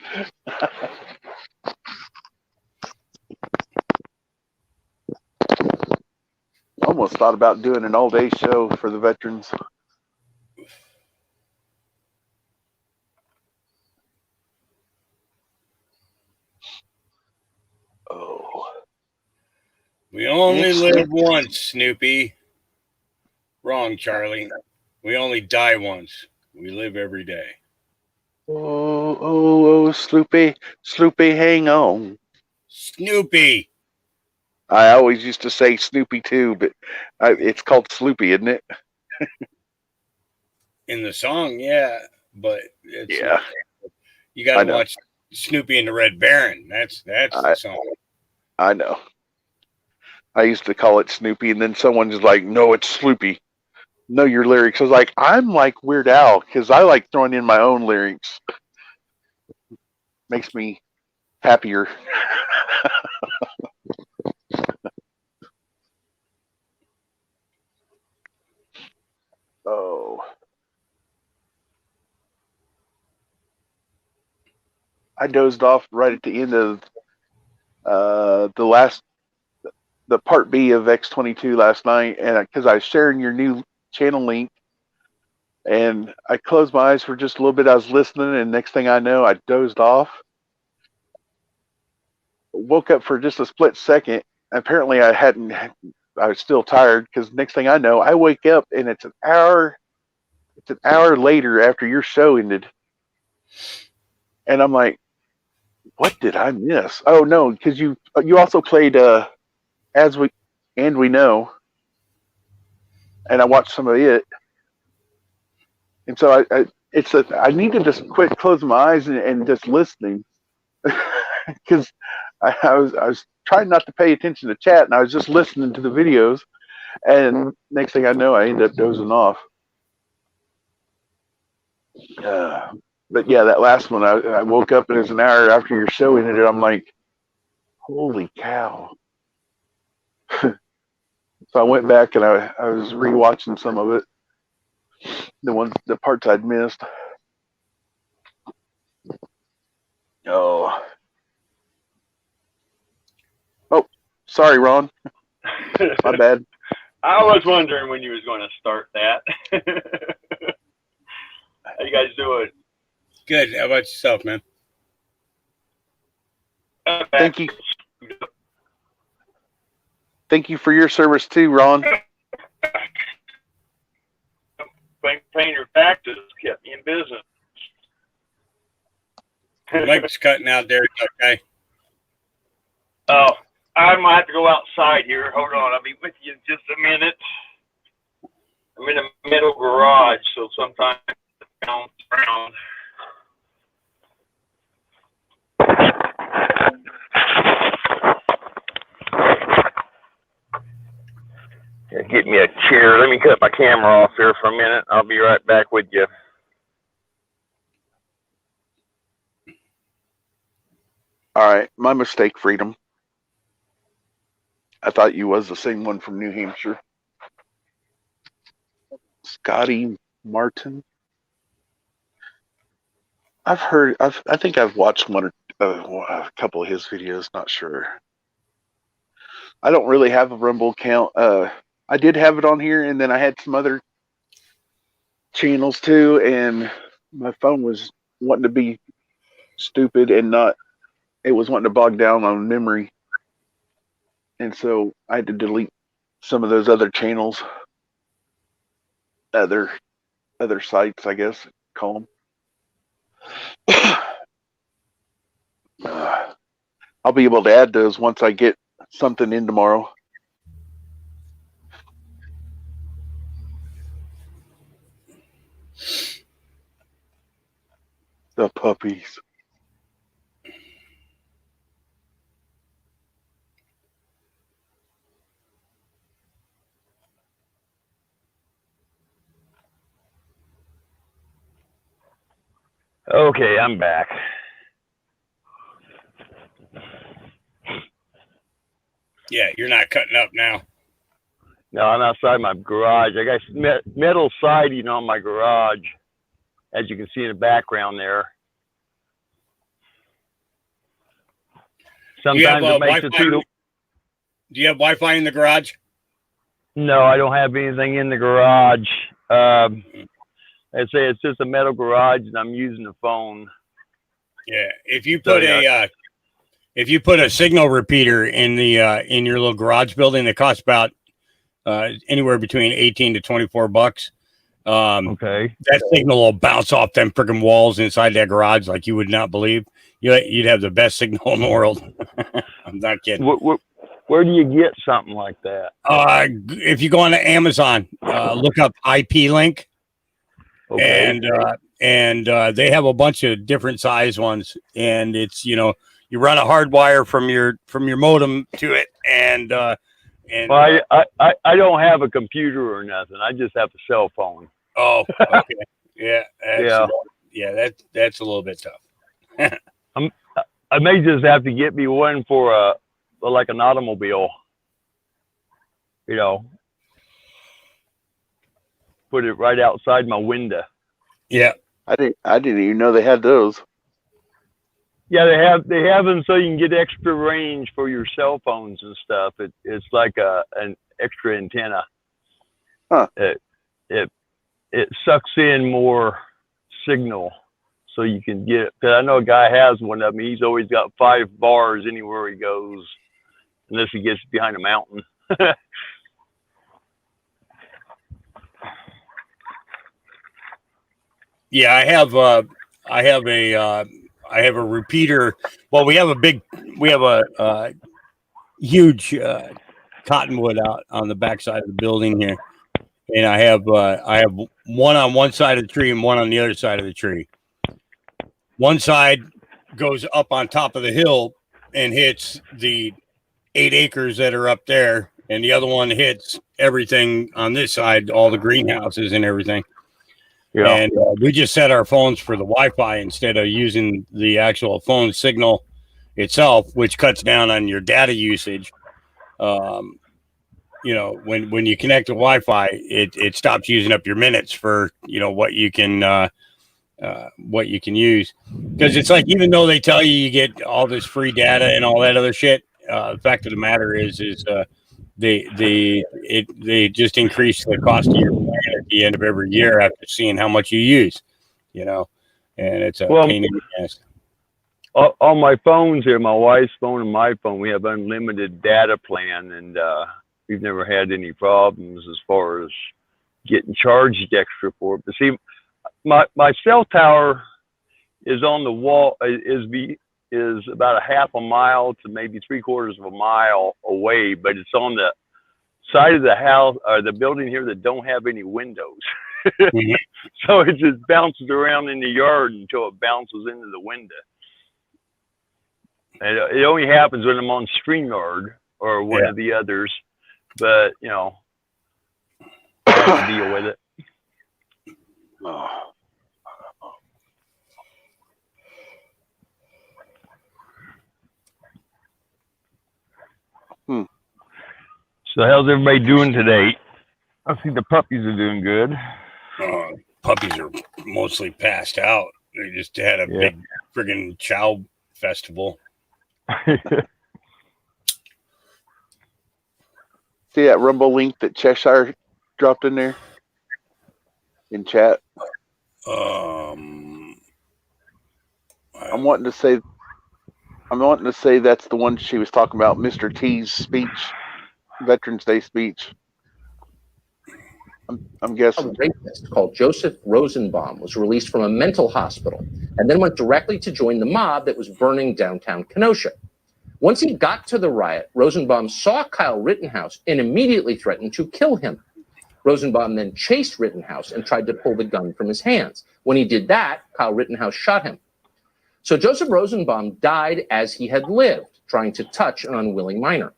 Almost thought about doing an all-day show for the veterans. Oh. We only live once, Snoopy. Wrong, Charlie. We only die once. We live every day. Oh, Sloopy, hang on. Snoopy. I always used to say Snoopy too, but it's called Sloopy, isn't it? In the song, yeah, but it's Yeah. You got to watch Snoopy and the Red Baron. That's the song. I know. I used to call it Snoopy, and then someone was like, "No, it's Sloopy. Know your lyrics." I was like, "I'm like Weird Al because I like throwing in my own lyrics. Makes me happier." Oh. I dozed off right at the end of the part B of X22 last night, and because I was sharing your new channel link, and I closed my eyes for just a little bit. I was listening, and next thing I know, I dozed off. Woke up for just a split second. Apparently, I was still tired because next thing I know, I wake up and it's an hour. It's an hour later after your show ended, and I'm like, "What did I miss?" Oh no, because you also played As We Know, and I watched some of it, and so I need to just quit closing my eyes and just listening because I was trying not to pay attention to chat, and I was just listening to the videos, and next thing I know, I ended up dozing off. But yeah, that last one, I woke up and it was an hour after your show ended. I'm like, holy cow. So I went back and I was rewatching some of it, the parts I'd missed. Oh, sorry, Ron. My bad. I was wondering when you was going to start that. How you guys doing? Good. How about yourself, man? Thank you. Thank you for your service too, Ron. Paying your taxes kept me in business. Mike's cutting out there. Okay. Oh, I might have to go outside here. Hold on. I'll be with you in just a minute. I'm in the middle garage, so sometimes I bounce around. Get me a chair. Let me cut my camera off here for a minute. I'll be right back with you. All right, my mistake, Freedom. I thought you was the same one from New Hampshire. Scotty Martin. I think I've watched a couple of his videos. Not sure. I don't really have a Rumble account. I did have it on here, and then I had some other channels too, and my phone was wanting to be stupid and not. It was wanting to bog down on memory, and so I had to delete some of those other channels, other sites, I guess, call them. I'll be able to add those once I get something in tomorrow. The puppies. Okay, I'm back. Yeah, you're not cutting up now. No, I'm outside my garage. I got metal siding on my garage, as you can see in the background there. Sometimes it makes it through the... Do you have Wi-Fi in the garage? No, I don't have anything in the garage. I say it's just a metal garage, and I'm using the phone. Yeah, if you put a signal repeater in the in your little garage building, that costs about anywhere between $18 to $24. Okay. That signal will bounce off them freaking walls inside that garage like you would not believe. You'd have the best signal in the world. I'm not kidding. Where do you get something like that? If you go on to Amazon, look up IP Link. Okay. And they have a bunch of different size ones, and it's you run a hard wire from your modem to it, and well, I don't have a computer or nothing. I just have a cell phone. Oh, okay. Yeah, that's a little bit tough. I may just have to get me one for like an automobile. Put it right outside my window. Yeah, I didn't even know they had those. Yeah, they have them so you can get extra range for your cell phones and stuff. It's like an extra antenna. Huh. It sucks in more signal, so you can get it. 'Cause I know a guy has one of them. He's always got 5 bars anywhere he goes, unless he gets behind a mountain. Yeah, I have a repeater. Well, we have a huge cottonwood out on the backside of the building here, and I have one on one side of the tree and one on the other side of the tree. One side goes up on top of the hill and hits the 8 acres that are up there, and the other one hits everything on this side, all the greenhouses and everything. Yeah. And we just set our phones for the Wi-Fi instead of using the actual phone signal itself, which cuts down on your data usage. When you connect to Wi-Fi, it stops using up your minutes for what you can use. Because it's like, even though they tell you get all this free data and all that other shit, the fact of the matter is they just increase the cost of your plan at the end of every year after seeing how much you use, and it's a pain in the ass. On my phones here, my wife's phone and my phone, we have unlimited data plan, and we've never had any problems as far as getting charged extra for it. But see, my cell tower is on the wall, is about a half a mile to maybe 3/4 of a mile away, but it's on the side of the house or the building here that don't have any windows. Mm-hmm. So it just bounces around in the yard until it bounces into the window. And it only happens when I'm on StreamYard or one of the others, but I have to deal with it. So how's everybody doing today? I see the puppies are doing good. Puppies are mostly passed out. They just had a big friggin' chow festival. See that Rumble link that Cheshire dropped in there in chat? I'm wanting to say that's the one she was talking about, Mr. T's speech, Veterans Day speech. I'm guessing. A rapist called Joseph Rosenbaum was released from a mental hospital and then went directly to join the mob that was burning downtown Kenosha. Once he got to the riot, Rosenbaum saw Kyle Rittenhouse and immediately threatened to kill him. Rosenbaum then chased Rittenhouse and tried to pull the gun from his hands. When he did that, Kyle Rittenhouse shot him. So Joseph Rosenbaum died as he had lived, trying to touch an unwilling minor.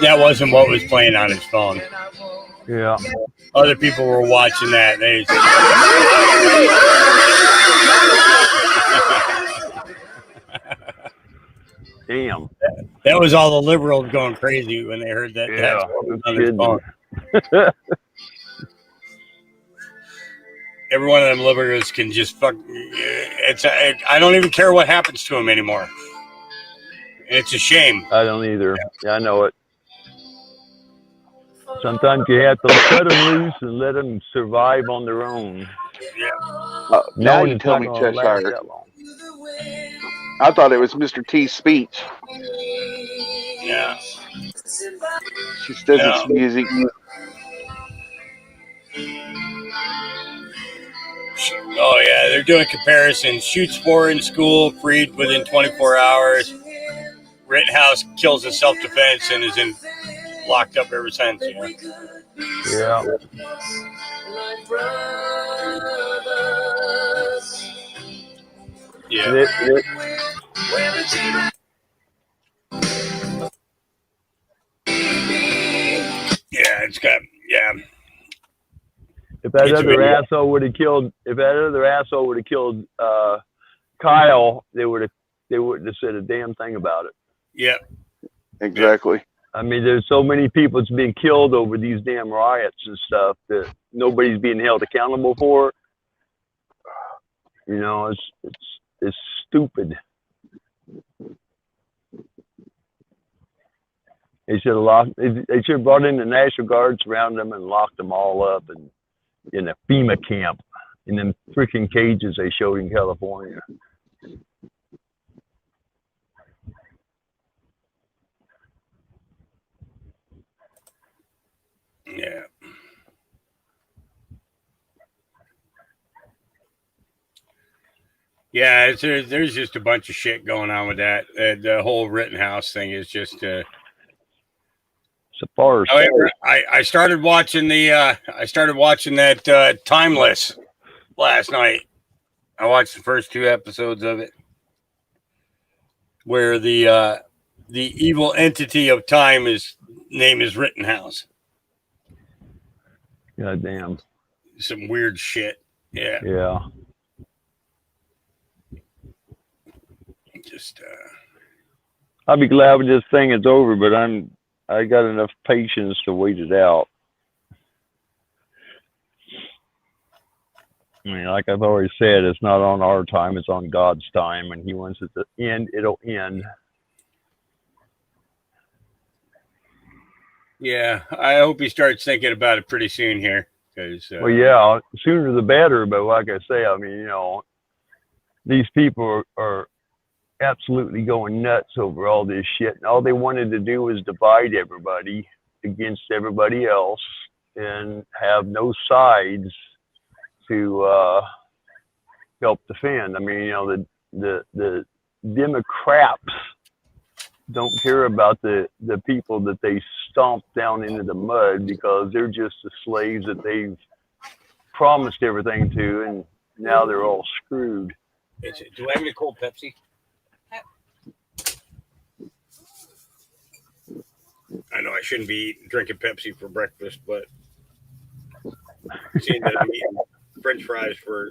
That wasn't what was playing on his phone. Yeah. Other people were watching that. They Damn. That was all the liberals going crazy when they heard that. Yeah, That's what was no on his phone. kidding. Every one of them liberals can just fuck. I don't even care what happens to them anymore. It's a shame. I don't either. Yeah, I know it. Sometimes you have to cut them loose and let them survive on their own. Yeah. Now you tell me, Cheshire. I thought it was Mr. T's speech. Yeah. She says it's music. Oh yeah, they're doing comparisons. Shoots 4 in school, freed within 24 hours. Rittenhouse kills in self-defense and is locked up ever since. You know? Yeah. Yeah. Yeah, it's got If that other asshole would have killed, Kyle, they wouldn't have said a damn thing about it. Yeah. Exactly. I mean, there's so many people that's being killed over these damn riots and stuff that nobody's being held accountable for. You know, it's stupid. They should have brought in the National Guard, surrounded them, and locked them all up in a FEMA camp in them freaking cages they showed in California. Yeah. Yeah, there's just a bunch of shit going on with that. The whole Rittenhouse thing is just it's a farce. However, I started watching that Timeless last night. I watched the first 2 episodes of it, where the evil entity of time name is Rittenhouse. God damn. Some weird shit. Yeah. Yeah. Just I'll be glad when this thing is over, but I got enough patience to wait it out. I mean, like I've always said, it's not on our time, it's on God's time. When he wants it to end, it'll end. yeah, I hope he starts thinking about it pretty soon here. Because Well, yeah, sooner the better. But like I say, I mean, you know, these people are absolutely going nuts over all this shit. And all they wanted to do was divide everybody against everybody else and have no sides to help defend. I mean, you know, the Democrats don't care about the people that they stomped down into the mud because they're just the slaves that they've promised everything to, and now they're all screwed. do I have any cold Pepsi? I know I shouldn't be drinking Pepsi for breakfast, but seeing that I'm eating French fries for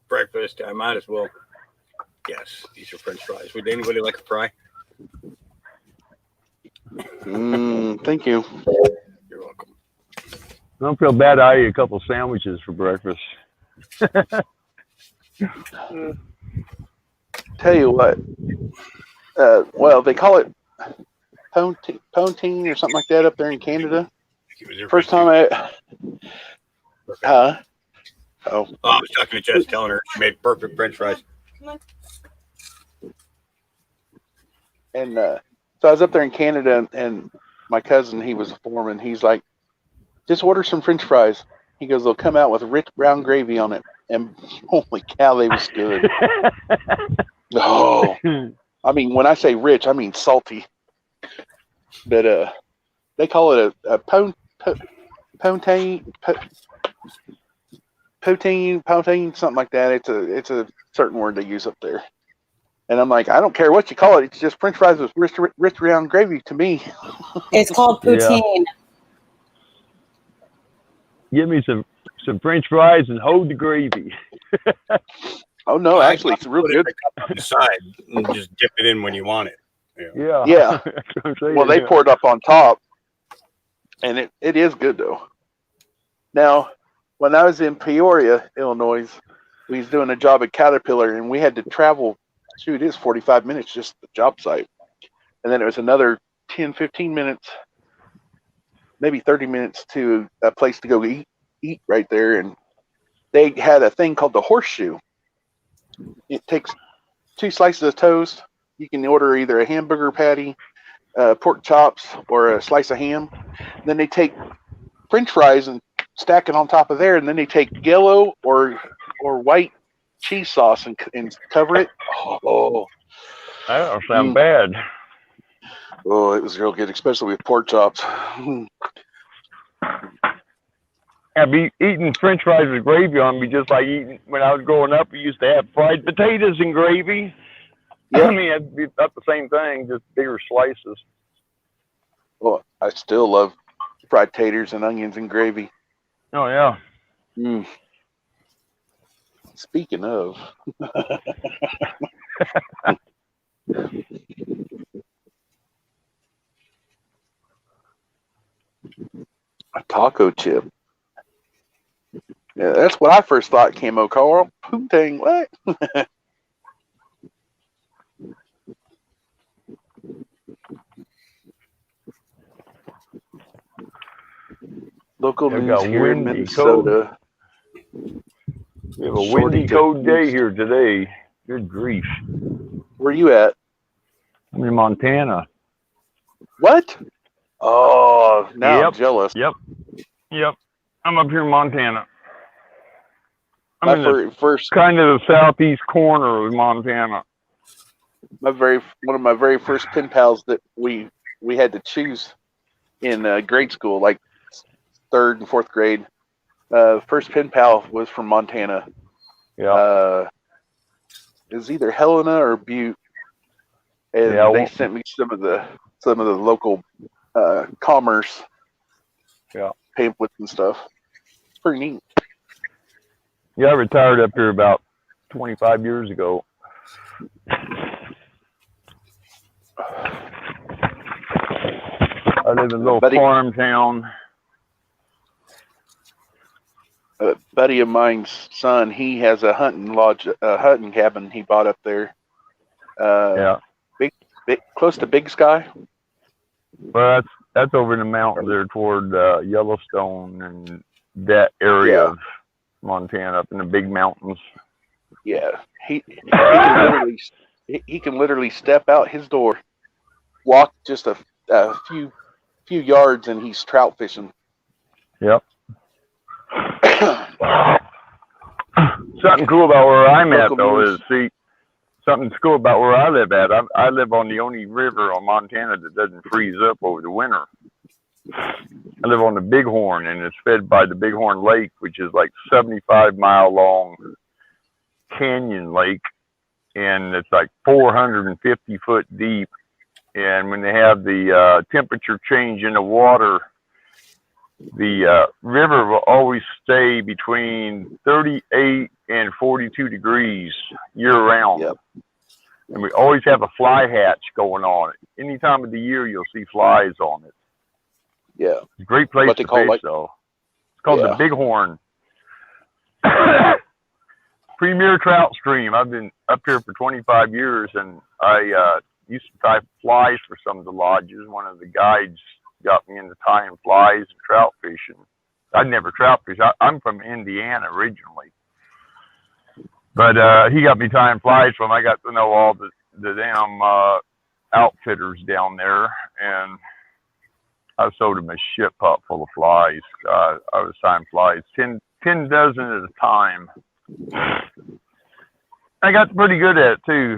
breakfast, I might as well. Yes, these are French fries. Would anybody like a fry? Thank you. You're welcome. I don't feel bad. I ate a couple sandwiches for breakfast. Tell you what. Well, they call it pontine or something like that up there in Canada. First time I. I was talking to Jess, telling her she made perfect French fries. And so I was up there in Canada, and my cousin, he was a foreman. He's like, just order some French fries. He goes, they'll come out with rich brown gravy on it. And holy cow, they was good. Oh, I mean, when I say rich, I mean salty. But they call it a poutine, something like that. It's a certain word they use up there. And I'm like, I don't care what you call it. It's just French fries with rich brown gravy to me. It's called poutine. Yeah. Give me some French fries and hold the gravy. Oh no, actually, it's real good. On the side and just dip it in when you want it. Yeah. Yeah. That's what I'm saying, Well, they pour it up on top, and it is good though. Now, when I was in Peoria, Illinois, we was doing a job at Caterpillar, and we had to travel. Shoot, it is 45 minutes just the job site, and then it was another 10, 15 minutes, maybe 30 minutes to a place to go eat right there, and they had a thing called the horseshoe. It takes 2 slices of toast. You can order either a hamburger patty, pork chops, or a slice of ham. Then they take French fries and stack it on top of there, and then they take yellow or white cheese sauce and cover it. Oh, that don't sound bad. Oh, it was real good, especially with pork chops. I'd be eating French fries with gravy on me, just like eating when I was growing up. We used to have fried potatoes and gravy. Yeah. I mean, it'd be about the same thing, just bigger slices. Well, I still love fried taters and onions and gravy. Oh yeah. Speaking of, a taco chip. Yeah, that's what I first thought, Camo Carl. Poutine, what? Local news here in Minnesota. We have a windy, cold day here today. Good grief. Where you at? I'm in Montana. What? Oh, now I'm jealous. Yep. I'm up here in Montana. I'm in the first kind of the southeast corner of Montana. One of my very first pen pals that we had to choose in grade school, like 3rd and 4th grade. First pen pal was from Montana. Yeah. It was either Helena or Butte, and they sent me some of the local commerce pamphlets and stuff. It's pretty neat. Yeah, I retired up here about 25 years ago. I live in a little farm town. A buddy of mine's son, he has a hunting lodge, a hunting cabin he bought up there. Big, close to Big Sky. Well, that's over in the mountains there toward Yellowstone and that area of Montana, up in the big mountains. Yeah, he can literally step out his door, walk just a few yards, and he's trout fishing. Yep. Something cool about where I'm at, though, is something cool about where I live at. I live on the only river on Montana that doesn't freeze up over the winter. I live on the Bighorn, and it's fed by the Bighorn Lake, which is like 75-mile long canyon lake, and it's like 450 foot deep. And when they have the temperature change in the water, the river will always stay between 38 and 42 degrees year round. Yep. And we always have a fly hatch going on. Any time of the year, you'll see flies on it. Yeah. It's a great place to fish, though. It's called the Bighorn. Premier trout stream. I've been up here for 25 years, and I used to tie flies for some of the lodges. One of the guides got me into tying flies and trout fishing. I'd never trout fish. I'm from Indiana originally. But he got me tying flies for him. I got to know all the damn outfitters down there. And I sold him a shit pot full of flies. I was signing flies, 10 dozen at a time. I got pretty good at it too.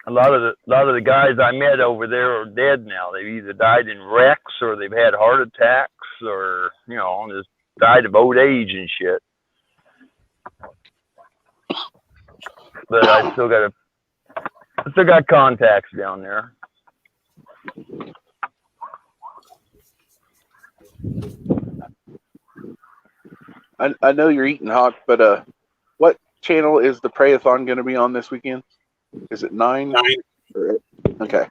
A lot of the guys I met over there are dead now. They've either died in wrecks or they've had heart attacks or, you know, just died of old age and shit. But I still got contacts down there. I know you're eating hawk, but what channel is the Prayathon going to be on this weekend? Is it 9? 9. Okay.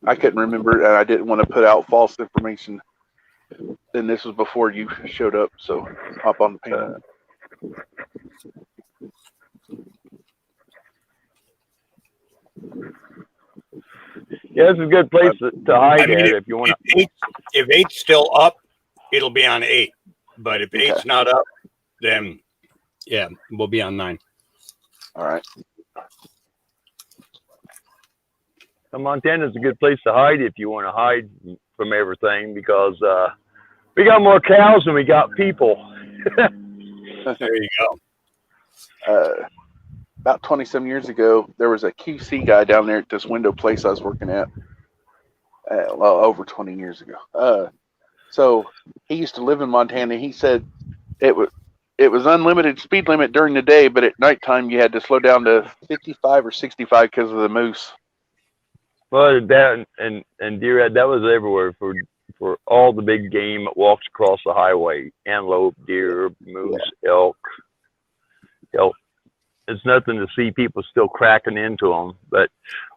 I couldn't remember, and I didn't want to put out false information. And this was before you showed up, so hop on the panel. Yeah, it's a good place to hide at if you want to. If 8's still up, it'll be on 8. But if 8's not up, then yeah, we'll be on 9. All right. Montana's a good place to hide if you want to hide from everything because we got more cows than we got people. There you go. About 20-some years ago, there was a QC guy down there at this window place I was working at. Well, over 20 years ago. So he used to live in Montana. He said it was unlimited speed limit during the day, but at nighttime you had to slow down to 55 or 65 because of the moose. Well, that and deer, that was everywhere for all the big game that walks across the highway: antelope, deer, moose, elk. It's nothing to see people still cracking into them. But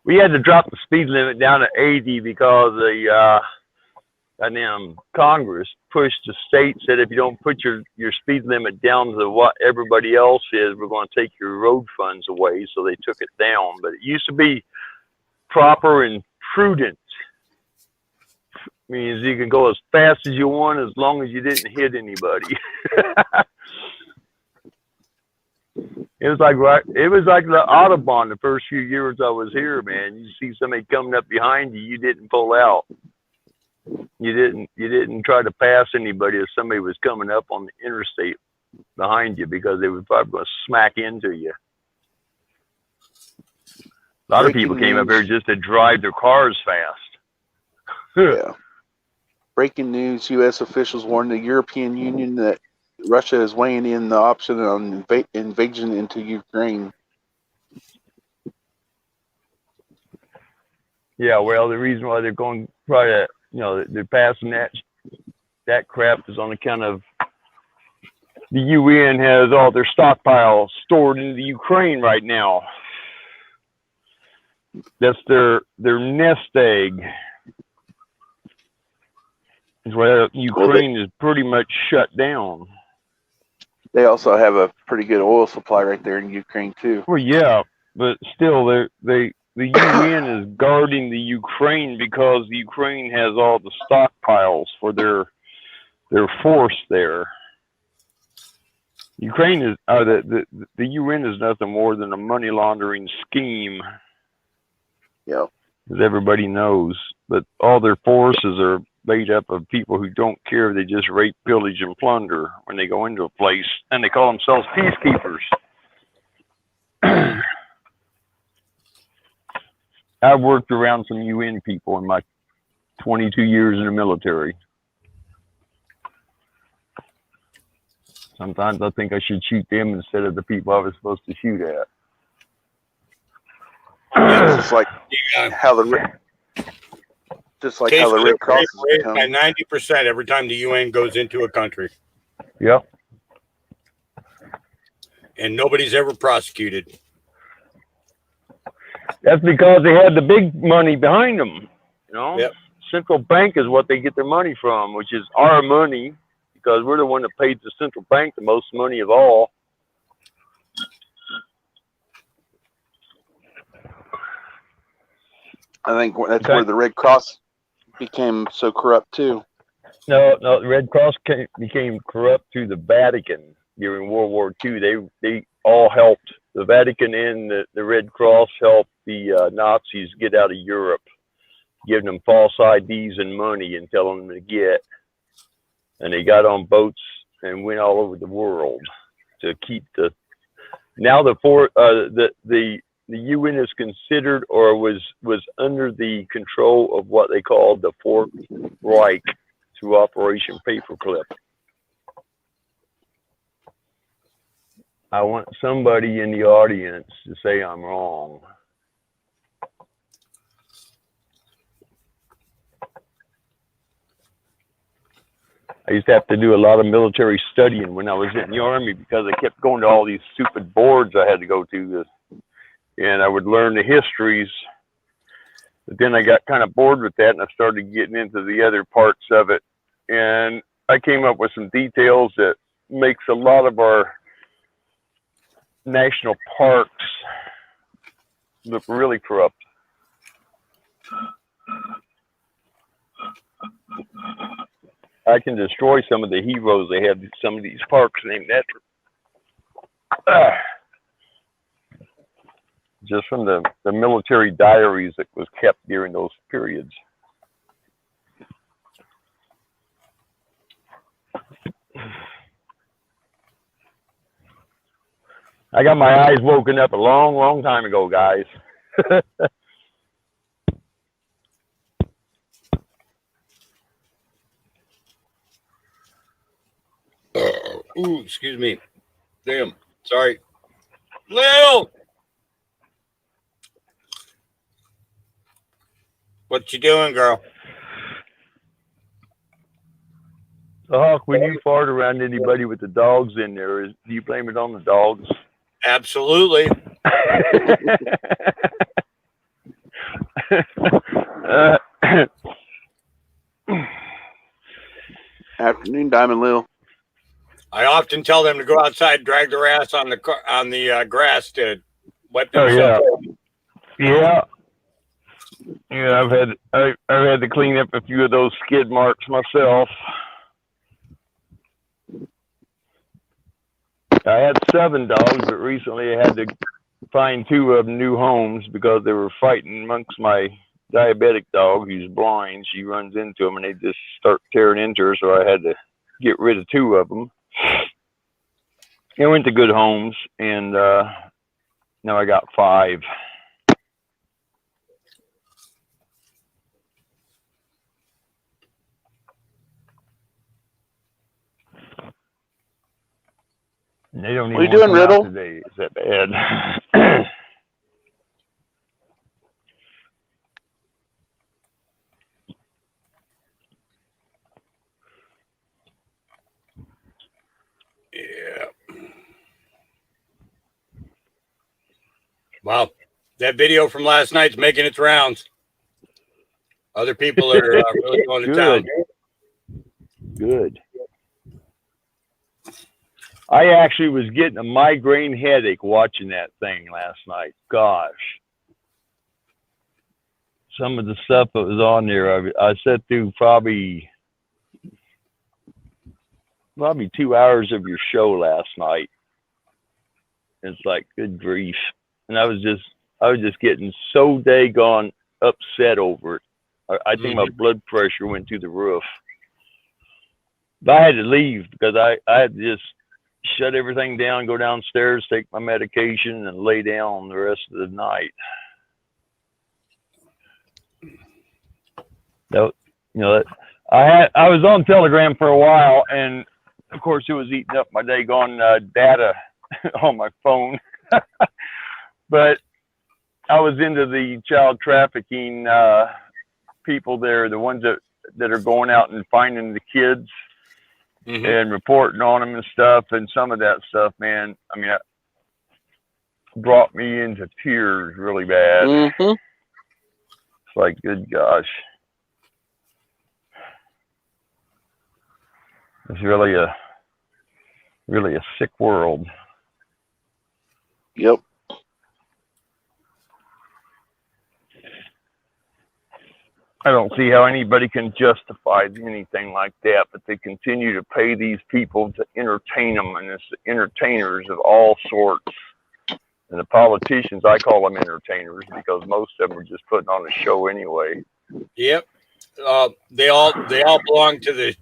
we had to drop the speed limit down to 80 because the goddamn Congress pushed the state, said if you don't put your speed limit down to what everybody else is, we're going to take your road funds away. So they took it down. But it used to be proper and prudent. Means you can go as fast as you want as long as you didn't hit anybody. It was like the Autobahn the first few years I was here, man. You see somebody coming up behind you, you didn't pull out. You didn't try to pass anybody if somebody was coming up on the interstate behind you because they were probably going to smack into you. A lot of people came up here just to drive their cars fast. Yeah. Breaking news: U.S. officials warn the European Union that Russia is weighing in the option on invasion into Ukraine. Yeah, well, the reason why they're going probably, they're passing that crap is on account of the UN has all their stockpiles stored in the Ukraine right now. That's their nest egg. It's where Ukraine is pretty much shut down. They also have a pretty good oil supply right there in Ukraine too. Well, yeah, but still, the UN is guarding the Ukraine because the Ukraine has all the stockpiles for their force there. Ukraine is the UN is nothing more than a money laundering scheme. Yeah, as everybody knows, but all their forces are made up of people who don't care. They just rape, pillage, and plunder when they go into a place, and they call themselves peacekeepers. I've worked around some UN people in my 22 years in the military. Sometimes I think I should shoot them instead of the people I was supposed to shoot at. It's just like how the Red Cross is raised by 90% every time the UN goes into a country. Yep. And nobody's ever prosecuted. That's because they had the big money behind them. You know, yep. Central bank is what they get their money from, which is our money, because we're the one that paid the central bank the most money of all. I think that's where the Red Cross became so corrupt too. No, the Red Cross became corrupt through the Vatican during World War II. They all helped the Vatican and the Red Cross helped the Nazis get out of Europe, giving them false IDs and money and telling them to get. And they got on boats and went all over the world to keep the. Now the UN is considered or was under the control of what they called the Fourth Reich through Operation Paperclip. I want somebody in the audience to say I'm wrong. I used to have to do a lot of military studying when I was in the Army because I kept going to all these stupid boards I had to go to, and I would learn the histories. But then I got kind of bored with that, and I started getting into the other parts of it. And I came up with some details that makes a lot of our national parks look really corrupt. I can destroy some of the heroes they have in some of these parks named after. Just from the military diaries that was kept during those periods. I got my eyes woken up a long, long time ago, guys. Ooh, excuse me. Damn. Sorry. Lil! What you doing, girl? So, Hawk, when you fart around anybody with the dogs in there, do you blame it on the dogs? Absolutely. Afternoon, Diamond Lil. I often tell them to go outside, drag their ass on the grass to wipe Oh themselves. yeah. Yeah, I've had to clean up a few of those skid marks myself. I had 7 dogs, but recently I had to find 2 of them new homes because they were fighting amongst my diabetic dog who's blind. She runs into them and they just start tearing into her, so I had to get rid of 2 of them. I went to good homes, and now I got 5. And they don't even What are you doing, come out Riddle? today. Is that bad? Yeah. Wow. That video from last night's making its rounds. Other people are really going to town. Good. I actually was getting a migraine headache watching that thing last night. Gosh. Some of the stuff that was on there, I sat through probably 2 hours of your show last night. It's like, good grief. And I was just getting so daggone upset over it. I think my blood pressure went through the roof. But I had to leave because I had to just shut everything down, go downstairs, take my medication, and lay down the rest of the night. I was on Telegram for a while, and of course it was eating up my daggone data on my phone. But I was into the child trafficking people there, the ones that are going out and finding the kids and reporting on them and stuff. And some of that stuff, man, I mean, it brought me into tears really bad. It's like, good gosh. It's really a sick world. Yep. I don't see how anybody can justify anything like that, but they continue to pay these people to entertain them, and it's entertainers of all sorts. And the politicians, I call them entertainers because most of them are just putting on a show anyway. Yep. They all belong to the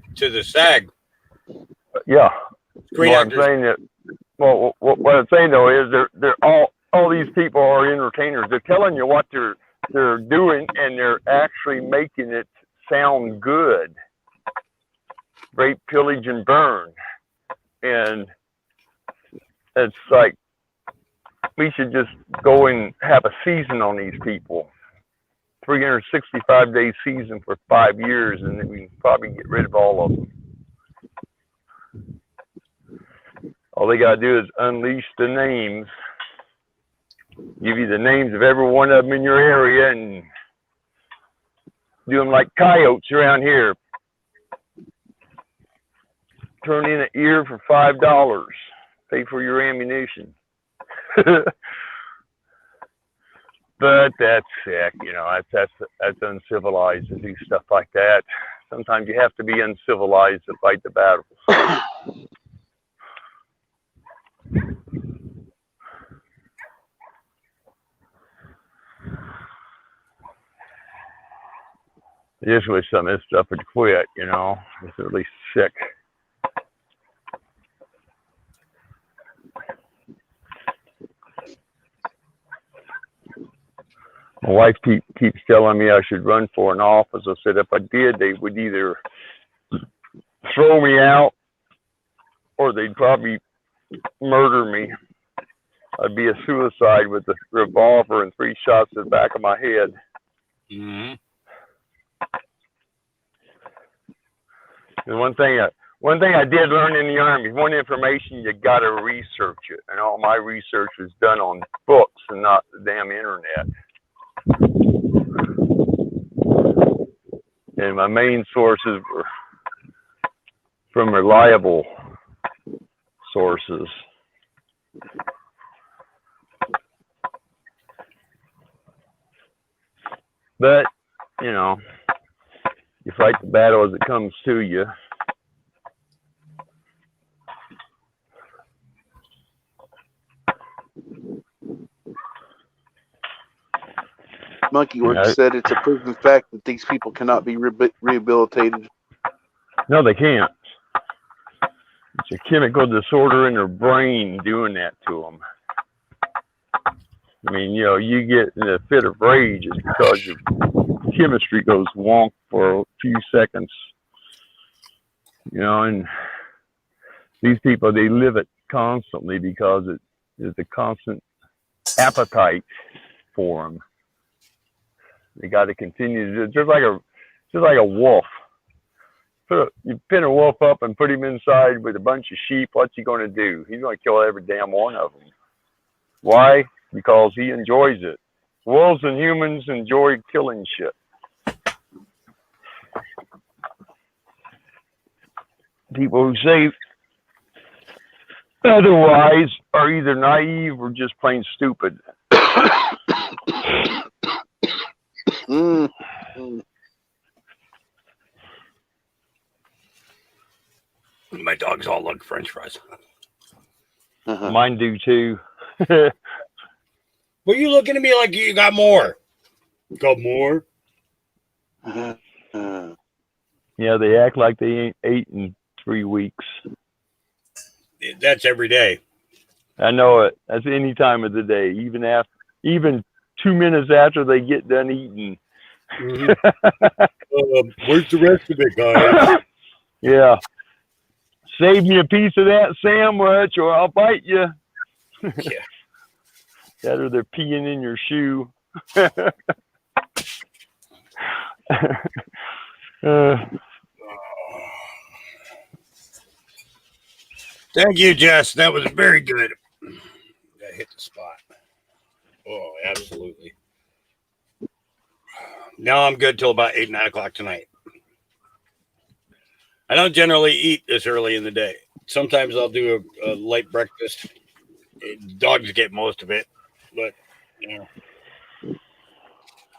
SAG. Yeah. Screen Well, actors. I'm saying that. Well, what I'm saying though is they're all these people are entertainers. They're telling you what they're doing, and they're actually making it sound good. Rape, pillage, and burn, and it's like we should just go and have a season on these people. 365-day season for 5 years, and then we can probably get rid of all of them. All they gotta do is unleash the names, give you the names of every one of them in your area, and do them like coyotes around here. Turn in an ear for $5. Pay for your ammunition. But that's sick, you know. That's uncivilized to do stuff like that. Sometimes you have to be uncivilized to fight the battles. I just wish some of this stuff would quit, you know. It's really sick. My wife keeps telling me I should run for an office. I said if I did, they would either throw me out or they'd probably murder me. I'd be a suicide with a revolver and 3 shots to the back of my head. Mm-hmm. And one thing I did learn in the Army, one information, you got to research it. And all my research was done on books and not the damn internet. And my main sources were from reliable sources. But, you know, you fight the battle as it comes to you. Monkey Work said it's a proven fact that these people cannot be rehabilitated. No, they can't. It's a chemical disorder in their brain doing that to them. I mean, you know, you get in a fit of rage is because your chemistry goes wonk for a few seconds. You know, and these people, they live it constantly because it is a constant appetite for them. They got to continue to do just like a wolf. You pin a wolf up and put him inside with a bunch of sheep. What's he going to do? He's going to kill every damn one of them. Why? Because he enjoys it. Wolves and humans enjoy killing shit. People who say otherwise are either naive or just plain stupid. My dogs all love French fries. Mine do too. Well, you looking at me like you got more? Got more? Yeah, they act like they ain't ate in 3 weeks. That's every day. I know it. That's any time of the day, even 2 minutes after they get done eating. Mm-hmm. Where's the rest of it, guys? Yeah. Save me a piece of that sandwich or I'll bite you. Yeah. That or they're peeing in your shoe. Thank you, Jess. That was very good. That hit the spot. Oh, absolutely. Now I'm good till about 8, 9 o'clock tonight. I don't generally eat this early in the day. Sometimes I'll do a light breakfast. Dogs get most of it, but you know.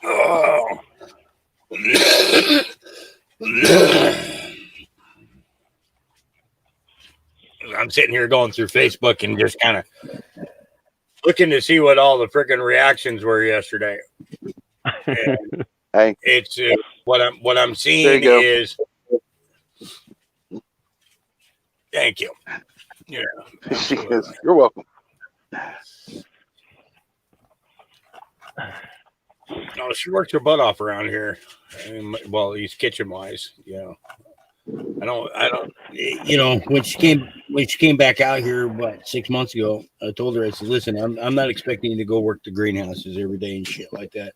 Oh. I'm sitting here going through Facebook and just kind of looking to see what all the freaking reactions were yesterday. And Hey, it's what I'm there seeing you go. is. Thank you. Yeah, absolutely. You're welcome. No, she works her butt off around here. Well, at least kitchen wise, I don't. When she came back out here, 6 months ago, I told her, I said, listen, I'm not expecting you to go work the greenhouses every day and shit like that.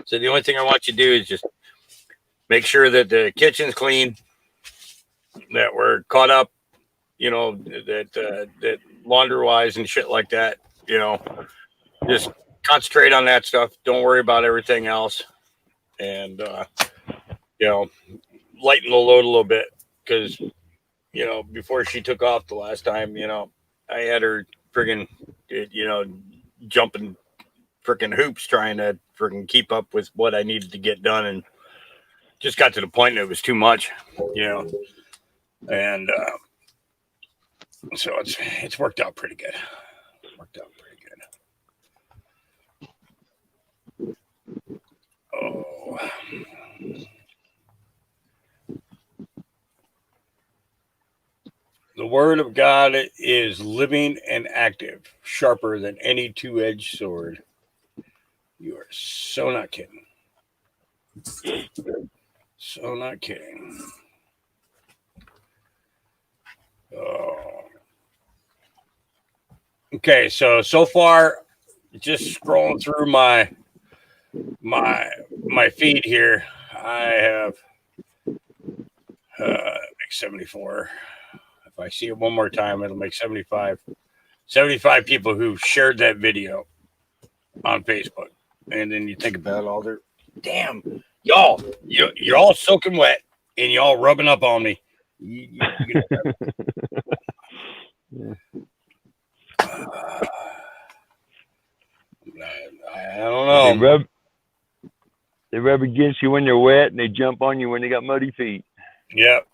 So the only thing I want you to do is just make sure that the kitchen's clean, that we're caught up, that laundry wise and shit like that, just concentrate on that stuff. Don't worry about everything else. And, lighten the load a little bit because, before she took off the last time, I had her friggin', jumping freaking hoops trying to freaking keep up with what I needed to get done. And just got to the point that it was too much, and, so it's worked out pretty good. Oh, the word of God is living and active, sharper than any two-edged sword. You are so not kidding. So not kidding. Oh. Okay, so far, just scrolling through my feed here, I have make 74. If I see it one more time, it'll make 75. 75 people who shared that video on Facebook. And then you think about all their damn y'all, you're all soaking wet and y'all rubbing up on me. I don't know. They rub against you when they're wet, and they jump on you when they got muddy feet. Yep.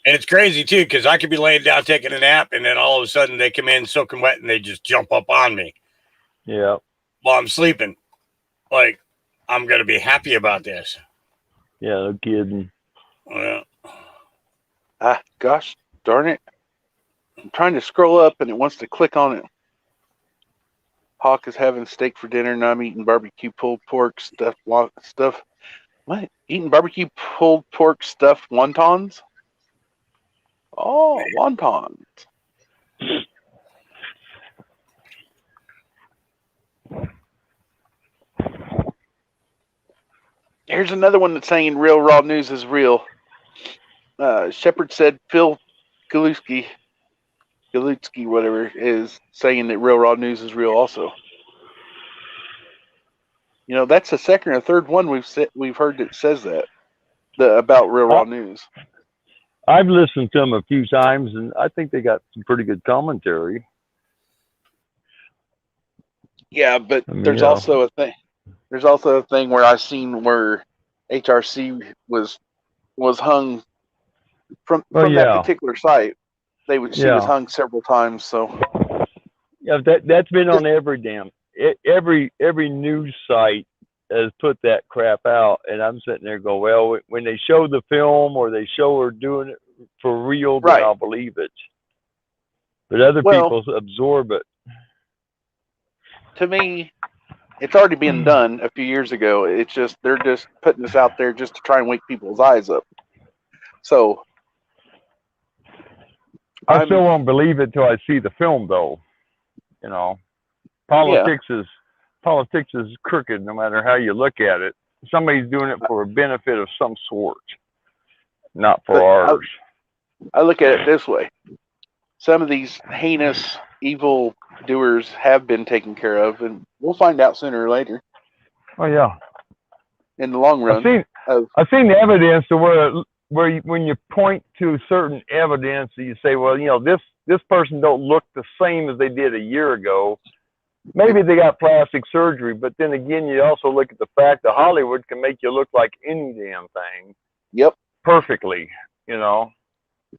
And it's crazy too, because I could be laying down taking a nap, and then all of a sudden they come in soaking wet, and they just jump up on me. Yeah. While I'm sleeping, like I'm gonna be happy about this. Yeah, no kidding. Yeah. Gosh darn it! I'm trying to scroll up, and it wants to click on it. Hawk is having steak for dinner, and I'm eating barbecue pulled pork stuff. What? Eating barbecue pulled pork stuffed wontons? Oh, wontons. Here's another one that's saying real raw news is real. Shepard said Phil Galutsky, whatever, is saying that real raw news is real also. That's the second or third one we've heard that says that about real raw news. I've listened to them a few times, and I think they got some pretty good commentary. Yeah, but there's also a thing. There's also a thing where I've seen where HRC was hung from that particular site. She was hung several times. So yeah, that's been on every news site has put that crap out, and I'm sitting there going, well, when they show the film or they show her doing it for real, then I'll believe it. But other people absorb it. To me, it's already been done a few years ago. It's just they're just putting this out there just to try and wake people's eyes up. So I still won't believe it till I see the film, though. Politics is crooked, no matter how you look at it. Somebody's doing it for a benefit of some sort, not for ours. I look at it this way: some of these heinous, evil doers have been taken care of, and we'll find out sooner or later. Oh yeah. In the long run, I've seen the evidence to where when you point to certain evidence, you say, well, this person don't look the same as they did a year ago. Maybe they got plastic surgery, but then again, you also look at the fact that Hollywood can make you look like any damn thing. Yep. Perfectly,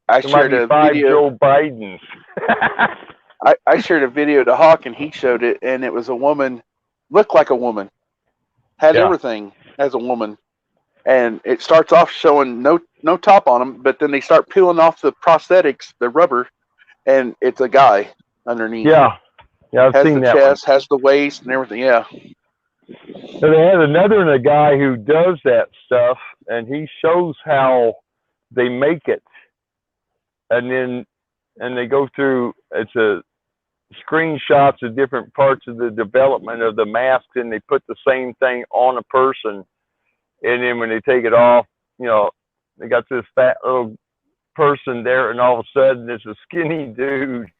I There might shared be a 5 video. Joe Bidens. I shared a video to Hawk, and he showed it, and it was a woman, looked like a woman, had Yeah. everything as a woman, and it starts off showing no top on them, but then they start peeling off the prosthetics, the rubber, and it's a guy underneath. Yeah, I've has seen the that chest, has the waist, and everything. Yeah. So they had a guy who does that stuff, and he shows how they make it, and they go through. It's a screenshots of different parts of the development of the masks, and they put the same thing on a person, and then when they take it off, they got this fat little person there, and all of a sudden it's a skinny dude.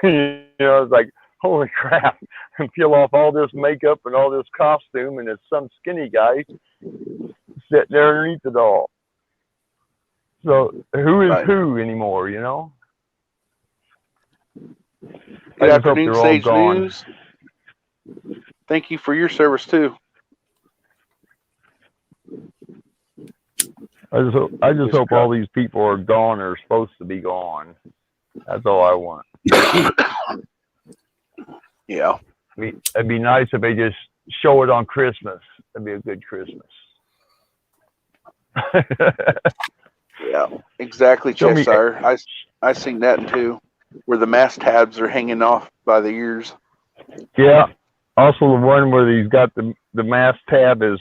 It's like, holy crap, and peel off all this makeup and all this costume, and it's some skinny guy sitting there underneath it all. So who is who anymore, Good I just hope afternoon, they're all Sage gone. News. Thank you for your service too. I just hope all these people are gone or are supposed to be gone. That's all I want. Yeah. It'd be nice if they just show it on Christmas. That'd be a good Christmas. Yeah, exactly, Show me- Cheshire. I seen that too, where the mast tabs are hanging off by the ears. Yeah. Also, the one where he's got the mask tab is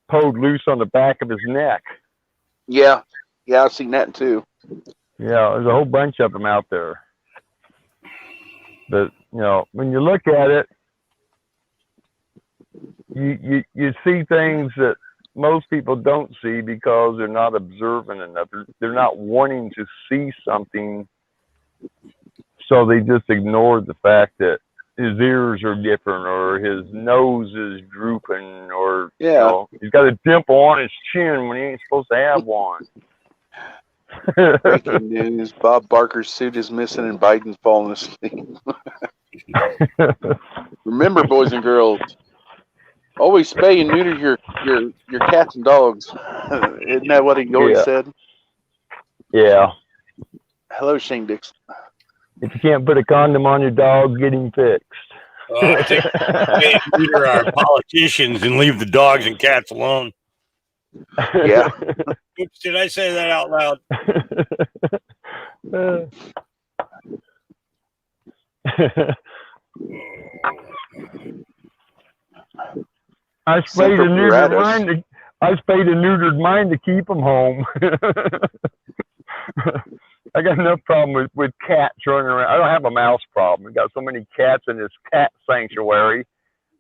pulled loose on the back of his neck. Yeah, I've seen that too. Yeah, there's a whole bunch of them out there. But when you look at it, you see things that most people don't see because they're not observant enough. They're not wanting to see something, so they just ignore the fact that his ears are different, or his nose is drooping, or he's got a dimple on his chin when he ain't supposed to have one. Breaking news: Bob Barker's suit is missing, and Biden's falling asleep. Remember, boys and girls, always spay and neuter your cats and dogs. Isn't that what he always said? Yeah. Hello, Shane Dixon. If you can't put a condom on your dog, get him fixed. I think they neuter our politicians and leave the dogs and cats alone. Yeah. Oops, did I say that out loud? I spayed and neutered mine to keep them home. I got enough problem with cats running around. I don't have a mouse problem. We got so many cats in this cat sanctuary.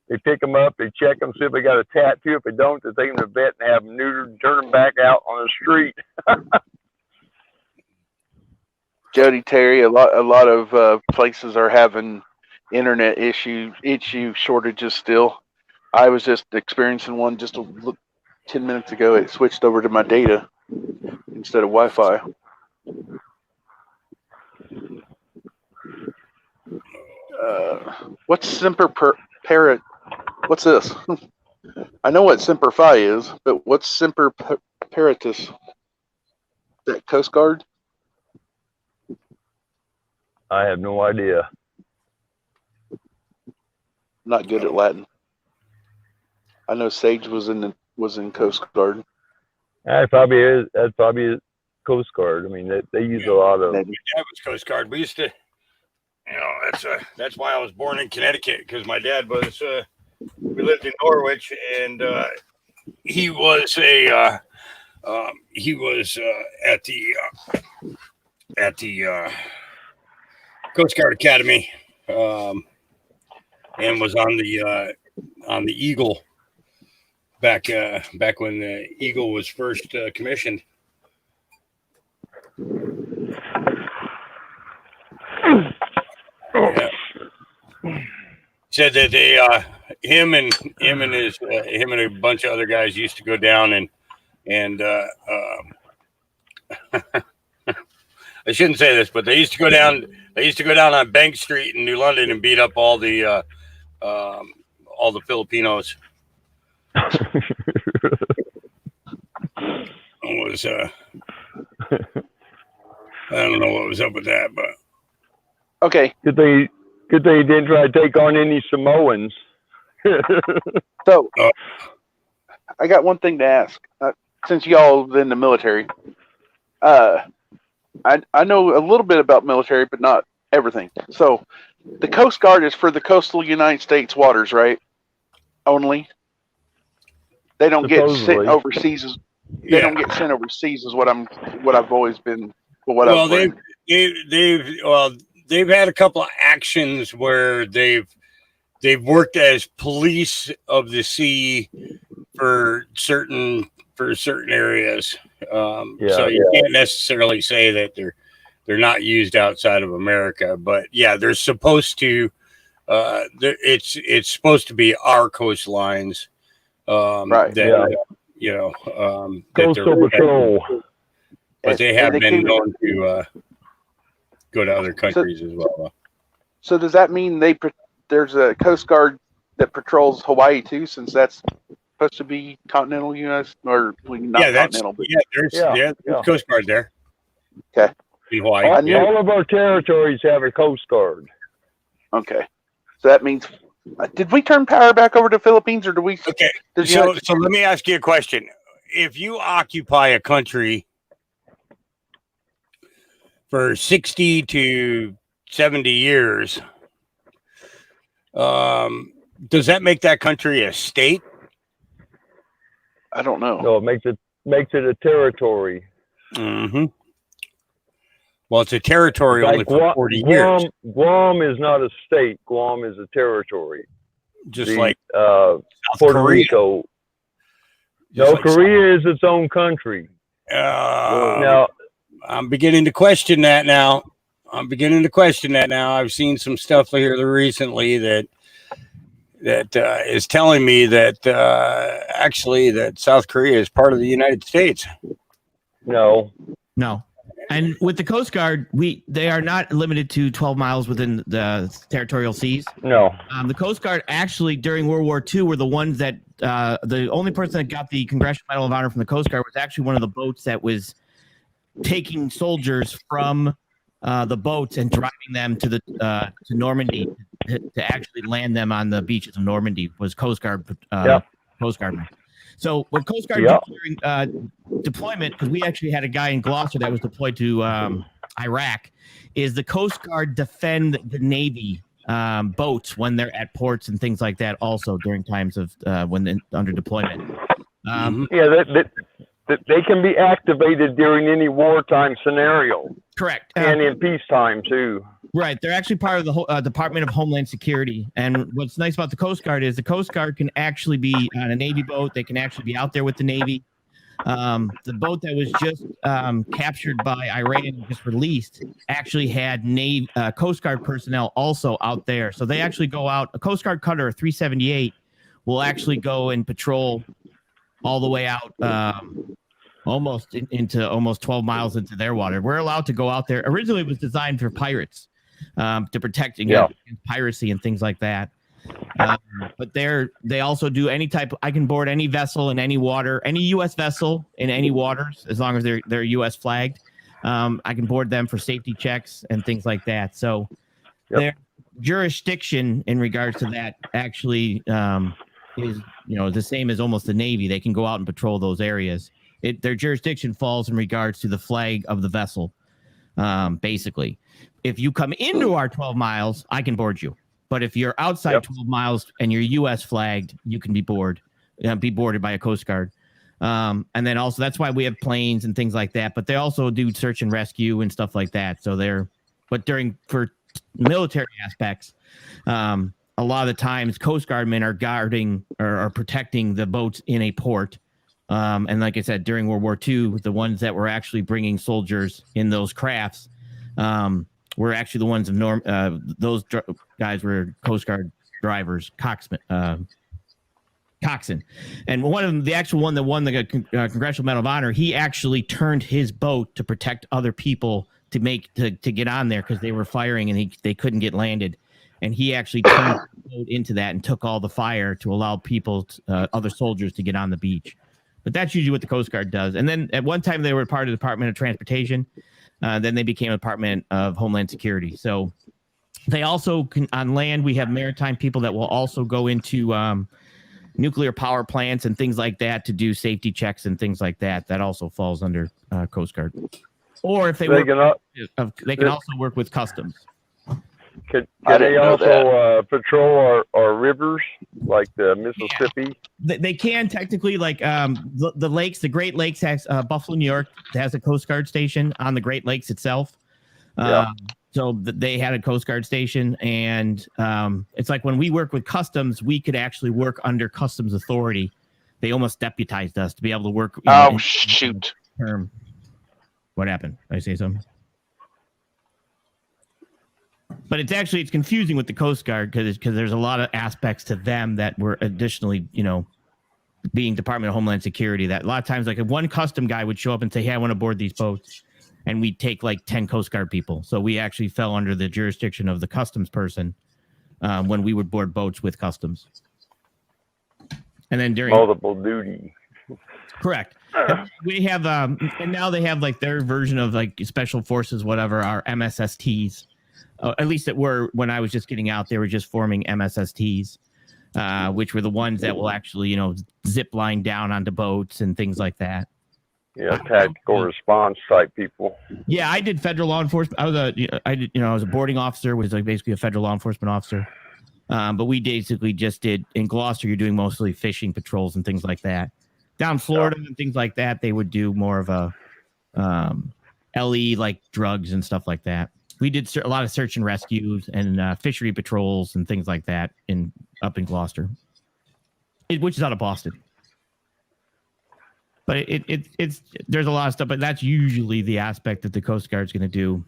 They pick them up, they check them, see if they got a tattoo. If they don't, they take them to the vet and have them neutered and turn them back out on the street. Jody Terry, a lot of places are having internet issue shortages still. I was just experiencing one just 10 minutes ago. It switched over to my data instead of Wi-Fi. What's Semper Parrot? What's this? I know what Semper Fi is, but what's Semper Paratus? That Coast Guard? I have no idea. Not good at Latin. I know Sage was in Coast Guard. That probably is. That's probably Coast Guard. I mean, they use a lot of. My dad was Coast Guard. We used to, that's why I was born in Connecticut, because my dad was. We lived in Norwich, and he was at the Coast Guard Academy, and was on the Eagle back when the Eagle was first commissioned. Yeah. Said that they him and a bunch of other guys used to go down and I shouldn't say this, but they used to go down on Bank Street in New London and beat up all the Filipinos. It was I don't know what was up with that, but Okay, Good thing he didn't try to take on any Samoans. so Oh. I got one thing to ask. Since y'all in the military, I know a little bit about military, but not everything. So the Coast Guard is for the coastal United States waters, right? Only. They don't get sent Supposedly. overseas. They don't get sent overseas, is what I've always been. Well, they've had a couple of actions where they've worked as police of the sea for certain areas. So you can't necessarily say that they're not used outside of America, but yeah, they're supposed to. It's supposed to be our coastlines, right? Coastal Patrol. But they have been known to go to other countries as well. So does that mean there's a Coast Guard that patrols Hawaii too, since that's supposed to be continental U.S. or not continental? But there's Coast Guard there. Okay. In Hawaii. All of our territories have a Coast Guard. Okay. So that means, did we turn power back over to Philippines, or do we? Okay. So let me ask you a question. If you occupy a country for 60 to 70 years, does that make that country a state? I don't know. No, it makes it a territory. Mm-hmm. Well, it's a territory only for 40 years. Guam is not a state. Guam is a territory. Just like Puerto Korea. Rico. Korea is its own country. Now, I'm beginning to question that now. I've seen some stuff here recently that is telling me that actually that South Korea is part of the United States. No. And with the Coast Guard, they are not limited to 12 miles within the territorial seas. No. The Coast Guard actually during World War II were the ones that the only person that got the Congressional Medal of Honor from the Coast Guard was actually one of the boats that was taking soldiers from the boats and driving them to Normandy to actually land them on the beaches of Normandy was Coast Guard Coast Guardmen. So what Coast Guard did during deployment, because we actually had a guy in Gloucester that was deployed to Iraq, is the Coast Guard defend the Navy boats when they're at ports and things like that also during times of when they're under deployment. They can be activated during any wartime scenario. Correct. And in peacetime, too. Right. They're actually part of the Department of Homeland Security. And what's nice about the Coast Guard is the Coast Guard can actually be on a Navy boat. They can actually be out there with the Navy. The boat that was just captured by Iran and just released actually had Coast Guard personnel also out there. So they actually go out. A Coast Guard cutter, a 378, will actually go and patrol all the way out almost 12 miles into their water. We're allowed to go out there. Originally, it was designed for pirates to protect against piracy and things like that. But they also do any type. I can board any vessel in any water, any U.S. vessel in any waters, as long as they're U.S. flagged. I can board them for safety checks and things like that. So their jurisdiction in regards to that actually is the same as almost the Navy. They can go out and patrol those areas. Their jurisdiction falls in regards to the flag of the vessel. Basically, if you come into our 12 miles, I can board you. But if you're outside 12 miles and you're U.S. flagged, you can be boarded by a Coast Guard. And then also that's why we have planes and things like that. But they also do search and rescue and stuff like that. So for military aspects, a lot of the times Coast Guardmen are guarding or protecting the boats in a port. And like I said, during World War II, the ones that were actually bringing soldiers in those crafts were actually the ones of those guys were Coast Guard drivers, coxswain. And one of them, the actual one that won the Congressional Medal of Honor, he actually turned his boat to protect other people to get on there because they were firing and they couldn't get landed. And he actually turned the boat into that and took all the fire to allow people, other soldiers, to get on the beach. But that's usually what the Coast Guard does. And then at one time they were part of the Department of Transportation. Then they became Department of Homeland Security. So they also can, on land, we have maritime people that will also go into nuclear power plants and things like that to do safety checks and things like that. That also falls under Coast Guard. Or if they work, they can also work with customs. Can they also patrol our rivers like the Mississippi? Yeah. They can technically, like the lakes, the Great Lakes has Buffalo, New York has a Coast Guard station on the Great Lakes itself. So they had a Coast Guard station, and it's like when we work with customs, we could actually work under customs authority. They almost deputized us to be able to work. Shoot. Term. What happened? Did I say something? But it's confusing with the Coast Guard because there's a lot of aspects to them that were additionally, being Department of Homeland Security. That a lot of times, like if one custom guy would show up and say, "Hey, I want to board these boats," and we'd take like 10 Coast Guard people. So we actually fell under the jurisdiction of the customs person when we would board boats with customs. And then during multiple duty. Correct. We have and now they have like their version of like special forces, whatever, our MSSTs. At least it were when I was just getting out, they were just forming MSSTs, which were the ones that will actually, zip line down onto boats and things like that. Yeah, tactical response type people. Yeah, I did federal law enforcement. I was a boarding officer, was like basically a federal law enforcement officer. But we basically just did in Gloucester. You're doing mostly fishing patrols and things like that. Down Florida and things like that, they would do more of a LE like drugs and stuff like that. We did a lot of search and rescues and fishery patrols and things like that up in Gloucester, which is out of Boston. But it's there's a lot of stuff, but that's usually the aspect that the Coast Guard's going to do.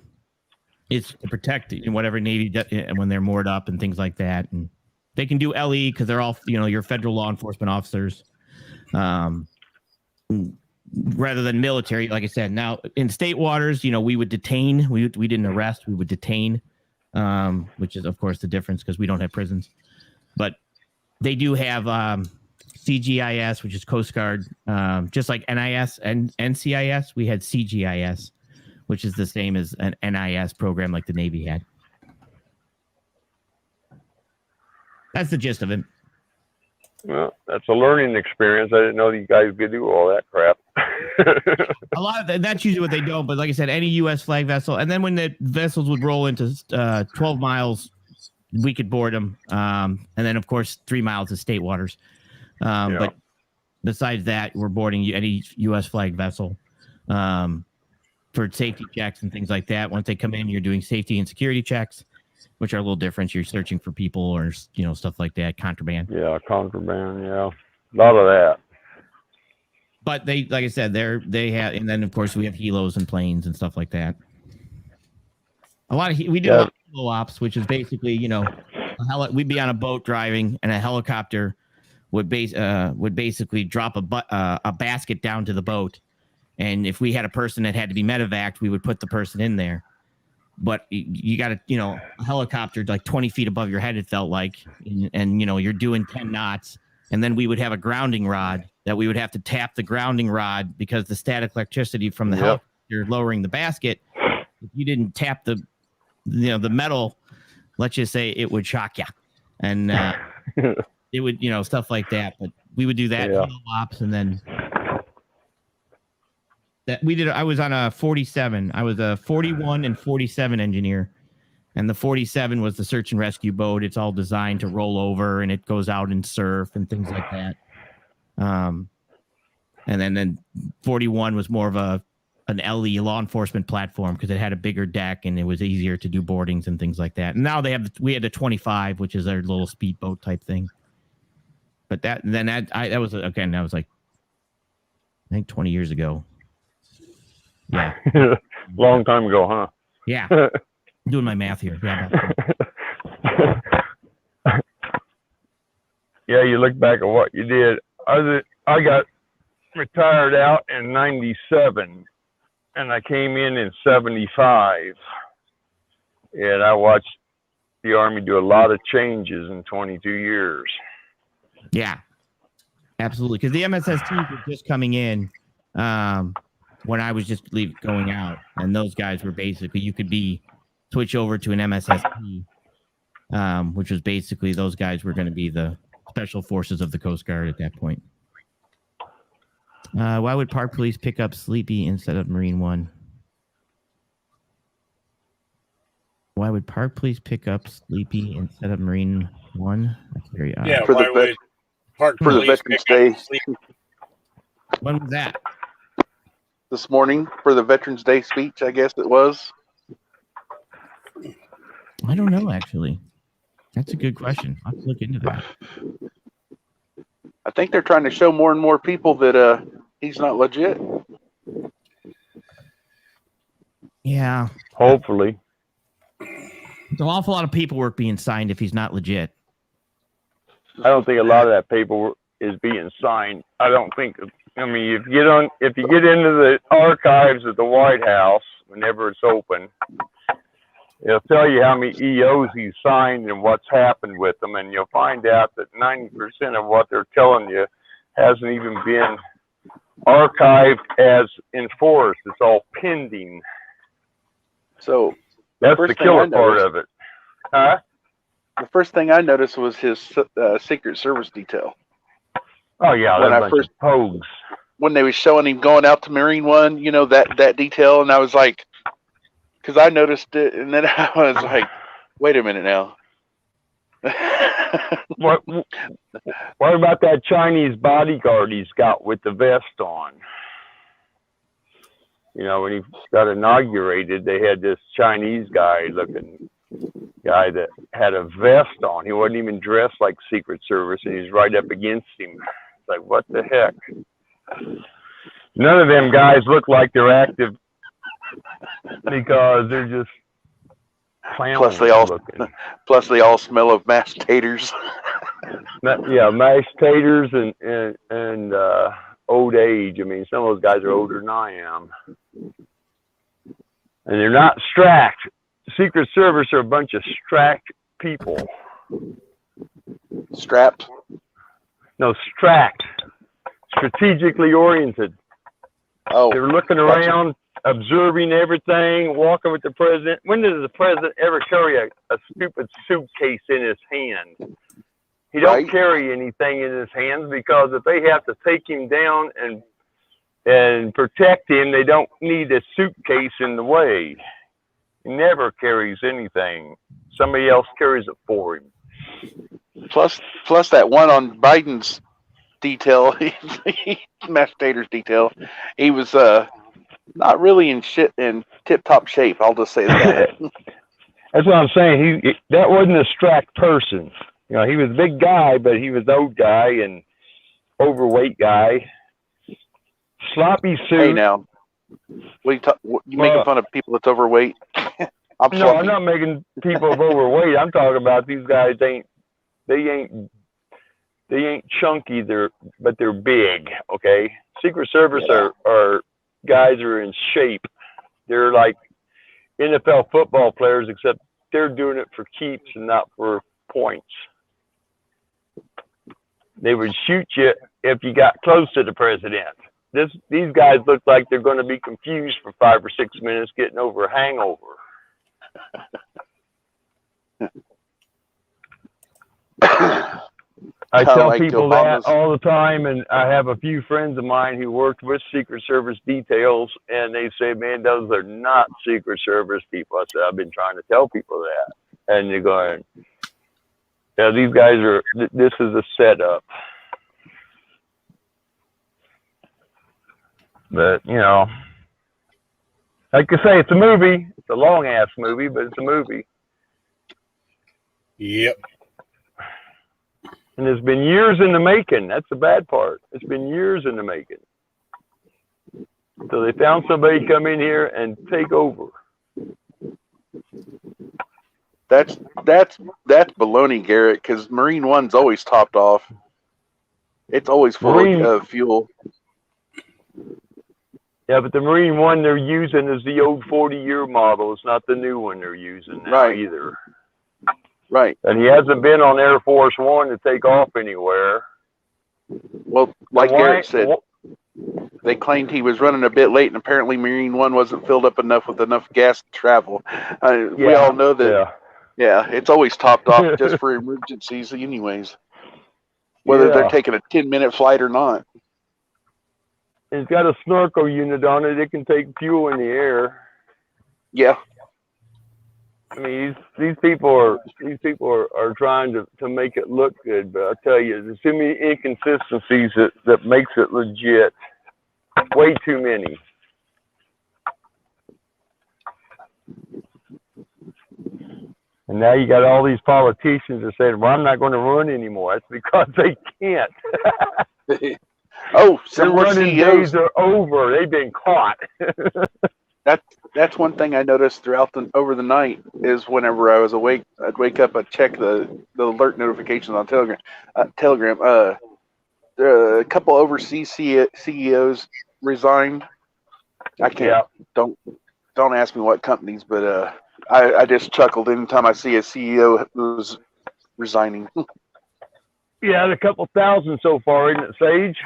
It's to protect whatever Navy when they're moored up and things like that, and they can do LE because they're all your federal law enforcement officers, rather than military. Like I said, now in state waters, we would detain. We didn't arrest. We would detain, which is of course the difference because we don't have prisons, but they do have CGIS, which is Coast Guard, just like NIS and NCIS. We had CGIS, which is the same as an NIS program like the Navy had. That's the gist of it. Well, that's a learning experience. I didn't know you guys could do all that crap. A lot of that's usually what they don't. But like I said, any U.S. flag vessel, and then when the vessels would roll into 12 miles, we could board them. And then of course 3 miles is state waters. But besides that, we're boarding any U.S. flag vessel for safety checks and things like that. Once they come in, you're doing safety and security checks, which are a little different. You're searching for people or stuff like that, contraband. Yeah, contraband. Yeah, a lot of that. But they, like I said, they have, and then of course we have helos and planes and stuff like that. We do a lot of helo ops, which is basically we'd be on a boat driving, and a helicopter would basically drop a basket down to the boat, and if we had a person that had to be medevaced, we would put the person in there. But you got to, a helicopter like 20 feet above your head, it felt like, and you're doing 10 knots, and then we would have a grounding rod that we would have to tap the grounding rod because the static electricity from the helicopter lowering the basket. If you didn't tap the metal, let's just say it would shock you, and it would, stuff like that. But we would do that ops, and then that we did. I was on a 47. I was a 41 and 47 engineer, and the 47 was the search and rescue boat. It's all designed to roll over, and it goes out and surf and things like that. And then 41 was more of an LE law enforcement platform because it had a bigger deck and it was easier to do boardings and things like that. And now we had the 25, which is our little speedboat type thing. But that was like, I think 20 years ago. Yeah. Long time ago, huh? Yeah. I'm doing my math here. Yeah. Yeah, you look back at what you did. I got retired out in 97, and I came in 75. And I watched the Army do a lot of changes in 22 years. Yeah, absolutely. Because the MSSTs were just coming in. when I was just going out, and those guys were basically, you could switch over to an MSSP, which was basically those guys were going to be the special forces of the Coast Guard at that point. Why would Park Police pick up Sleepy instead of Marine One? Why would Park Police pick up Sleepy instead of Marine One? That's very odd. Yeah, For why the would Park for the Police Veterans pick Day up Sleep? When was that? this morning for the Veterans Day speech, I guess it was. I don't know, actually. That's a good question. I'll have to look into that. I think they're trying to show more and more people that he's not legit. Yeah. Hopefully. There's an awful lot of paperwork being signed if he's not legit. I don't think a lot of that paperwork is being signed. I don't think. I mean, if you get into the archives at the White House whenever it's open, it'll tell you how many EOs he's signed and what's happened with them, and you'll find out that 90% of what they're telling you hasn't even been archived as enforced. It's all pending. So that's the killer part of it. Huh? The first thing I noticed was his Secret Service detail. Oh yeah, when I first pogues. When they was showing him going out to Marine One, you know, that detail, and I was like, because I noticed it, and then I was like, wait a minute now. What about that Chinese bodyguard he's got with the vest on? You know, when he got inaugurated, they had this Chinese looking guy that had a vest on. He wasn't even dressed like Secret Service, and he's right up against him. It's like, what the heck? None of them guys look like they're active because they're just clowns. Plus they all smell of mashed taters. Yeah, mashed taters and old age. I mean, some of those guys are older than I am, and they're not strapped. Secret Service are a bunch of strapped people. Strapped? No, strapped. Strategically oriented. Oh, they're looking around, observing everything, walking with the president. When does the president ever carry a stupid suitcase in his hand? He don't carry anything in his hands because if they have to take him down and protect him, they don't need a suitcase in the way. He never carries anything. Somebody else carries it for him. Plus that one on Biden's detail, mashed taters detail, he was not really in tip-top shape. I'll just say that. That's what I'm saying. That wasn't a strapped person. You know, he was a big guy, but he was an old guy and overweight guy. Sloppy suit. Hey now, you making fun of people that's overweight? I'm not making people overweight. I'm talking about these guys they ain't chunky, but they're big, okay? Secret Service are guys who are in shape. They're like NFL football players, except they're doing it for keeps and not for points. They would shoot you if you got close to the president. These guys look like they're going to be confused for 5 or 6 minutes getting over a hangover. I tell people that all the time, and I have a few friends of mine who worked with Secret Service details, and they say, man, those are not Secret Service people. I said, I've been trying to tell people that. And they're going, yeah, these guys this is a setup. But, you know, like I say, it's a movie. It's a long-ass movie, but it's a movie. Yep. And it's been years in the making. That's the bad part. It's been years in the making. So they found somebody come in here and take over. That's baloney, Garrett, because Marine One's always topped off. It's always full of fuel. Yeah, but the Marine One they're using is the old 40-year model. It's not the new one they're using now either. Right. And he hasn't been on Air Force One to take off anywhere. Well, like Garrett said, they claimed he was running a bit late, and apparently Marine One wasn't filled up enough with enough gas to travel. We all know that. Yeah, it's always topped off just for emergencies, anyways. Whether they're taking a 10-minute flight or not. It's got a snorkel unit on it. It can take fuel in the air. Yeah. I mean, these people are trying to make it look good, but I tell you, there's too many inconsistencies that makes it legit. Way too many. And now you got all these politicians that say, "Well, I'm not going to run anymore." That's because they can't. Oh, their some more running CEOs days are over. They've been caught. That's one thing I noticed over the night is whenever I was awake, I'd wake up, I'd check the alert notifications on Telegram. A couple overseas CEOs resigned. I can't. Don't ask me what companies, but I just chuckled anytime I see a CEO who's resigning. Yeah, a couple thousand so far, isn't it, Sage?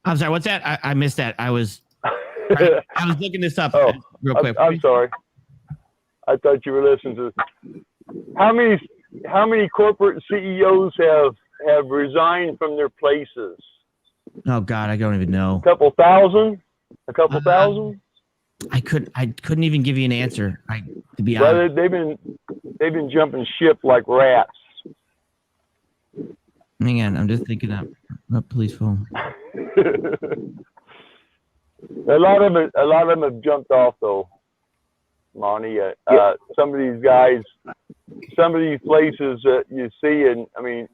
I'm sorry. What's that? I missed that. I was looking this up real quick. I'm sorry. I thought you were listening to. How many corporate CEOs have resigned from their places? Oh God, I don't even know. A couple thousand. I couldn't even give you an answer. To be honest. Well, they've been jumping ship like rats. Hang on, I'm just thinking up. Police phone. A lot of them have jumped off though, Monty. Some of these guys, some of these places that you see, and I mean,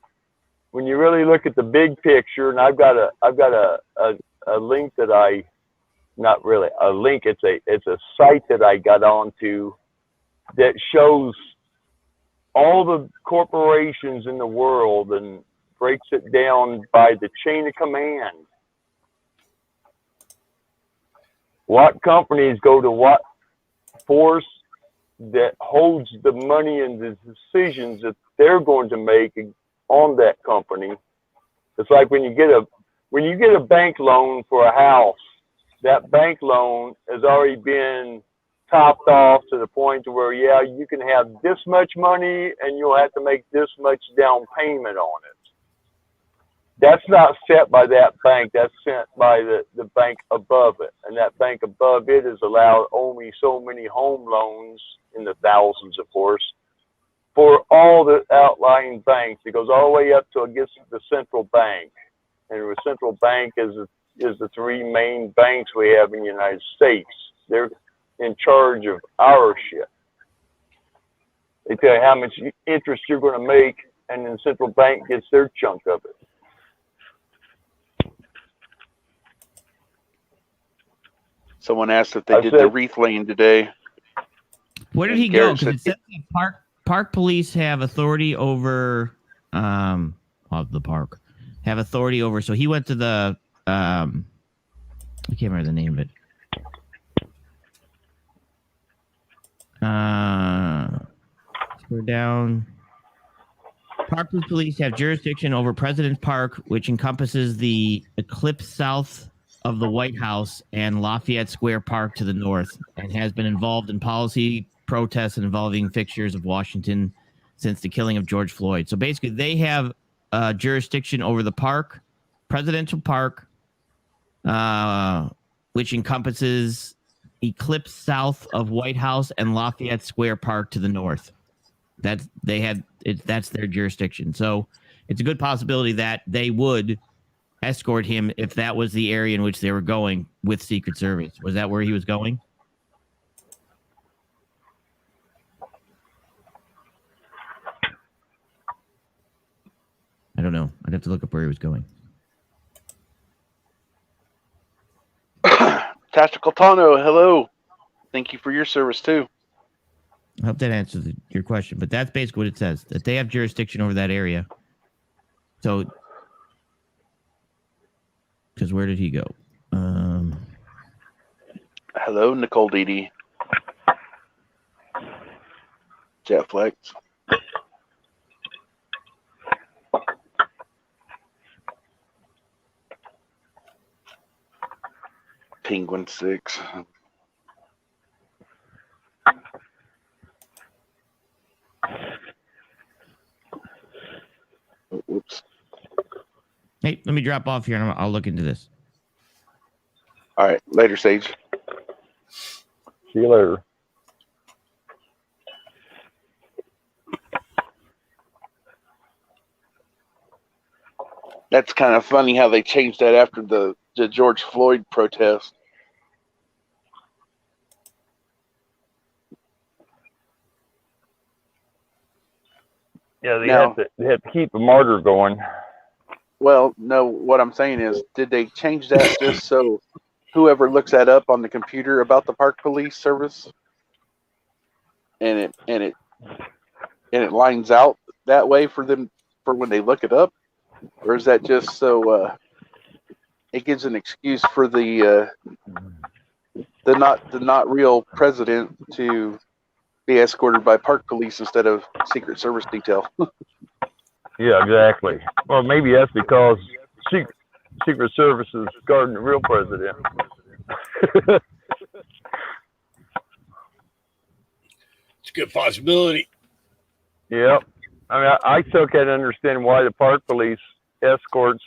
when you really look at the big picture, and I've got a link that not really a link. It's a site that I got onto that shows all the corporations in the world and breaks it down by the chain of command. What companies go to what force that holds the money and the decisions that they're going to make on that company. It's like when you get a bank loan for a house, that bank loan has already been topped off to the point to where, yeah, you can have this much money and you'll have to make this much down payment on it. That's not set by that bank. That's set by the bank above it. And that bank above it is allowed only so many home loans, in the thousands, of course, for all the outlying banks. It goes all the way up to, I guess, the central bank. And the central bank is the three main banks we have in the United States. They're in charge of our shit. They tell you how much interest you're going to make, and then the central bank gets their chunk of it. Someone asked if they did the wreath lane today. Where did he go? Because it says that park police have authority over the park. Have authority over. So he went to the I can't remember the name of it. We're down. Park police have jurisdiction over President's Park, which encompasses the eclipse south of the White House and Lafayette Square Park to the north, and has been involved in policy protests involving fixtures of Washington since the killing of George Floyd. So basically, they have jurisdiction over the park, Presidential Park, which encompasses eclipse south of White House and Lafayette Square Park to the north. That's their jurisdiction. So it's a good possibility that they would escort him if that was the area in which they were going with Secret Service. Was that where he was going? I don't know. I'd have to look up where he was going. Tactical Tano, hello. Thank you for your service too. I hope that answers your question, but that's basically what it says, that they have jurisdiction over that area. So, because where did he go? Hello, Nicole Dede. Jetflex. Penguin 6. Oh, whoops. Hey, let me drop off here and I'll look into this. All right, later, Sage. See you later. That's kind of funny how they changed that after the George Floyd protest. Yeah, they have to keep the martyr going. Well, no, what I'm saying is, did they change that just so whoever looks that up on the computer about the park police service, and it lines out that way for them for when they look it up, or is that just so it gives an excuse for the not real president to be escorted by park police instead of Secret Service detail? Yeah, exactly. Well, maybe that's because Secret Service is guarding the real president. It's a good possibility. Yep. I mean, I still can't understand why the park police escorts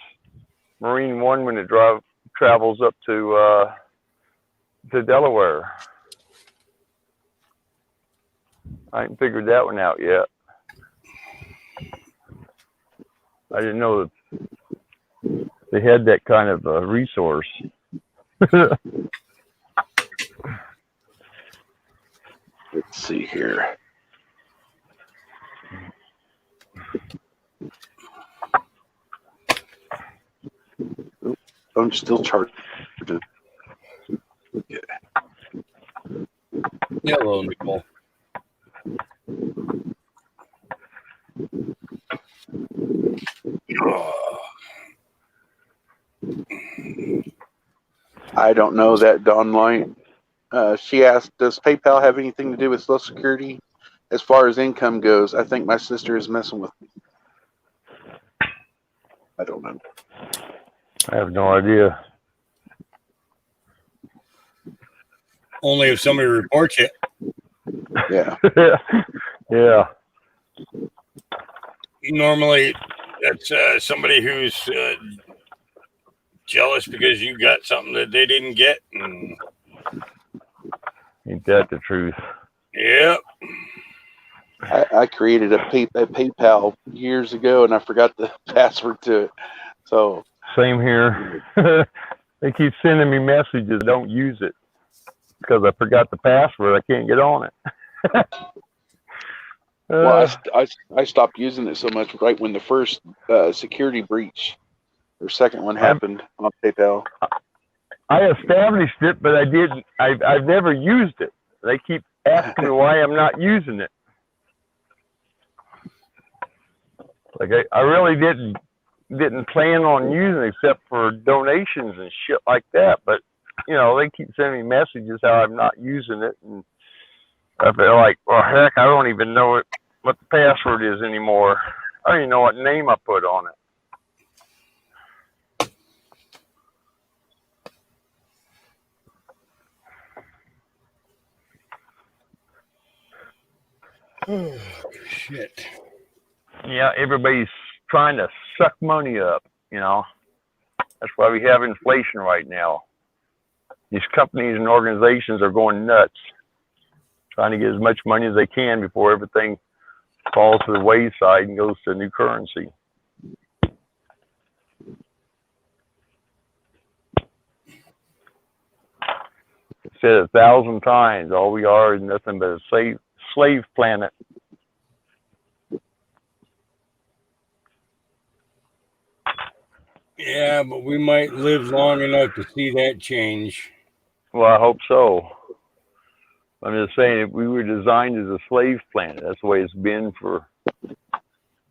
Marine One when it travels up to Delaware. I haven't figured that one out yet. I didn't know that they had that kind of resource. Let's see here. I'm still charged. Okay. Hello, Nicole. I don't know that Dawn Light. She asked, does PayPal have anything to do with Social Security as far as income goes? I think my sister is messing with me. I don't know. I have no idea. Only if somebody reports it. Yeah. Yeah. Normally, that's somebody who's jealous because you got something that they didn't get. And ain't that the truth? Yep. I created a PayPal years ago, and I forgot the password to it. So same here. They keep sending me messages. Don't use it because I forgot the password. I can't get on it. Well, I stopped using it so much right when the first security breach or second one happened on PayPal. I established it, but I didn't. I've never used it. They keep asking me why I'm not using it. Like I really didn't plan on using it except for donations and shit like that. But you know, they keep sending me messages how I'm not using it, and I feel like, well, heck, I don't even know what the password is anymore. I don't even know what name I put on it. Oh, shit. Yeah, everybody's trying to suck money up, you know. That's why we have inflation right now. These companies and organizations are going nuts, trying to get as much money as they can before everything falls to the wayside and goes to a new currency. Said 1,000 times, all we are is nothing but a slave planet. Yeah, but we might live long enough to see that change. Well, I hope so. I'm just saying, if we were designed as a slave planet, that's the way it's been for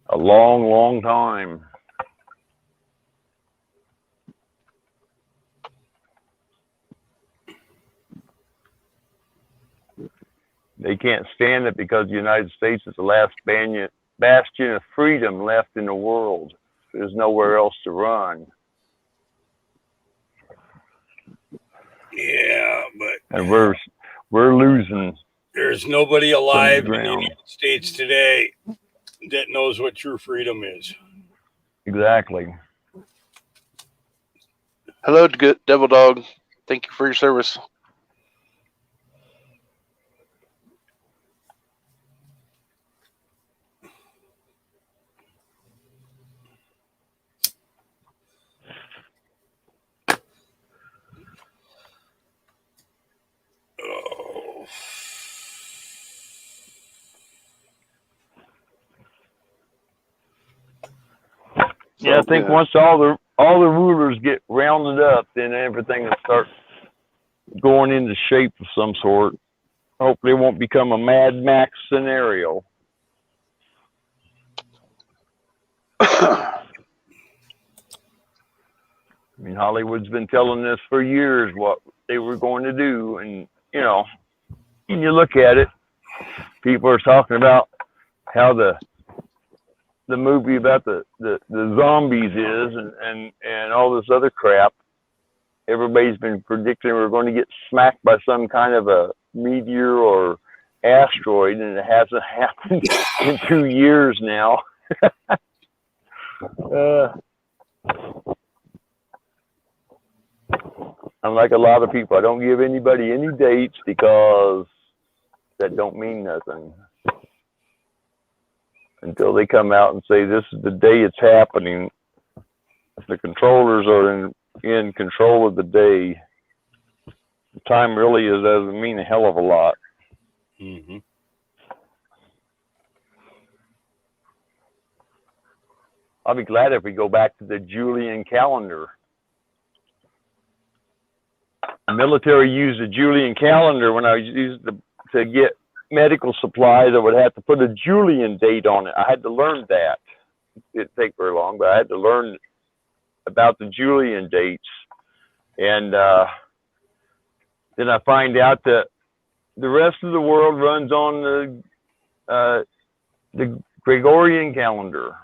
a long, long time. They can't stand it because the United States is the last bastion of freedom left in the world. There's nowhere else to run. Yeah, but And we're losing. There's nobody alive in the ground. United States today that knows what true freedom is. Exactly. Hello, good Devil Dog. Thank you for your service. Oh. Yeah, I think once all the rulers get rounded up, then everything will start going into shape of some sort. Hopefully, it won't become a Mad Max scenario. Yeah. I mean, Hollywood's been telling us for years what they were going to do, and you know, when you look at it, people are talking about how the movie about the zombies is, and all this other crap. Everybody's been predicting we're going to get smacked by some kind of a meteor or asteroid, and it hasn't happened in 2 years now. Unlike a lot of people, I don't give anybody any dates because that don't mean nothing until they come out and say this is the day it's happening. If the controllers are in control of the day, time really doesn't mean a hell of a lot. Mm-hmm. I'll be glad if we go back to the Julian calendar. The military used the Julian calendar when I used to get medical supplies. I would have to put a Julian date on it. I had to learn that. It didn't take very long, but I had to learn about the Julian dates. And then I find out that the rest of the world runs on the Gregorian calendar.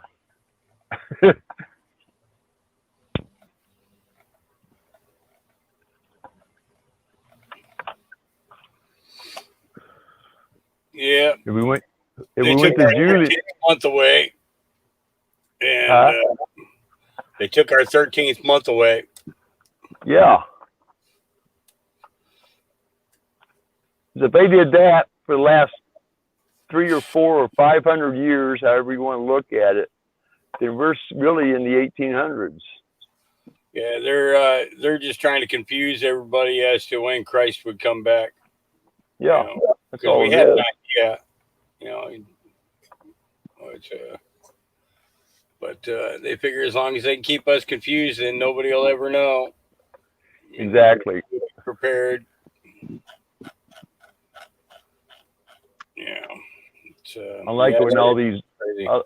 Yeah. If we went They to took our Julian 13th month away, and they took our 13th month away. Yeah. If they did that for the last 3 or 4 or 500 years, however you want to look at it, then we're really in the 1800s. Yeah, they're just trying to confuse everybody as to when Christ would come back. Yeah, you know, that's all we it have is. not yet. You know, but they figure as long as they can keep us confused, then nobody will ever know. Exactly. Prepared. Yeah. I like when all these.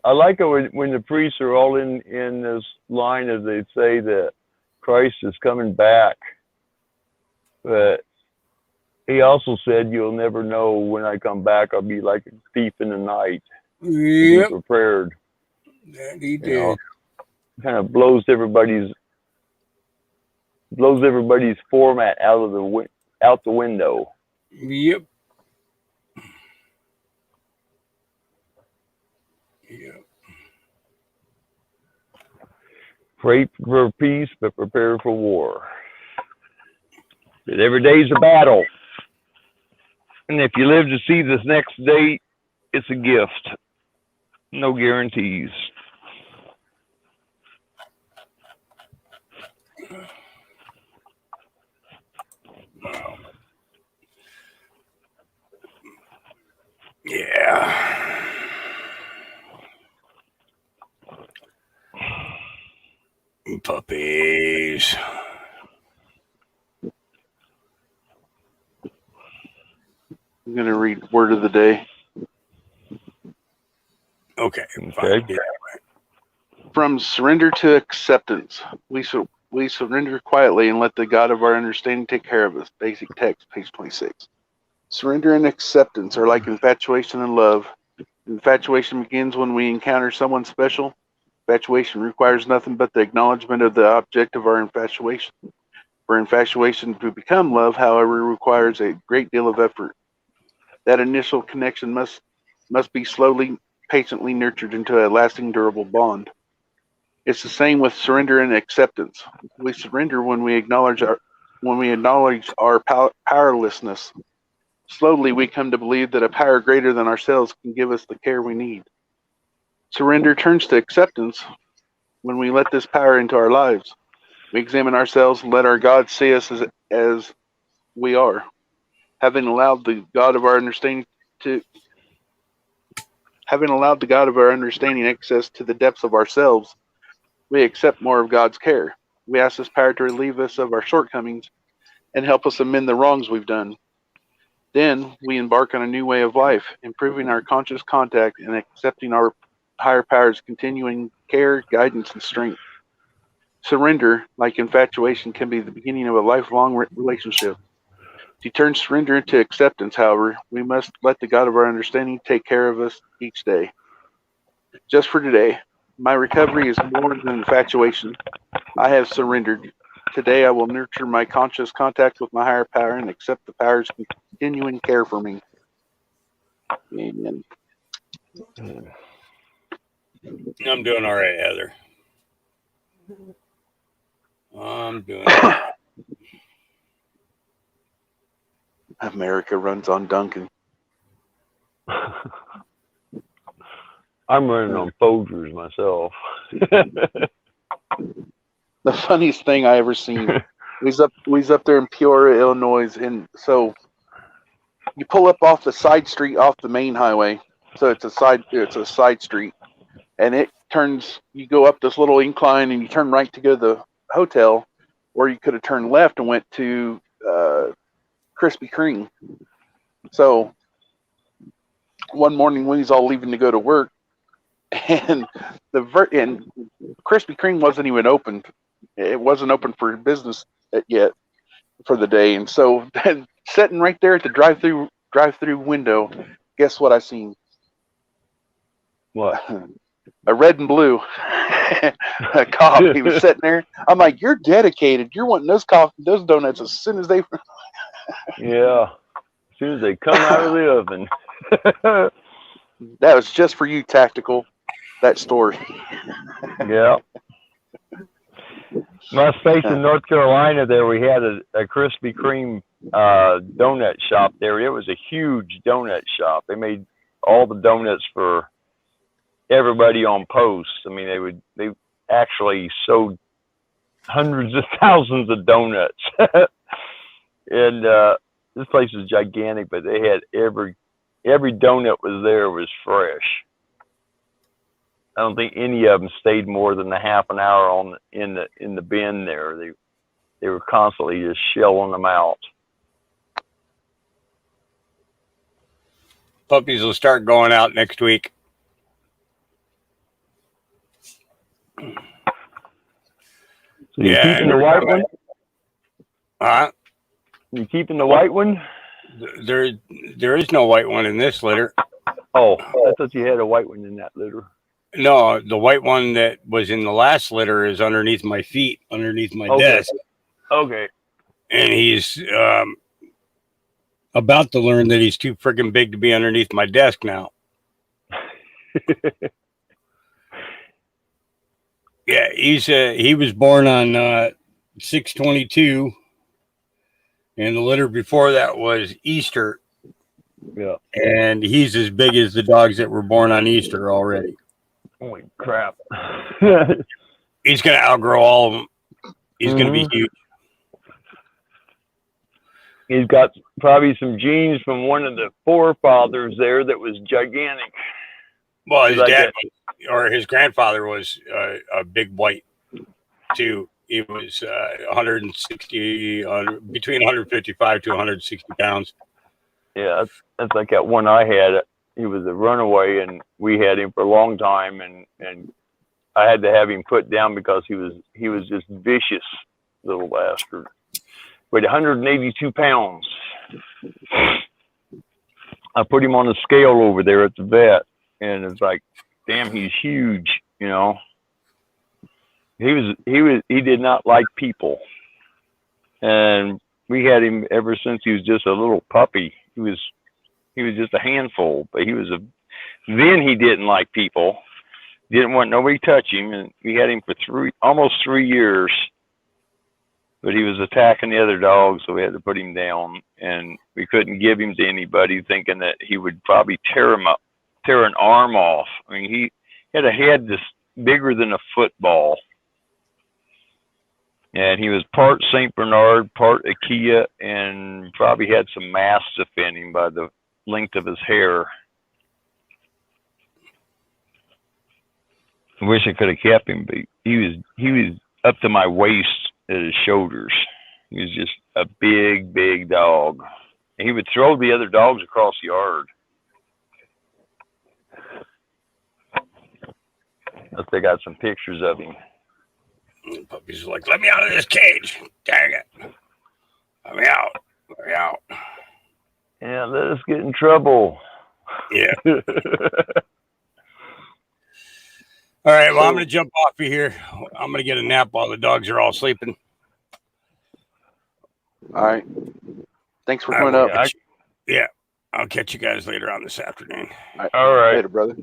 I like it when the priests are all in this line as they say that Christ is coming back, but he also said, "You'll never know when I come back. I'll be like a thief in the night." Yep. Be prepared. That he did. You know, kind of blows everybody's format out the window. Yep. Yep. Pray for peace, but prepare for war. But every day's a battle. And if you live to see this next day, it's a gift. No guarantees. Wow. Yeah. Puppies. I'm going to read word of the day. Okay. From surrender to acceptance. We surrender quietly and let the God of our understanding take care of us. Basic text, page 26. Surrender and acceptance are like infatuation and love. Infatuation begins when we encounter someone special. Infatuation requires nothing but the acknowledgement of the object of our infatuation. For infatuation to become love, however, requires a great deal of effort. That initial connection must be slowly, patiently nurtured into a lasting, durable bond. It's the same with surrender and acceptance. We surrender when we acknowledge our powerlessness. Slowly, we come to believe that a power greater than ourselves can give us the care we need. Surrender turns to acceptance when we let this power into our lives. We examine ourselves and let our God see us as we are. Having allowed the God of our understanding access to the depths of ourselves, we accept more of God's care. We ask this power to relieve us of our shortcomings and help us amend the wrongs we've done. Then we embark on a new way of life, improving our conscious contact and accepting our higher power's continuing care, guidance, and strength. Surrender, like infatuation, can be the beginning of a lifelong relationship. To turn surrender into acceptance, however, we must let the God of our understanding take care of us each day. Just for today, my recovery is more than infatuation. I have surrendered. Today I will nurture my conscious contact with my higher power and accept the power's continuing care for me. Amen. I'm doing all right, Heather. I'm doing all right. America runs on Duncan. I'm running on Folgers myself. The funniest thing I ever seen. We up there in Peoria, Illinois, and so you pull up off the side street off the main highway. So it's a side street, and it turns. You go up this little incline, and you turn right to go to the hotel, or you could have turned left and went to Krispy Kreme. So one morning when he's all leaving to go to work, and Krispy Kreme wasn't even open. It wasn't open for business yet for the day, and so then sitting right there at the drive-through window, guess what I seen? What? A red and blue a cop. He was sitting there. I'm like, you're dedicated. You're wanting those donuts as soon as they. Yeah, as soon as they come out of the oven. That was just for you, Tactical. That story. Yeah. My space in North Carolina, there we had a Krispy Kreme donut shop there. It was a huge donut shop. They made all the donuts for everybody on post. I mean, they actually sold hundreds of thousands of donuts. And this place was gigantic, but they had every donut was fresh. I don't think any of them stayed more than a half an hour in the bin there. They were constantly just shelling them out. Puppies will start going out next week. So you keeping the white one? You keeping the white one? There is no white one in this litter. Oh, I thought you had a white one in that litter. No, the white one that was in the last litter is underneath my feet, underneath my desk. Okay. And he's about to learn that he's too freaking big to be underneath my desk now. Yeah, he was born on 6/22, and the litter before that was Easter. Yeah. And he's as big as the dogs that were born on Easter already. Holy crap. He's going to outgrow all of them. He's going to be huge. He's got probably some genes from one of the forefathers there that was gigantic. Well, his dad or his grandfather was a big white too. He was 160, between 155 to 160 pounds. Yeah, that's like that one I had. He was a runaway, and we had him for a long time, and I had to have him put down because he was just vicious little bastard. Weighed 182 pounds. I put him on the scale over there at the vet, and it's like, damn, he's huge, you know. He did not like people. and we had him ever since he was just a little puppy. He was just a handful, but then he didn't like people, didn't want nobody to touch him, and we had him for almost 3 years. But he was attacking the other dogs, so we had to put him down, and we couldn't give him to anybody, thinking that he would probably tear an arm off. I mean, he had a head this bigger than a football, and he was part Saint Bernard, part Akita, and probably had some Mastiff in him by the length of his hair. I wish I could have kept him, but he was up to my waist at his shoulders. He was just a big, big dog. And he would throw the other dogs across the yard. They got some pictures of him. The puppies are like, let me out of this cage. Dang it. Let me out. Let me out. Yeah, let us get in trouble. Yeah. All right, well, I'm going to jump off of here. I'm going to get a nap while the dogs are all sleeping. All right. Thanks for coming up. I'll catch you guys later on this afternoon. All right. Later, brother.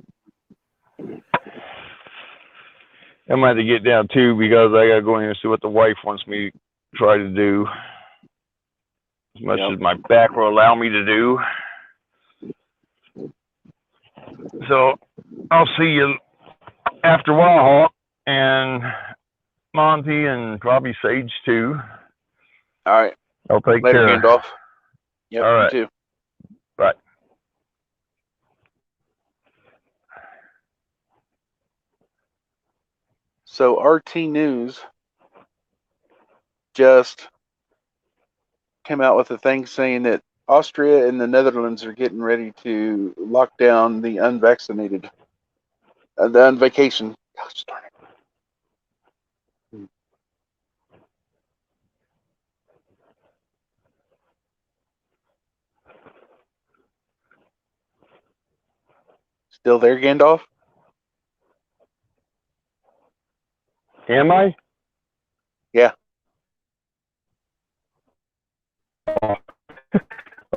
I might have to get down too, because I got to go in here and see what the wife wants me to try to do, as much as my back will allow me to do. So I'll see you after a while, Hawk, and Monty, and probably Sage too. All right. I'll take Later, care. Gandalf. Yep, all right. You too. Bye. So RT News just came out with a thing saying that Austria and the Netherlands are getting ready to lock down the unvaccinated, the unvacation. Gosh darn it. Still there, Gandalf? Am I? Yeah.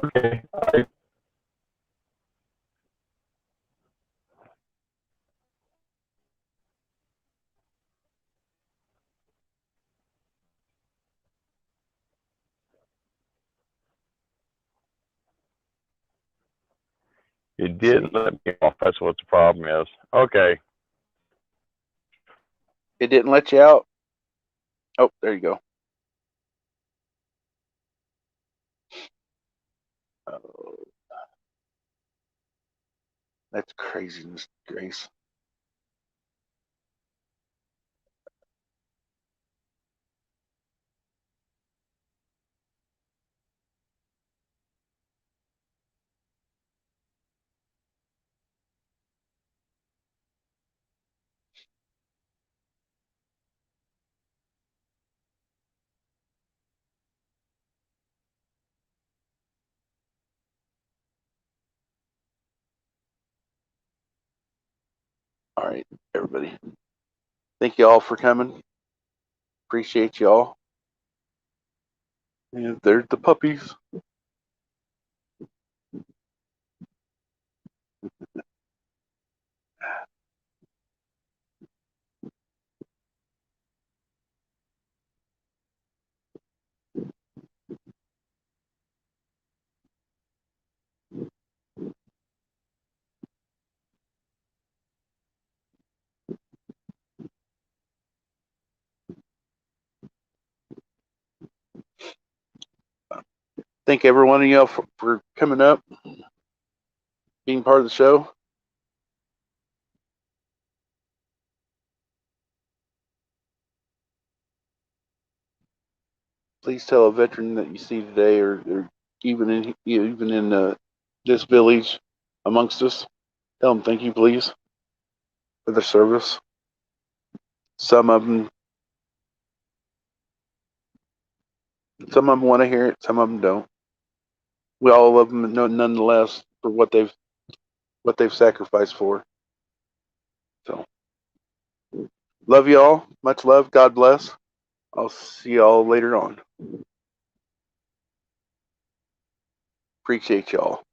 Okay. It didn't let me off. That's what the problem is. Okay. It didn't let you out? Oh, there you go. Oh, that's craziness, Grace. All right, everybody. Thank you all for coming. Appreciate you all. And there's the puppies. Thank every one of y'all for coming up, being part of the show. Please tell a veteran that you see today, or even in this village amongst us. Tell them thank you, please, for the service. Some of them want to hear it. Some of them don't. We all love them nonetheless for what they've sacrificed for. So, love you all. Much love. God bless. I'll see you all later on. Appreciate y'all.